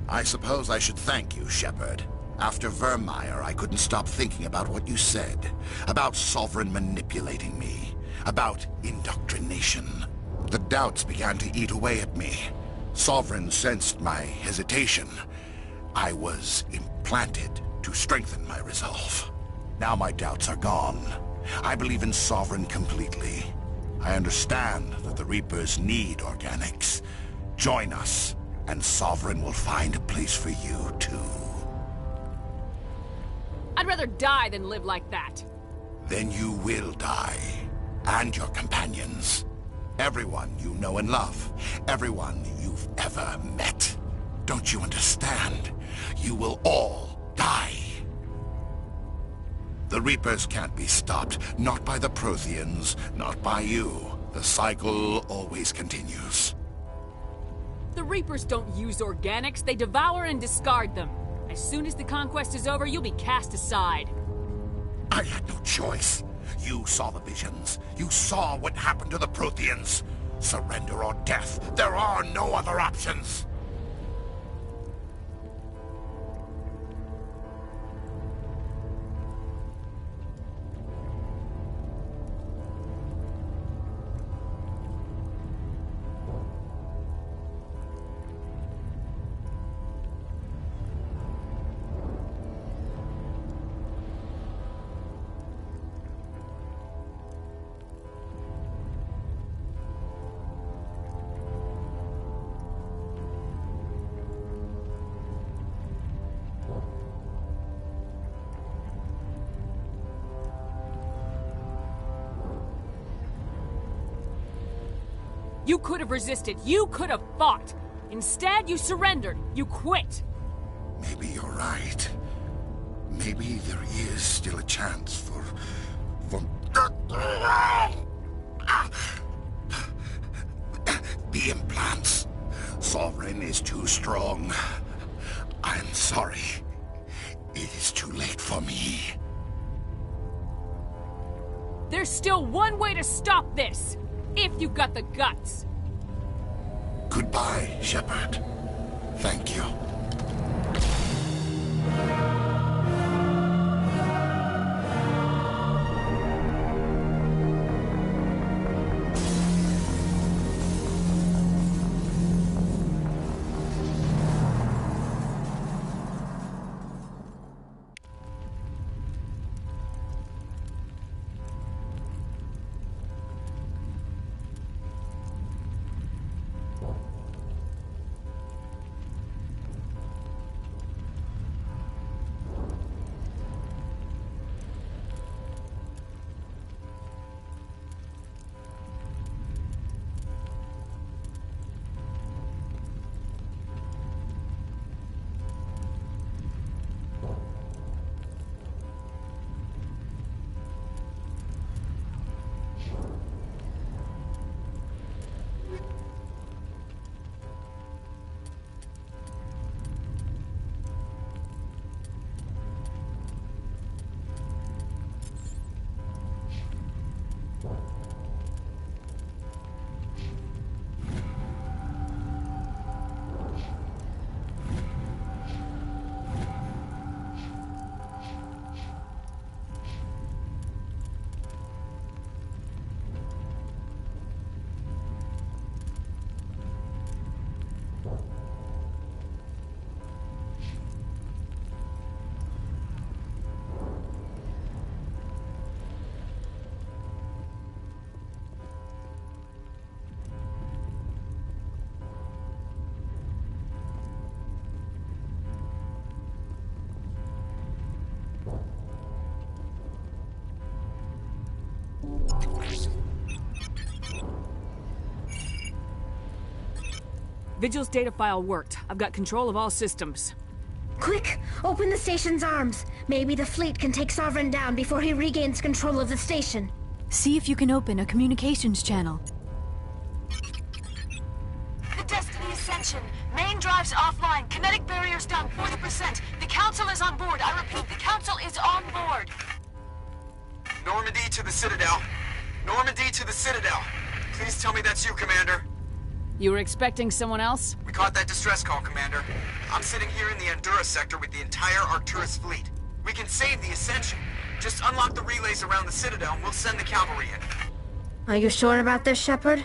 I suppose I should thank you, Shepard. After Vermeer, I couldn't stop thinking about what you said. About Sovereign manipulating me. About indoctrination. The doubts began to eat away at me. Sovereign sensed my hesitation. I was implanted to strengthen my resolve. Now my doubts are gone. I believe in Sovereign completely. I understand that the Reapers need organics. Join us, and Sovereign will find a place for you, too. I'd rather die than live like that. Then you will die. And your companions. Everyone you know and love. Everyone you've ever met. Don't you understand? You will all die. The Reapers can't be stopped. Not by the Protheans, not by you. The cycle always continues. The Reapers don't use organics, they devour and discard them. As soon as the conquest is over, you'll be cast aside. I had no choice. You saw the visions. You saw what happened to the Protheans. Surrender or death. There are no other options. You could have resisted. You could have fought. Instead, you surrendered. You quit. Maybe you're right. Maybe there is still a chance for... The implants. Sovereign is too strong. I'm sorry. It is too late for me. There's still one way to stop this. If you've got the guts. Goodbye, Shepard. Thank you. Vigil's data file worked. I've got control of all systems. Quick! Open the station's arms. Maybe the fleet can take Sovereign down before he regains control of the station. See if you can open a communications channel. The Destiny Ascension. Main drives offline. Kinetic barriers down 40%. The Council is on board. I repeat, the Council is on board. Normandy to the Citadel. Normandy to the Citadel. Please tell me that's you, Commander. You were expecting someone else? We caught that distress call, Commander. I'm sitting here in the Andurra sector with the entire Arcturus fleet. We can save the Ascension. Just unlock the relays around the Citadel and we'll send the cavalry in. Are you sure about this, Shepard?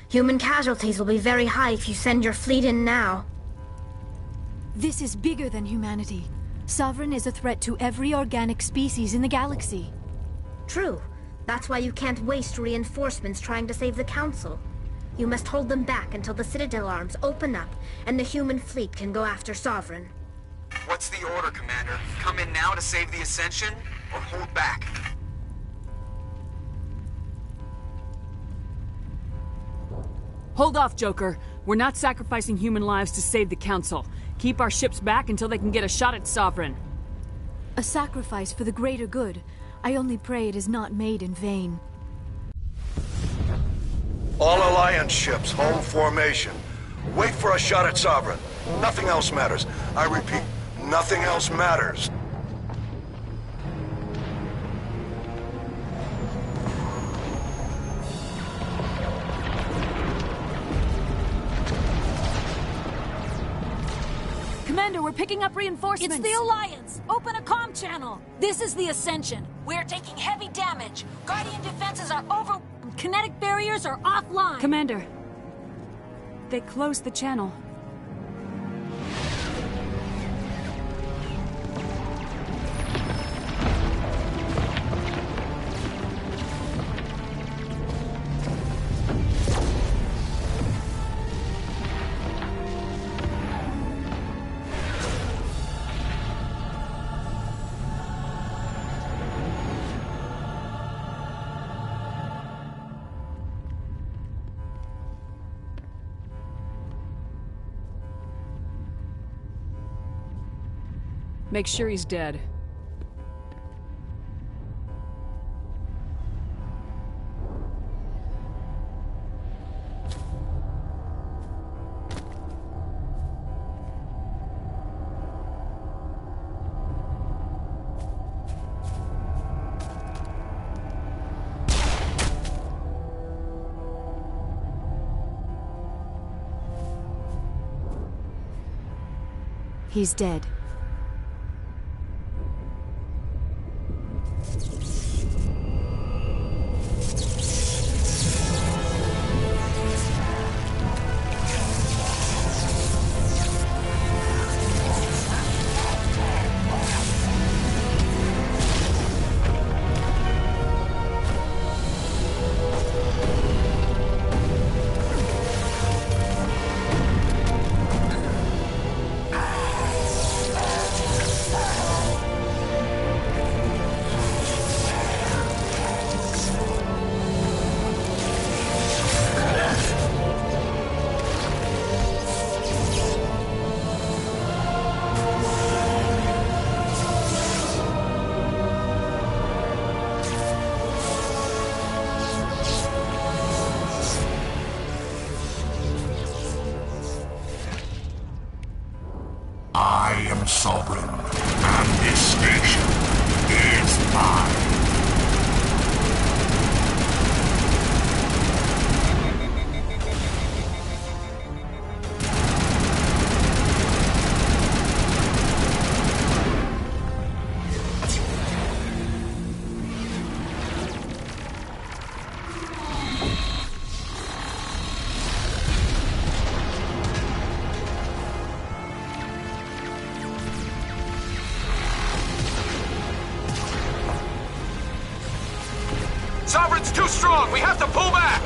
Human casualties will be very high if you send your fleet in now. This is bigger than humanity. Sovereign is a threat to every organic species in the galaxy. True. That's why you can't waste reinforcements trying to save the Council. You must hold them back until the Citadel arms open up and the human fleet can go after Sovereign. What's the order, Commander? Come in now to save the Ascension, or hold back? Hold off, Joker. We're not sacrificing human lives to save the Council. Keep our ships back until they can get a shot at Sovereign. A sacrifice for the greater good. I only pray it is not made in vain. All Alliance ships, home formation. Wait for a shot at Sovereign. Nothing else matters. I repeat, nothing else matters. Commander, we're picking up reinforcements. It's the Alliance! Open a comm channel! This is the Ascension. We're taking heavy damage. Guardian defenses are over... Kinetic barriers are offline. Commander, they closed the channel. Make sure he's dead. He's dead. I am Sovereign, and this station is mine. Sovereign's too strong! We have to pull back!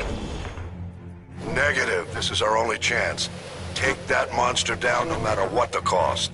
Negative. This is our only chance. Take that monster down no matter what the cost.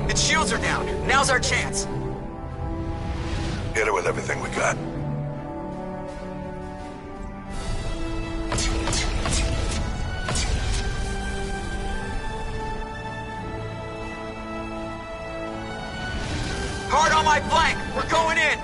Its shields are down. Now's our chance. Hit it with everything we got. Hard on my flank! We're going in!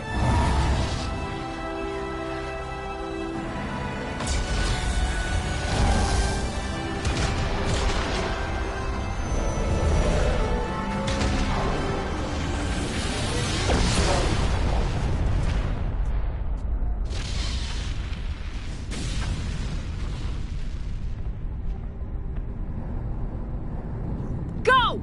Go!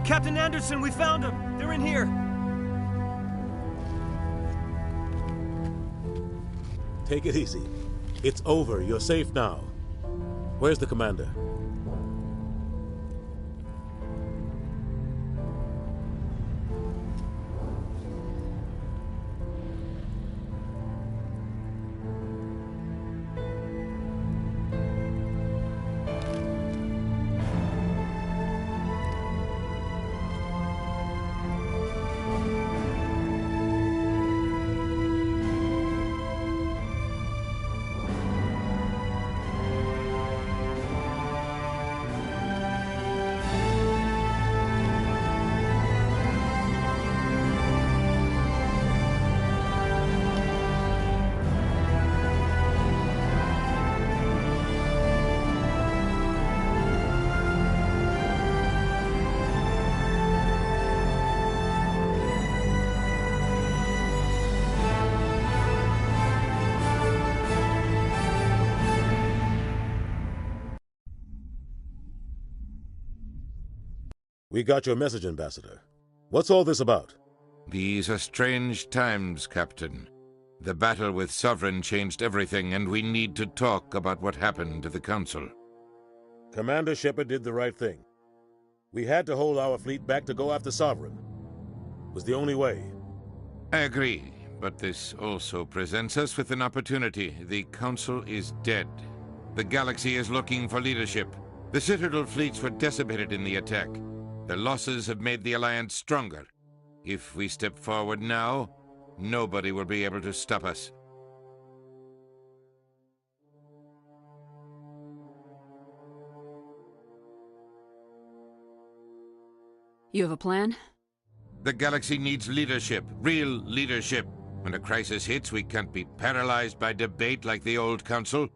Captain Anderson, we found them! They're in here! Take it easy. It's over. You're safe now. Where's the commander? We got your message, Ambassador. What's all this about? These are strange times, Captain. The battle with Sovereign changed everything, and we need to talk about what happened to the Council. Commander Shepard did the right thing. We had to hold our fleet back to go after Sovereign. It was the only way. I agree, but this also presents us with an opportunity. The Council is dead. The galaxy is looking for leadership. The Citadel fleets were decimated in the attack. The losses have made the Alliance stronger. If we step forward now, nobody will be able to stop us. You have a plan? The galaxy needs leadership, real leadership. When a crisis hits, we can't be paralyzed by debate like the old Council.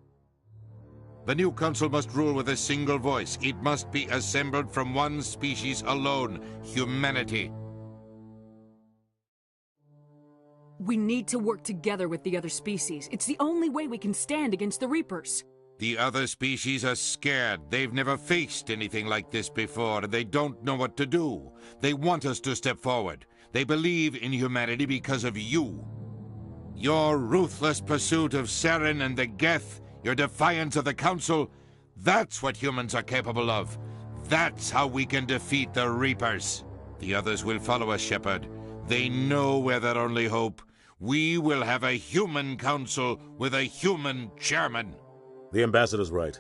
The new Council must rule with a single voice. It must be assembled from one species alone, humanity. We need to work together with the other species. It's the only way we can stand against the Reapers. The other species are scared. They've never faced anything like this before, and they don't know what to do. They want us to step forward. They believe in humanity because of you. Your ruthless pursuit of Saren and the Geth, your defiance of the Council, that's what humans are capable of. That's how we can defeat the Reapers. The others will follow us, Shepard. They know we're their only hope. We will have a human council with a human chairman. The Ambassador's right.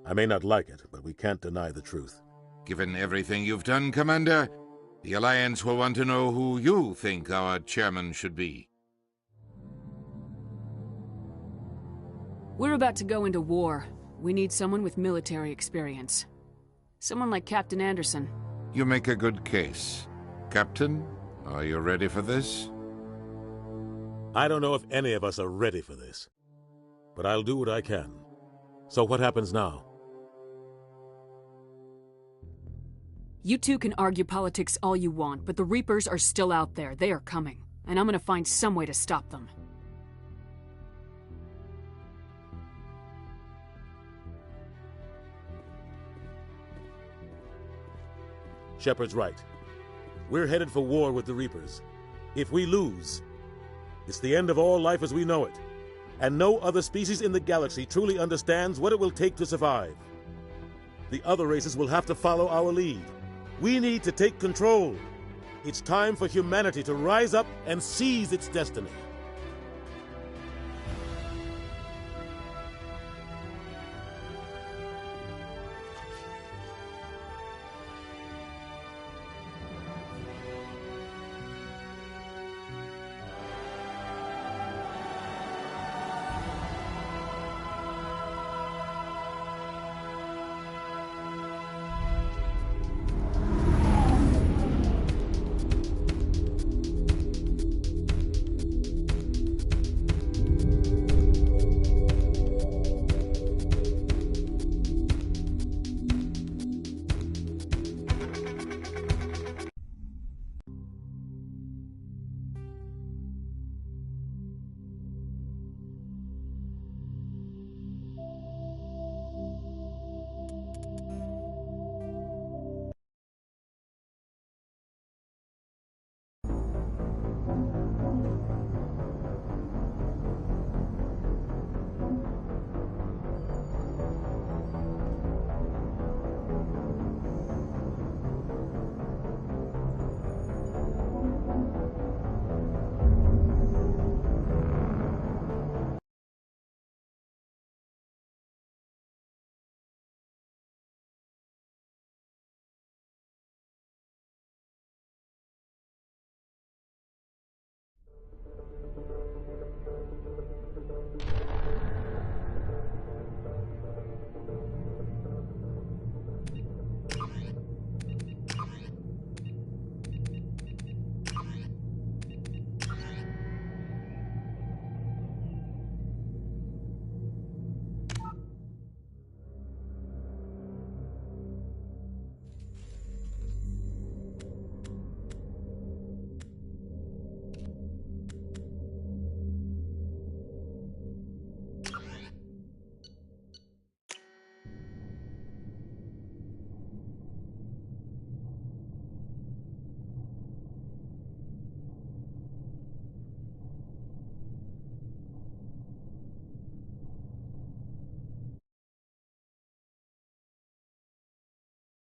I may not like it, but we can't deny the truth. Given everything you've done, Commander, the Alliance will want to know who you think our chairman should be. We're about to go into war. We need someone with military experience. Someone like Captain Anderson. You make a good case. Captain, are you ready for this? I don't know if any of us are ready for this, but I'll do what I can. So what happens now? You two can argue politics all you want, but the Reapers are still out there. They are coming. And I'm gonna find some way to stop them. Shepard's right. We're headed for war with the Reapers. If we lose, it's the end of all life as we know it. And no other species in the galaxy truly understands what it will take to survive. The other races will have to follow our lead. We need to take control. It's time for humanity to rise up and seize its destiny.